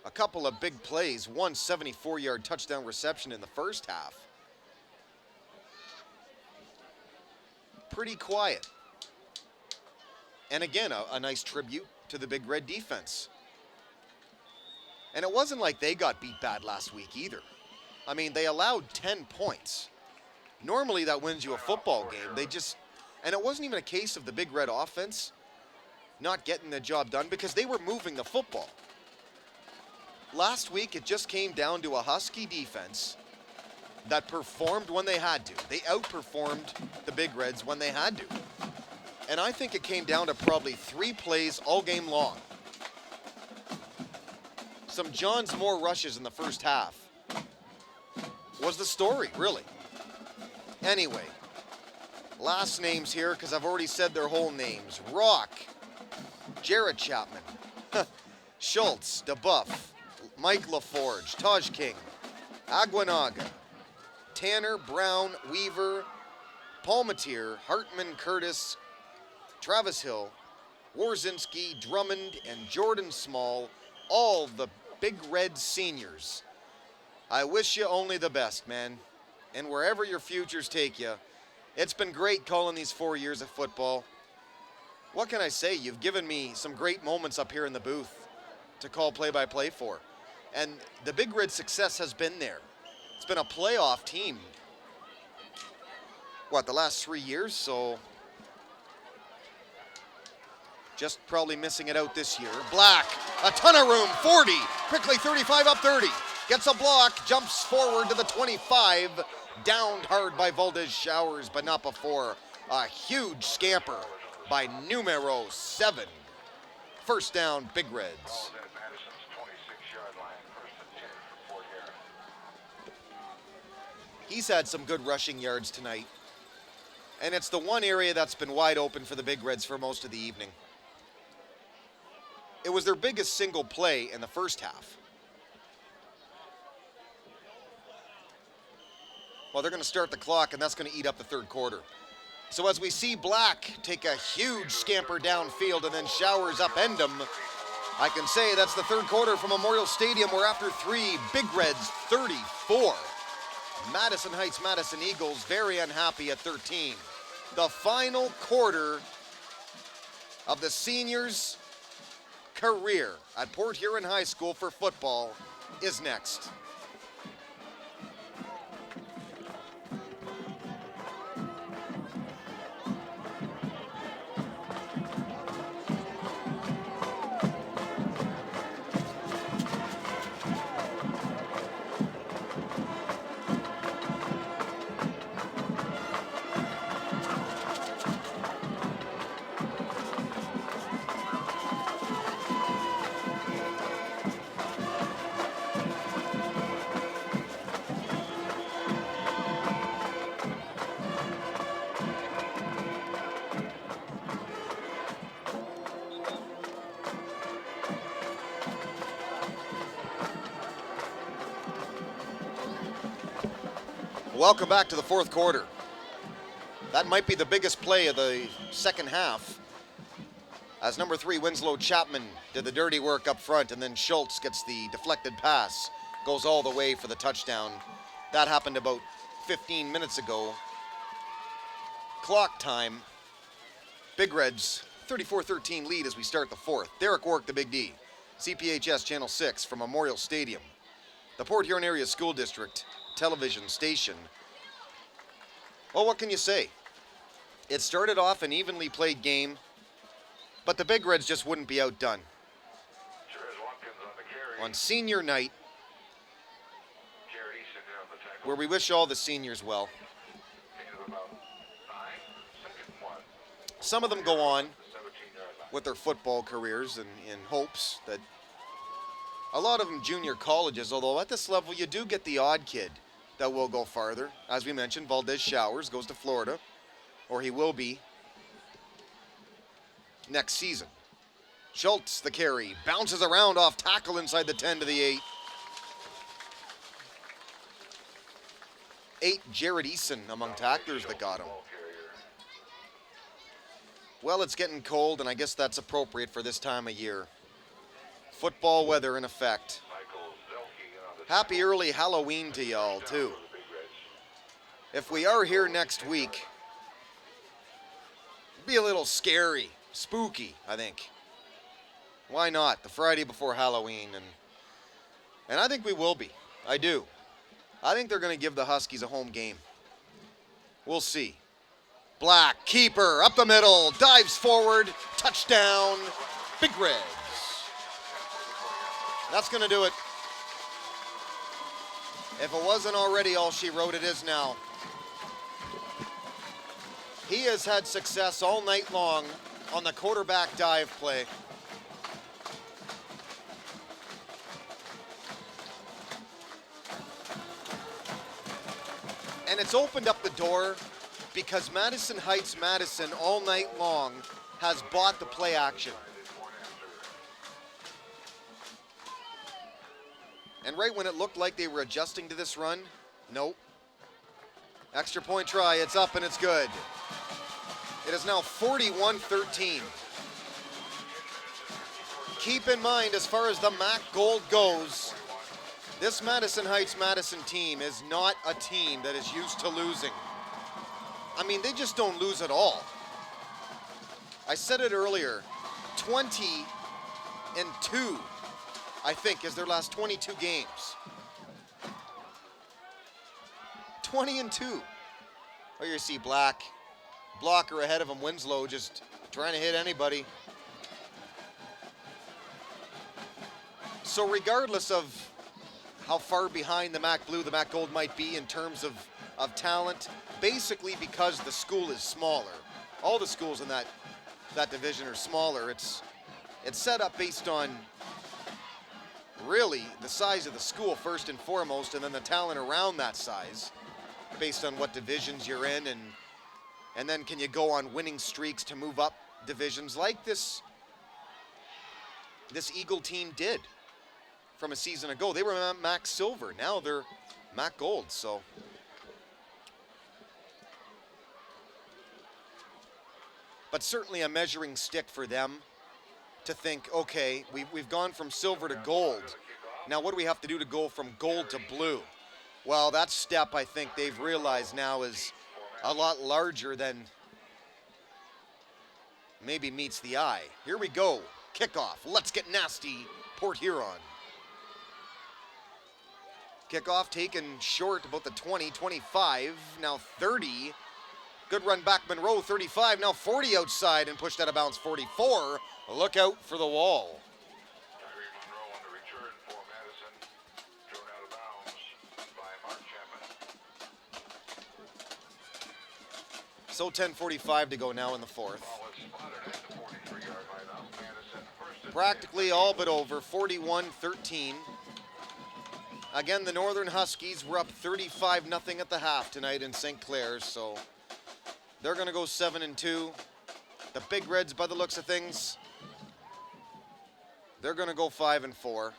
a couple of big plays, one 74-yard touchdown reception in the first half. Pretty quiet. And again, a nice tribute to the Big Red defense. And it wasn't like they got beat bad last week either. I mean, they allowed 10 points. Normally that wins you a football game. And it wasn't even a case of the Big Red offense not getting the job done, because they were moving the football. Last week, it just came down to a Husky defense that performed when they had to. They outperformed the Big Reds when they had to. And I think it came down to probably 3 plays all game long. Some Johns Moore rushes in the first half was the story, really. Anyway, last names here, because I've already said their whole names. Rock, Jared Chapman, Schultz, DeBuff, Mike LaForge, Taj King, Aguanaga, Tanner, Brown, Weaver, Palmatier, Hartman, Curtis, Travis Hill, Warzinski, Drummond, and Jordan Small, all the Big Red seniors. I wish you only the best, man. And wherever your futures take you, it's been great calling these 4 years of football. What can I say? You've given me some great moments up here in the booth to call play-by-play for. And the Big Red success has been there. It's been a playoff team, the last 3 years? So just probably missing it out this year. Black, a ton of room, 40, quickly 35 up 30. Gets a block, jumps forward to the 25, Downed hard by Valdez Showers, but not before. A huge scamper by numero 7. First down, Big Reds. Ball's at Madison's 26-yard line, 1st and 10 for Port Huron. He's had some good rushing yards tonight. And it's the one area that's been wide open for the Big Reds for most of the evening. It was their biggest single play in the first half. Well, they're going to start the clock, and that's going to eat up the third quarter. So as we see Black take a huge scamper downfield and then Showers upend him, I can say that's the third quarter from Memorial Stadium. We're after 3, Big Reds 34. Madison Heights Madison Eagles very unhappy at 13. The final quarter of the seniors' career at Port Huron High School for football is next. Welcome back to the fourth quarter. That might be the biggest play of the second half, as number 3 Winslow Chapman did the dirty work up front, and then Schultz gets the deflected pass, goes all the way for the touchdown. That happened about 15 minutes ago. Clock time. Big Reds 34-13 lead as we start the fourth. Derek Wark, the Big D. CPHS Channel 6 from Memorial Stadium. The Port Huron Area School District television station. Well, what can you say? It started off an evenly played game, but the Big Reds just wouldn't be outdone. On senior night, where we wish all the seniors well. Some of them go on with their football careers and in hopes that a lot of them junior colleges, although at this level you do get the odd kid that will go farther. As we mentioned, Valdez Showers goes to Florida, or he will be next season. Schultz, the carry, bounces around off tackle inside the 10 to the 8. 8, Jared Eason among tacklers that got him. Well, it's getting cold, and I guess that's appropriate for this time of year. Football weather in effect. Happy early Halloween to y'all, too. If we are here next week, it'd be a little scary, spooky, I think. Why not? The Friday before Halloween, and I think we will be. I do. I think they're going to give the Huskies a home game. We'll see. Black, keeper, up the middle, dives forward, touchdown, Big Reds. That's going to do it. If it wasn't already all she wrote, it is now. He has had success all night long on the quarterback dive play. And it's opened up the door because Madison Heights Madison all night long has bought the play action. And right when it looked like they were adjusting to this run, nope. Extra point try, it's up and it's good. It is now 41-13. Keep in mind, as far as the MAC Gold goes, this Madison Heights Madison team is not a team that is used to losing. I mean, they just don't lose at all. I said it earlier, 20-2. I think, is their last 22 games. 20-2. Oh, you see Black. Blocker ahead of him, Winslow, just trying to hit anybody. So regardless of how far behind the MAC Blue, the MAC Gold might be in terms of of talent, basically because the school is smaller. All the schools in that division are smaller. It's set up based on really the size of the school first and foremost, and then the talent around that size, based on what divisions you're in, and then can you go on winning streaks to move up divisions like this Eagle team did from a season ago. They were MAC Silver. Now they're MAC Gold. So but certainly a measuring stick for them to think, okay, we've gone from silver to gold. Now what do we have to do to go from gold to blue? Well, that step I think they've realized now is a lot larger than maybe meets the eye. Here we go. Kickoff. Let's get nasty. Port Huron. Kickoff taken short about the 20, 25, now 30. Good run back Monroe, 35, now 40 outside and pushed out of bounds, 44. Look out for the wall. Monroe on the return for Madison, thrown out of bounds by Mark Chapman. So 10:45 to go now in the fourth. Ball is spotted at the 43-yard line out. Madison first and Practically all but over, 41-13. Again, the Northern Huskies were up 35-0 at the half tonight in St. Clair, so they're going to go 7-2. The Big Reds, by the looks of things, they're going to go 5-4.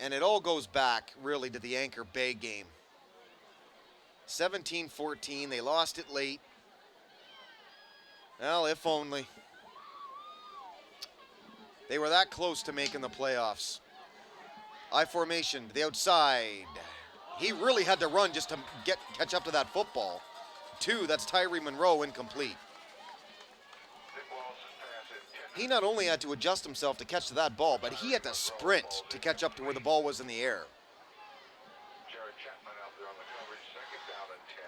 And it all goes back, really, to the Anchor Bay game. 17-14, they lost it late. Well, if only. They were that close to making the playoffs. I formation to the outside. He really had to run just to catch up to that football. 2, that's Tyree Monroe, incomplete. He not only had to adjust himself to catch to that ball, but he had to sprint to catch up to where the ball was in the air.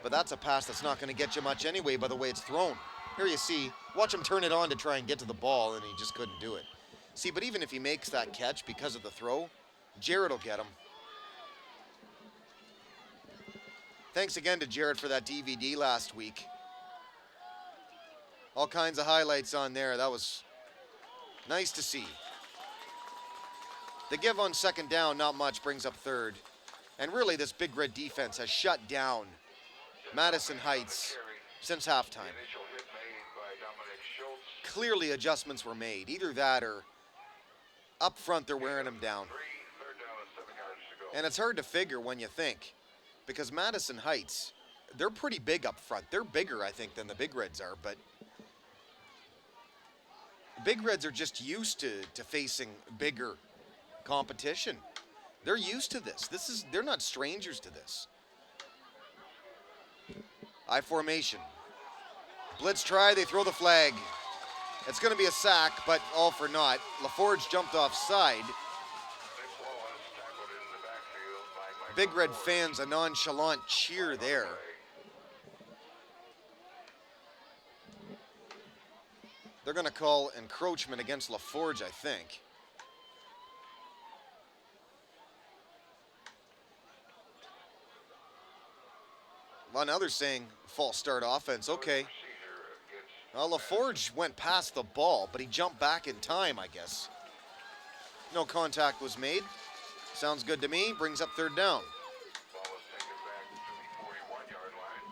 But that's a pass that's not going to get you much anyway by the way it's thrown. Here you see, watch him turn it on to try and get to the ball, and he just couldn't do it. See, but even if he makes that catch because of the throw, Jared will get him. Thanks again to Jared for that DVD last week. All kinds of highlights on there. That was nice to see. The give on second down, not much, brings up third. And really, this Big Red defense has shut down Madison Heights since halftime. Clearly, adjustments were made. Either that or up front, they're wearing them down. And it's hard to figure when you think, because Madison Heights, they're pretty big up front. They're bigger, I think, than the Big Reds are, but Big Reds are just used to facing bigger competition. They're used to this. They're not strangers to this. I formation. Blitz try, they throw the flag. It's going to be a sack, but all for naught. LaForge jumped offside. Big Red fans, a nonchalant cheer there. They're going to call encroachment against LaForge, I think. Well, now they're saying false start offense. Okay. Well, LaForge went past the ball, but he jumped back in time, I guess. No contact was made. Sounds good to me. Brings up third down. Ball was taken back to the 41-yard line.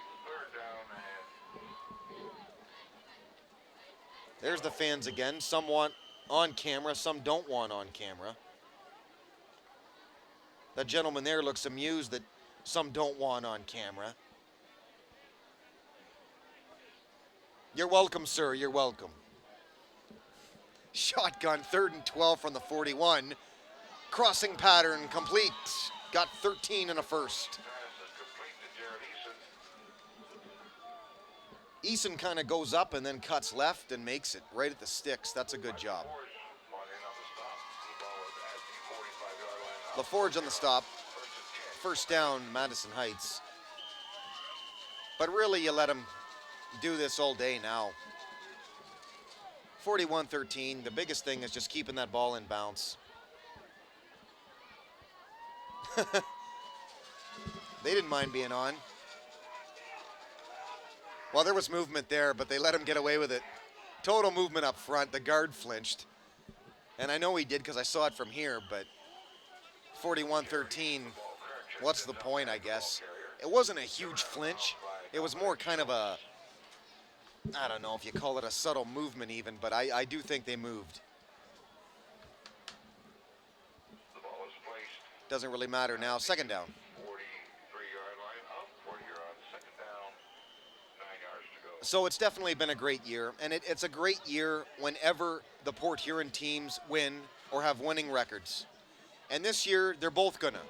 It's third down and There's the fans again. Some want on camera, some don't want on camera. That gentleman there looks amused that some don't want on camera. You're welcome, sir. You're welcome. Shotgun, 3rd and 12 from the 41. Crossing pattern complete. Got 13 and a first. pass is complete to Jared Eason. Eason kind of goes up and then cuts left and makes it right at the sticks. That's a good job. Forge on in on the stop. The ball was at the 45-yard line. LaForge on the stop. First and 10. First down, Madison Heights. But really, you let him do this all day now. 41-13. The biggest thing is just keeping that ball in bounds. They didn't mind being on. Well, there was movement there, but they let him get away with it. Total movement up front. The guard flinched. And I know he did because I saw it from here, but 41-13, what's the point, I guess? It wasn't a huge flinch. It was more kind of a, I don't know if you call it a subtle movement even, but I do think they moved. The ball is placed. Doesn't really matter now. Second down. 43-yard line up. 40 on second down. 9 yards to go. So it's definitely been a great year, and it's a great year whenever the Port Huron teams win or have winning records. And this year, they're both gonna.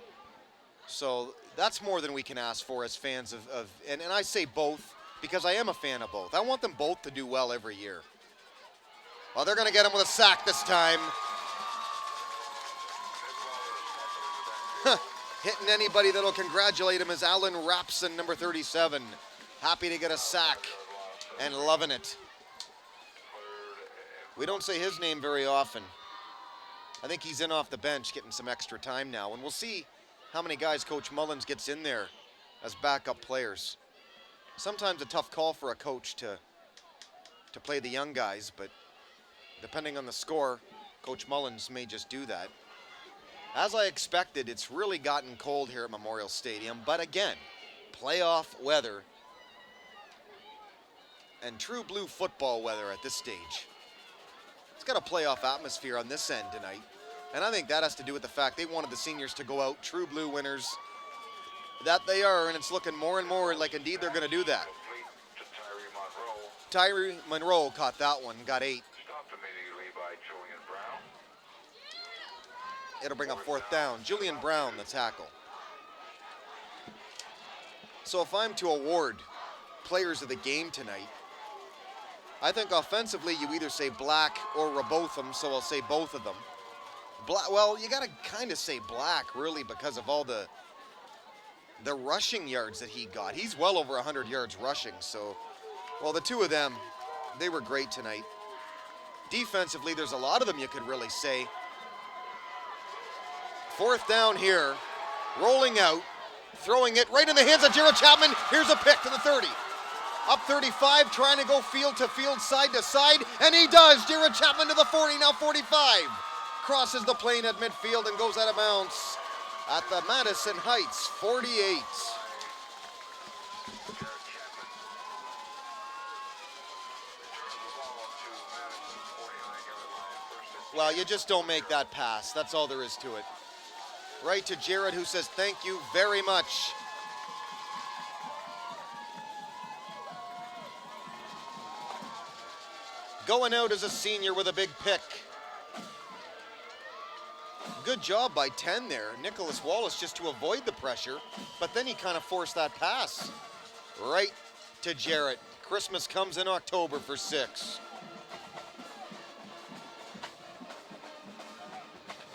So that's more than we can ask for as fans of and I say both because I am a fan of both. I want them both to do well every year. Well, they're gonna get him with a sack this time. Hitting anybody that'll congratulate him is Alan Rapson, number 37. Happy to get a sack and loving it. We don't say his name very often. I think he's in off the bench getting some extra time now, and we'll see how many guys Coach Mullins gets in there as backup players. Sometimes a tough call for a coach to play the young guys, but depending on the score, Coach Mullins may just do that. As I expected, it's really gotten cold here at Memorial Stadium, but again, playoff weather and true blue football weather at this stage. It's got a playoff atmosphere on this end tonight, and I think that has to do with the fact they wanted the seniors to go out true blue winners. That they are, and it's looking more and more like indeed they're going to do that. Tyree Monroe caught that one, got 8. Stopped immediately by Julian Brown. It'll bring up fourth down. Julian Brown, the tackle. So if I'm to award players of the game tonight, I think offensively you either say Black or Rabotham, so I'll say both of them. Well, you got to kind of say Black, really, because of all the rushing yards that he got. He's well over 100 yards rushing, so, well, the two of them, they were great tonight. Defensively, there's a lot of them you could really say. Fourth down here, rolling out, throwing it right in the hands of Jared Chapman. Here's a pick to the 30. Up 35, trying to go field to field, side to side, and he does. Jared Chapman to the 40, now 45. Crosses the plane at midfield and goes out of bounds at the Madison Heights 48. Well, you just don't make that pass. That's all there is to it. Right to Jared, who says thank you very much. Going out as a senior with a big pick. Good job by 10 there. Nicholas Wallace just to avoid the pressure, but then he kind of forced that pass. Right to Jarrett. Christmas comes in October for 6.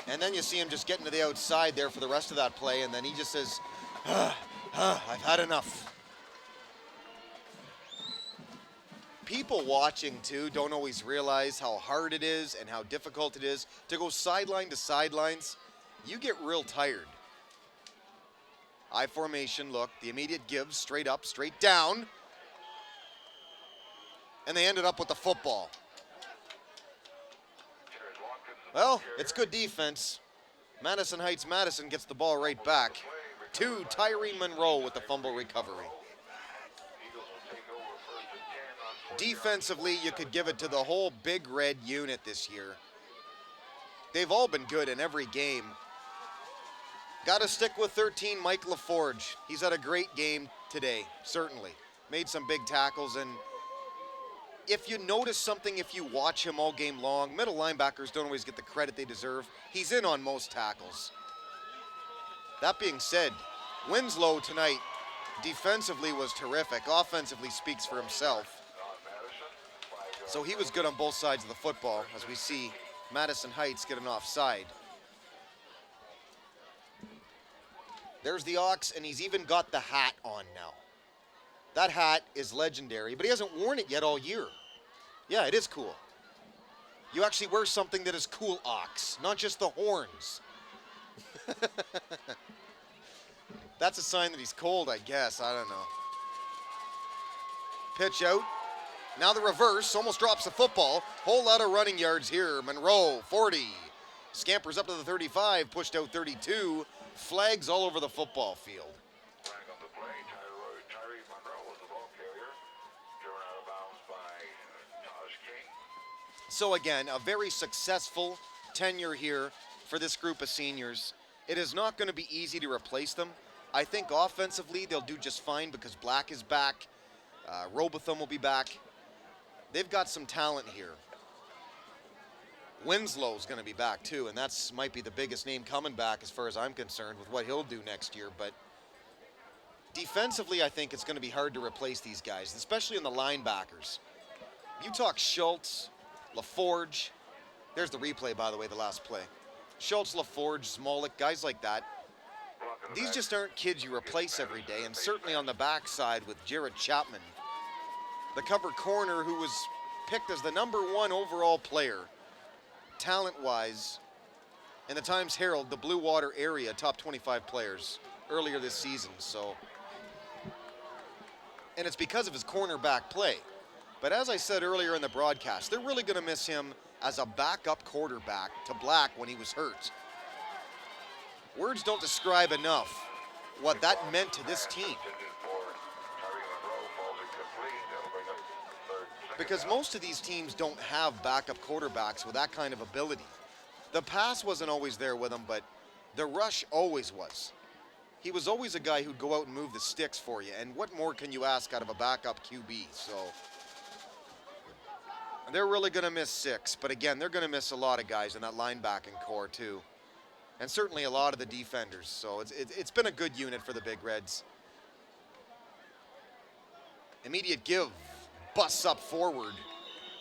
And then you see him just getting to the outside there for the rest of that play, and then he just says, I've had enough. People watching, too, don't always realize how hard it is and how difficult it is to go sideline to sidelines. You get real tired. I formation, look, the immediate give, straight up, straight down. And they ended up with the football. Well, it's good defense. Madison Heights Madison gets the ball right back to Tyree Monroe with the fumble recovery. Defensively, you could give it to the whole Big Red unit this year. They've all been good in every game. Got to stick with 13, Mike LaForge. He's had a great game today, certainly. Made some big tackles, and if you notice something, if you watch him all game long, middle linebackers don't always get the credit they deserve. He's in on most tackles. That being said, Winslow tonight defensively was terrific. Offensively speaks for himself. So he was good on both sides of the football as we see Madison Heights get an offside. There's the Ox, and he's even got the hat on now. That hat is legendary, but he hasn't worn it yet all year. Yeah, it is cool. You actually wear something that is cool, Ox, not just the horns. That's a sign that he's cold, I guess. I don't know. Pitch out. Now the reverse. Almost drops the football. Whole lot of running yards here. Monroe, 40. Scampers up to the 35. Pushed out 32. Flags all over the football field. Flag on the play. Tyree Monroe was the ball carrier. Driven out of bounds by Taj King. So again, a very successful tenure here for this group of seniors. It is not going to be easy to replace them. I think offensively they'll do just fine because Black is back. Robotham will be back. They've got some talent here. Winslow's going to be back too, and that's might be the biggest name coming back as far as I'm concerned with what he'll do next year. But defensively, I think it's going to be hard to replace these guys, especially in the linebackers. You talk Schultz, LaForge. There's the replay, by the way, the last play. Schultz, LaForge, Smolik, guys like that. These just aren't kids you replace every day, and certainly on the backside with Jared Chapman, the cover corner who was picked as the #1 overall player, talent-wise, in the Times-Herald, the Blue Water area top 25 players earlier this season. So, and it's because of his cornerback play. But as I said earlier in the broadcast, they're really going to miss him as a backup quarterback to Black when he was hurt. Words don't describe enough what that meant to this team. Because most of these teams don't have backup quarterbacks with that kind of ability. The pass wasn't always there with him, but the rush always was. He was always a guy who'd go out and move the sticks for you, and what more can you ask out of a backup QB? So they're really going to miss 6, but again, they're going to miss a lot of guys in that linebacking core too. And certainly a lot of the defenders. So it's been a good unit for the Big Reds. Immediate give. Busts up forward.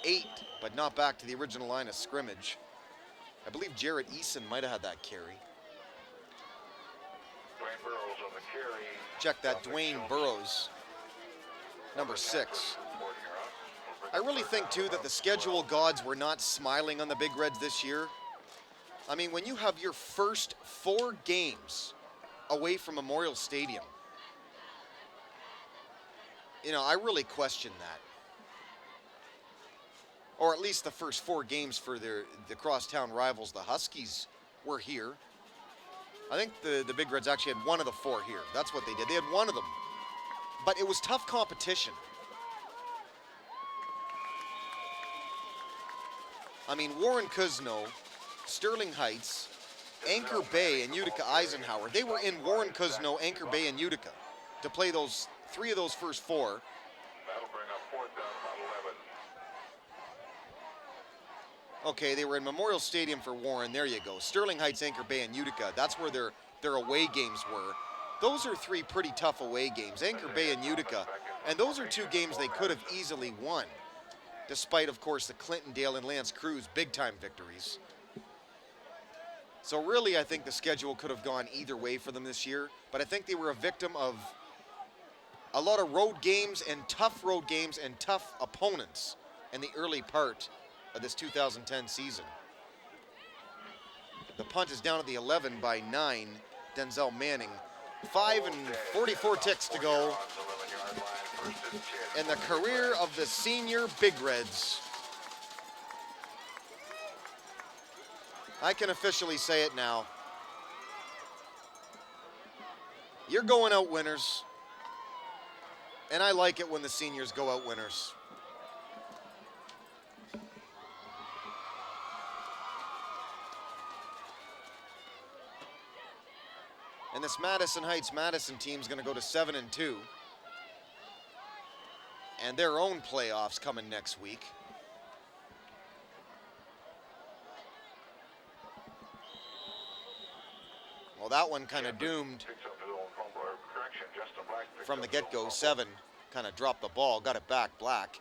8, but not back to the original line of scrimmage. I believe Jarrett Eason might have had that carry. Dwayne Burrows on the carry. Check that, Dwayne Burrows, number 6. I really think, too, that the schedule gods were not smiling on the Big Reds this year. I mean, when you have your first 4 games away from Memorial Stadium, you know, I really question that. Or at least the first 4 games for the crosstown rivals, the Huskies, were here. I think the Big Reds actually had 1 of the 4 here. That's what they did. They had 1 of them. But it was tough competition. I mean, Warren Cousino, Sterling Heights, Anchor Bay, and Utica Eisenhower. They were in Warren Cousino, Anchor Bay, and Utica to play those 3 of those first 4. That'll bring up 4th down, about 11. Okay, they were in Memorial Stadium for Warren. There you go. Sterling Heights, Anchor Bay, and Utica. That's where their away games were. Those are 3 pretty tough away games, Anchor Bay and Utica. And those are 2 games they could have easily won, despite, of course, the Clintondale and Lance Cruz big-time victories. So really, I think the schedule could have gone either way for them this year, but I think they were a victim of a lot of road games and tough opponents in the early part of this 2010 season. The punt is down at the 11 by 9, Denzel Manning. 5 and 44 ticks to go in the career of the senior Big Reds. I can officially say it now. You're going out winners. And I like it when the seniors go out winners. And this Madison Heights Madison team is going to go to 7-2. And their own playoffs coming next week. Well, that one kind of doomed from the get-go. 7 kind of dropped the ball, got it back, Black.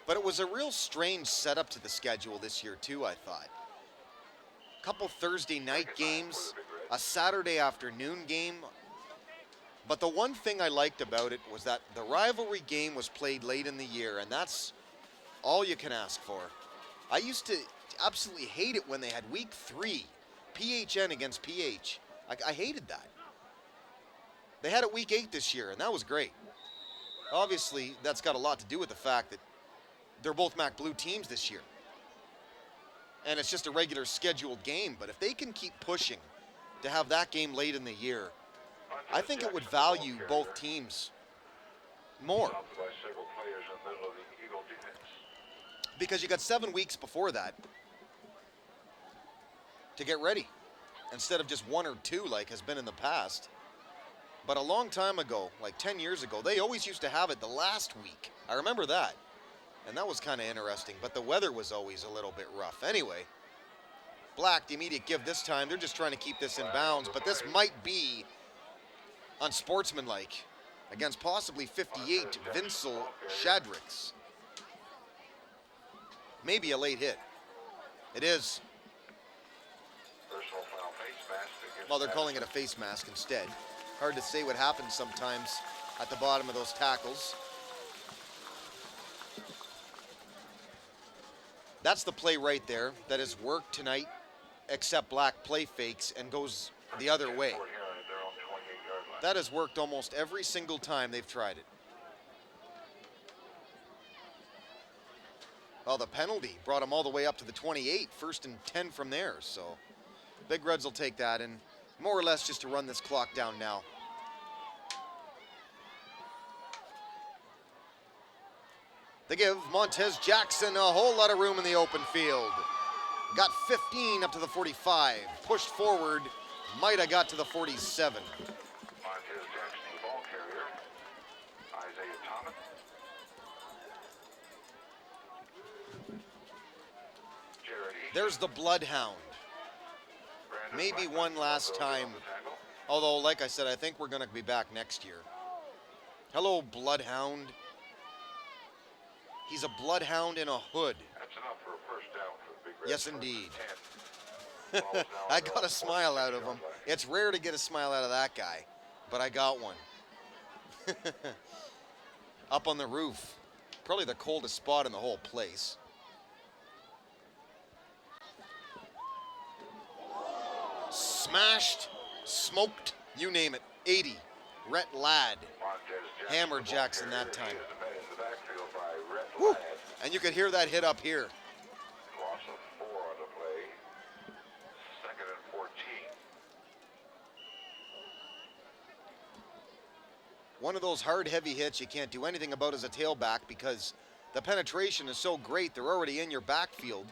But it was a real strange setup to the schedule this year, too, I thought. A couple Thursday night games, a Saturday afternoon game. But the one thing I liked about it was that the rivalry game was played late in the year, and that's all you can ask for. I used to absolutely hate it when they had week 3, PHN against PH. I hated that. They had it week 8 this year, and that was great. Obviously, that's got a lot to do with the fact that they're both MAC Blue teams this year. And it's just a regular scheduled game, but if they can keep pushing to have that game late in the year, I think it would value both teams more. Because you got 7 weeks before that to get ready, instead of just 1 or 2 like has been in the past. But a long time ago, like 10 years ago, they always used to have it the last week. I remember that. And that was kind of interesting, but the weather was always a little bit rough. Anyway, Black, the immediate give this time. They're just trying to keep this in bounds, but this might be unsportsmanlike against possibly 58 Vincel Shadricks. Maybe a late hit. It is. Well, they're calling it a face mask instead. Hard to say what happens sometimes at the bottom of those tackles. That's the play right there that has worked tonight, except Black play fakes and goes the other way. That has worked almost every single time they've tried it. Well, the penalty brought them all the way up to the 28, 1st and 10 from there. So Big Reds will take that, and more or less just to run this clock down now. They give Montez Jackson a whole lot of room in the open field. Got 15 up to the 45. Pushed forward, might have got to the 47. Montez Jackson, the ball carrier. Isaiah Thomas. There's the Bloodhound. Maybe one last time. Although, like I said, I think we're going to be back next year. Hello, Bloodhound. He's a bloodhound in a hood. That's enough for a first down for the Big Reds. Yes, indeed. I got a smile out of him. It's rare to get a smile out of that guy, but I got one. Up on the roof. Probably the coldest spot in the whole place. Smashed, smoked, you name it. 80. Rhett Ladd. Hammered Jackson that time. Woo. And you could hear that hit up here. Loss of 4 on the play. 2nd and 14. One of those hard, heavy hits you can't do anything about as a tailback because the penetration is so great, they're already in your backfield.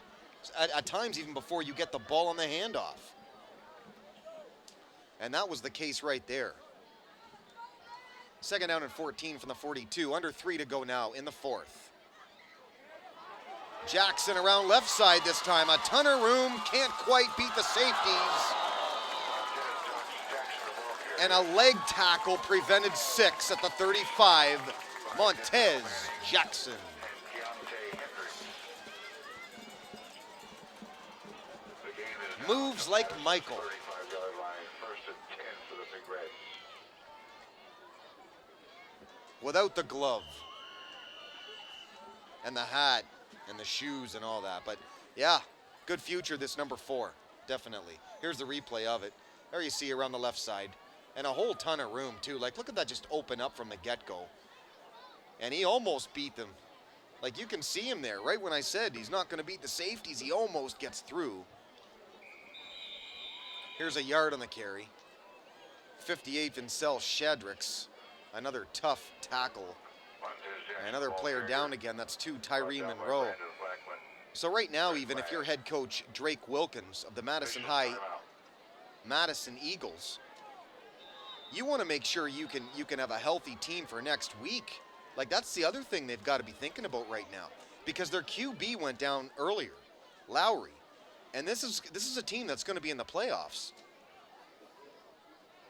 At times, even before you get the ball on the handoff. And that was the case right there. 2nd down and 14 from the 42. Under 3 to go now in the 4th. Jackson around left side this time. A ton of room. Can't quite beat the safeties. And a leg tackle prevented 6 at the 35. Montez Jackson. Moves like Michael. 35-yard line, 1st and 10 for the Big Reds. Without the glove. And the hat. And the shoes and all that. But yeah, good future this number 4. Definitely. Here's the replay of it. There you see around the left side. And a whole ton of room too. Like, look at that just open up from the get-go. And he almost beat them. Like, you can see him there. Right when I said he's not going to beat the safeties, he almost gets through. Here's a yard on the carry. 58 Vincel Shadricks. Another tough tackle. Another player down again. That's 2 Tyree Monroe. So right now, even if you're head coach Drake Wilkins of the Madison High Madison Eagles, you want to make sure you can have a healthy team for next week. Like, that's the other thing they've got to be thinking about right now, because their QB went down earlier, Lowry, and this is a team that's going to be in the playoffs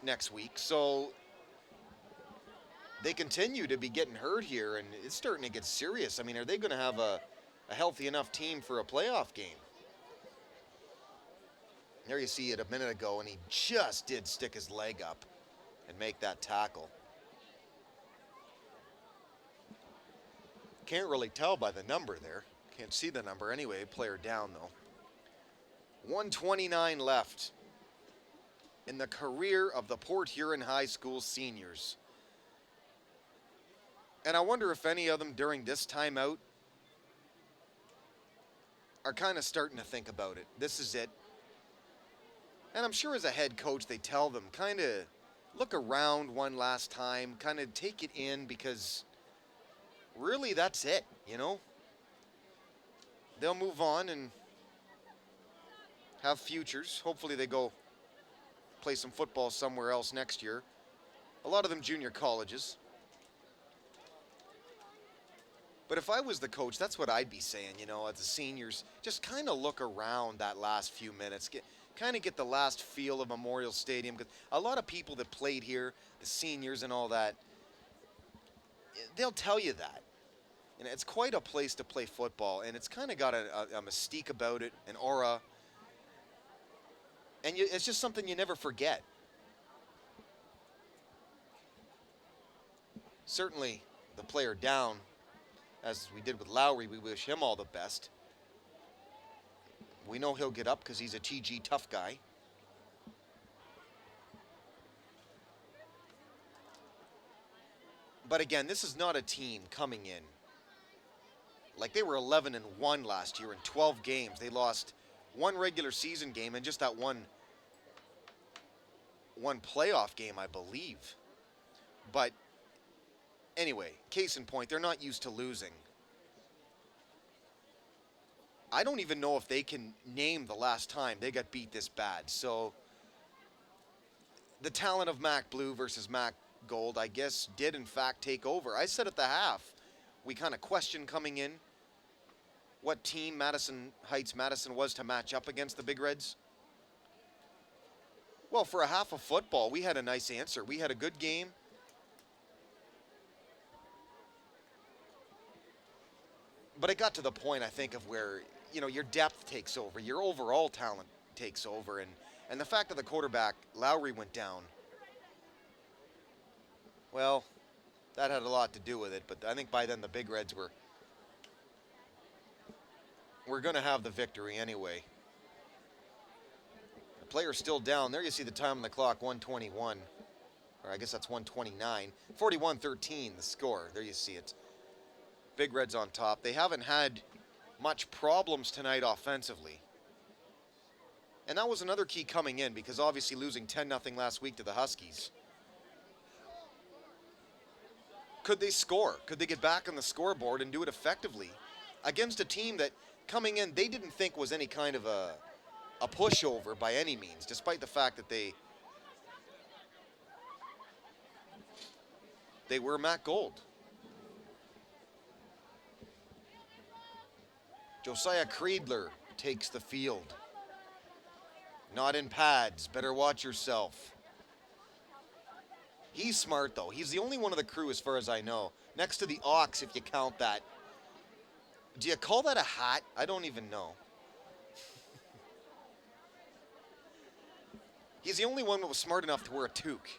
next week. So they continue to be getting hurt here, and it's starting to get serious. I mean, are they going to have a healthy enough team for a playoff game? There you see it a minute ago, and he just did stick his leg up and make that tackle. Can't really tell by the number there. Can't see the number anyway. Player down, though. 1:29 left in the career of the Port Huron High School seniors. And I wonder if any of them during this timeout are kind of starting to think about it. This is it. And I'm sure as a head coach, they tell them, kind of look around one last time, kind of take it in, because really that's it, you know? They'll move on and have futures. Hopefully they go play some football somewhere else next year. A lot of them junior colleges. But if I was the coach, that's what I'd be saying, you know, as the seniors, just kind of look around that last few minutes, kind of get the last feel of Memorial Stadium, because a lot of people that played here, the seniors and all that, they'll tell you that. And it's quite a place to play football, and it's kind of got a mystique about it, an aura, and it's just something you never forget. Certainly, the player down, as we did with Lowry, we wish him all the best. We know he'll get up because he's a TG tough guy. But again, this is not a team coming in. Like, they were 11-1 last year in 12 games. They lost one regular season game and just that one playoff game, I believe. But anyway, case in point, they're not used to losing. I don't even know if they can name the last time they got beat this bad. So the talent of Mac Blue versus Mac Gold, I guess, did in fact take over. I said at the half, we kind of questioned coming in what team Madison was to match up against the Big Reds. Well, for a half of football, we had a nice answer. We had a good game. But it got to the point, I think, of where, you know, your depth takes over, your overall talent takes over, and the fact that the quarterback, Lowry, went down, well, that had a lot to do with it, but I think by then the Big Reds were going to have the victory anyway. The player's still down. There you see the time on the clock, 1:21, or I guess that's 1:29. 41-13, the score. There you see it. Big Reds on top. They haven't had much problems tonight offensively. And that was another key coming in, because obviously losing 10-0 last week to the Huskies. Could they score? Could they get back on the scoreboard and do it effectively against a team that, coming in, they didn't think was any kind of a pushover by any means, despite the fact that they were Matt Gold. Josiah Creedler takes the field. Not in pads. Better watch yourself. He's smart, though. He's the only one of the crew, as far as I know. Next to the Ox, if you count that. Do you call that a hat? I don't even know. He's the only one that was smart enough to wear a toque.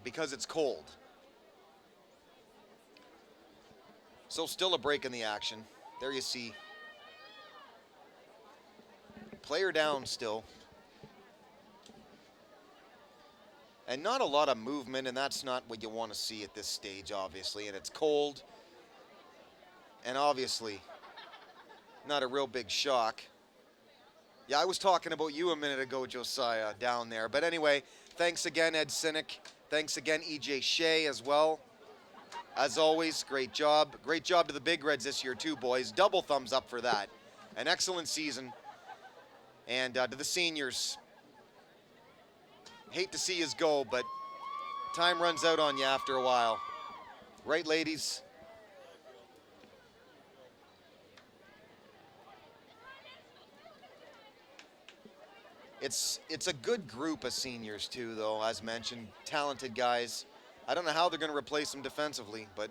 Because it's cold. So still a break in the action. There you see. Player down still. And not a lot of movement, and that's not what you want to see at this stage, obviously. And it's cold. And obviously, not a real big shock. Yeah, I was talking about you a minute ago, Josiah, down there. But anyway, thanks again, Ed Sinek. Thanks again, E.J. Shea, as well. As always, great job. Great job to the Big Reds this year, too, boys. Double thumbs up for that. An excellent season. And to the seniors, hate to see yous go, but time runs out on you after a while. Right, ladies? It's a good group of seniors, too, though, as mentioned. Talented guys. I don't know how they're going to replace them defensively, but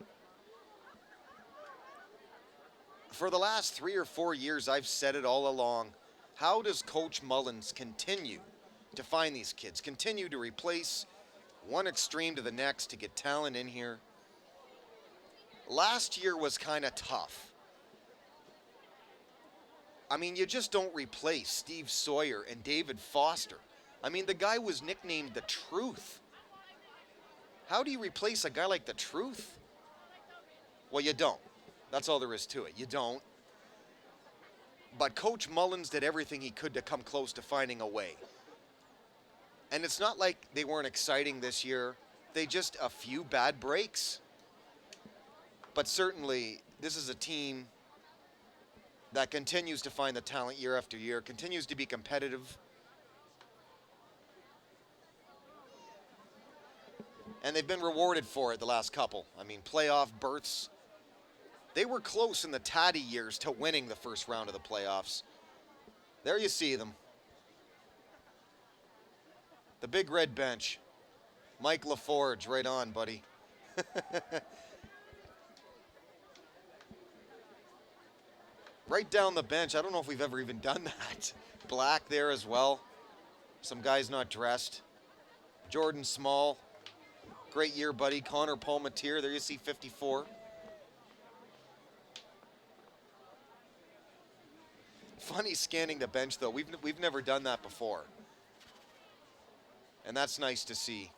for the last 3 or 4 years, I've said it all along. How does Coach Mullins continue to find these kids, continue to replace one extreme to the next to get talent in here? Last year was kind of tough. I mean, you just don't replace Steve Sawyer and David Foster. I mean, the guy was nicknamed the Truth. How do you replace a guy like the Truth? Well, you don't. That's all there is to it. You don't. But Coach Mullins did everything he could to come close to finding a way. And it's not like they weren't exciting this year. They just a few bad breaks. But certainly, this is a team that continues to find the talent year after year, continues to be competitive. And they've been rewarded for it the last couple. I mean, playoff berths. They were close in the Taddy years to winning the first round of the playoffs. There you see them. The big red bench. Mike LaForge, right on, buddy. Right down the bench. I don't know if we've ever even done that. Black there as well. Some guys not dressed. Jordan Small. Great year, buddy. Connor Palmatier. There you see 54. Funny scanning the bench, though. We've never done that before. And that's nice to see.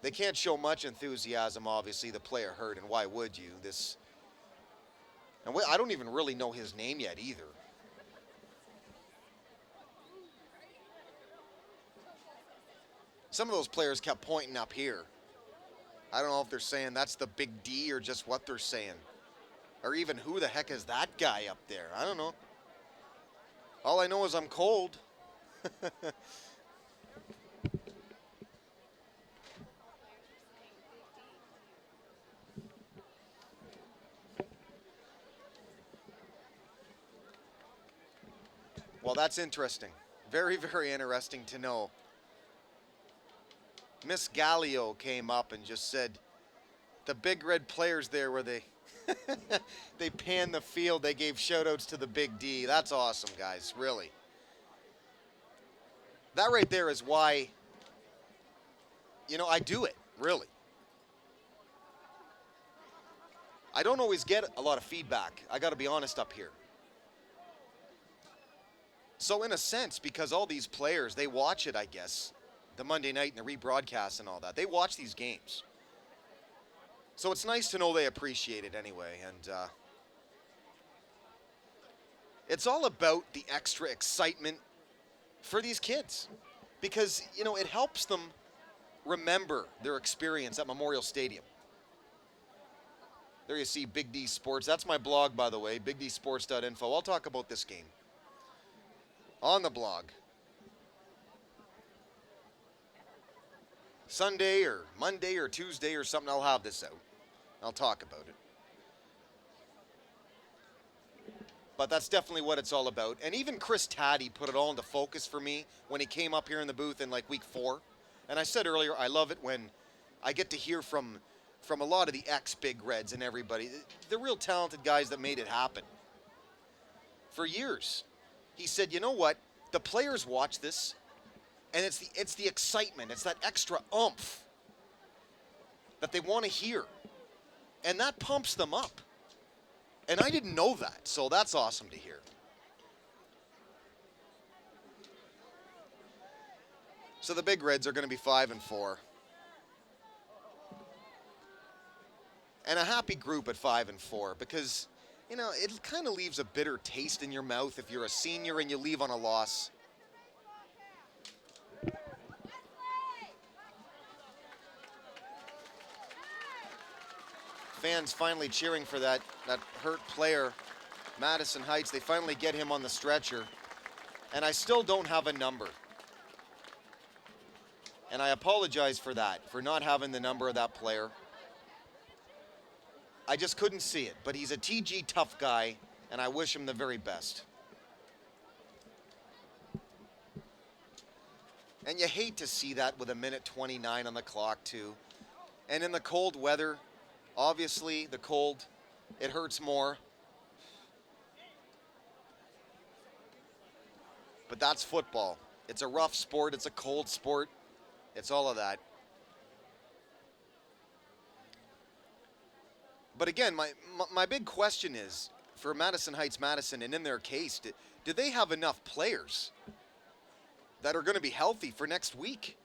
They can't show much enthusiasm, obviously, the player hurt, and why would you? And I don't even really know his name yet either. Some of those players kept pointing up here. I don't know if they're saying that's the big D or just what they're saying. Or even who the heck is that guy up there? I don't know. All I know is I'm cold. Well, that's interesting. Very, very interesting to know. Miss Gallio came up and just said, the big red players there where they they panned the field, they gave shout-outs to the big D. That's awesome, guys, really. That right there is why, I do it, really. I don't always get a lot of feedback. I got to be honest up here. So in a sense, because all these players, they watch it, I guess, the Monday night and the rebroadcast and all that. They watch these games. So it's nice to know they appreciate it anyway. And it's all about the extra excitement for these kids. Because, it helps them remember their experience at Memorial Stadium. There you see Big D Sports. That's my blog, by the way, bigdsports.info. I'll talk about this game on the blog. Sunday or Monday or Tuesday or something, I'll have this out. I'll talk about it. But that's definitely what it's all about. And even Chris Taddy put it all into focus for me when he came up here in the booth in like week 4. And I said earlier, I love it when I get to hear from a lot of the ex-Big Reds and everybody. The real talented guys that made it happen. For years. He said, you know what? The players watch this. And it's the excitement. It's that extra oomph that they want to hear. And that pumps them up. And I didn't know that, so that's awesome to hear. So the Big Reds are going to be 5-4. And a happy group at 5-4 because, it kind of leaves a bitter taste in your mouth if you're a senior and you leave on a loss. Fans finally cheering for that hurt player, Madison Heights. They finally get him on the stretcher. And I still don't have a number. And I apologize for that, for not having the number of that player. I just couldn't see it. But he's a TG tough guy, and I wish him the very best. And you hate to see that with 1:29 on the clock, too. And in the cold weather, obviously, the cold, it hurts more. But that's football. It's a rough sport. It's a cold sport. It's all of that. But again, my big question is, for Madison Heights Madison, and in their case, do they have enough players that are going to be healthy for next week?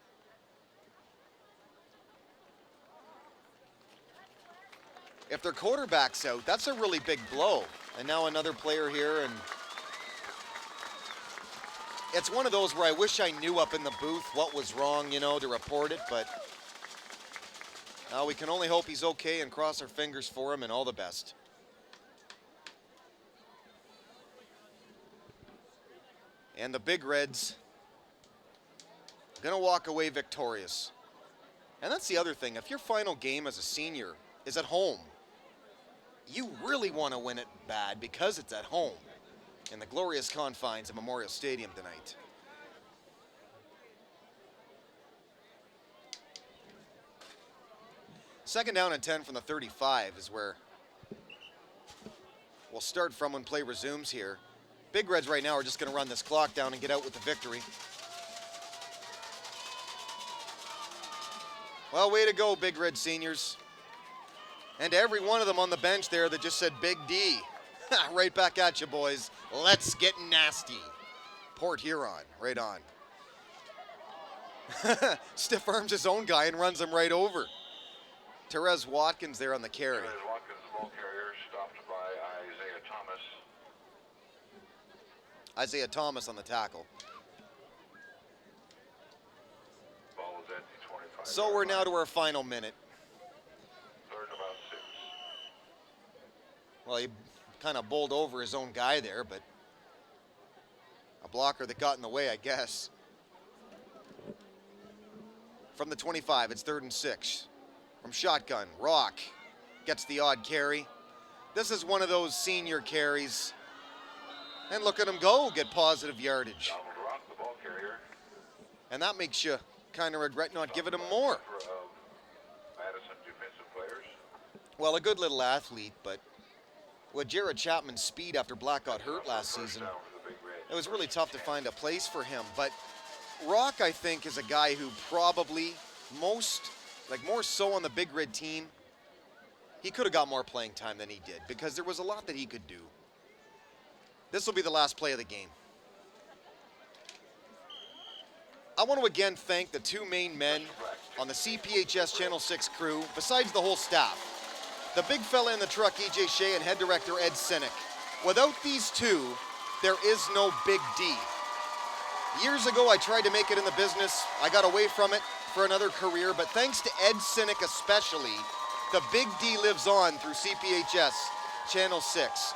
If their quarterback's out, that's a really big blow. And now another player here, and it's one of those where I wish I knew up in the booth what was wrong, to report it, but we can only hope he's okay and cross our fingers for him, and all the best. And the Big Reds gonna walk away victorious. And that's the other thing. If your final game as a senior is at home, you really want to win it bad because it's at home in the glorious confines of Memorial Stadium tonight. Second down and 10 from the 35 is where we'll start from when play resumes here. Big Reds right now are just going to run this clock down and get out with the victory. Well, way to go, Big Red seniors. And every one of them on the bench there that just said Big D. Right back at you, boys. Let's get nasty. Port Huron, right on. Stiff arms his own guy and runs him right over. Therese Watkins there on the carry. Therese Watkins, the ball carrier, stopped by Isaiah Thomas. Isaiah Thomas on the tackle. Ball was at the 25. So we're now to our final minute. Third and about 6. Well, he kind of bowled over his own guy there, but a blocker that got in the way, I guess. From the 25, it's 3rd and 6. From shotgun, Rock gets the odd carry. This is one of those senior carries. And look at him go, get positive yardage. Donald Rock, the ball carrier. And that makes you kind of regret not giving him more. Madison defensive players. Well, a good little athlete, but with Jared Chapman's speed after Black got hurt last season, it was really tough to find a place for him. But Rock, I think, is a guy who probably more so on the Big Red team, he could have got more playing time than he did because there was a lot that he could do. This will be the last play of the game. I want to again thank the two main men on the CPHS Channel 6 crew, besides the whole staff. The big fella in the truck, E.J. Shea, and head director, Ed Sinek. Without these two, there is no Big D. Years ago, I tried to make it in the business. I got away from it for another career, but thanks to Ed Sinek especially, the Big D lives on through CPHS Channel 6.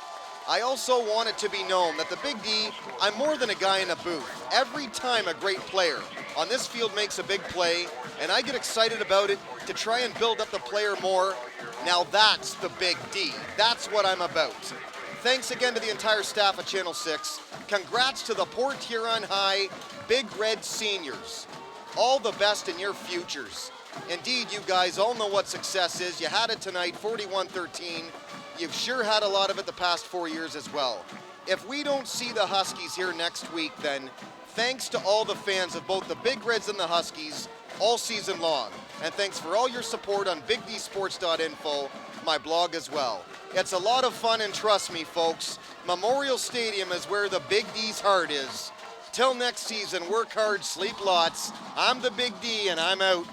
I also want it to be known that the Big D, I'm more than a guy in a booth. Every time a great player on this field makes a big play, and I get excited about it to try and build up the player more, now that's the Big D. That's what I'm about. Thanks again to the entire staff at Channel 6. Congrats to the Port Huron High Big Red seniors. All the best in your futures. Indeed, you guys all know what success is. You had it tonight, 41-13. You've sure had a lot of it the past 4 years as well. If we don't see the Huskies here next week, then thanks to all the fans of both the Big Reds and the Huskies all season long. And thanks for all your support on BigDSports.info, my blog as well. It's a lot of fun, and trust me, folks, Memorial Stadium is where the Big D's heart is. Till next season, work hard, sleep lots. I'm the Big D, and I'm out.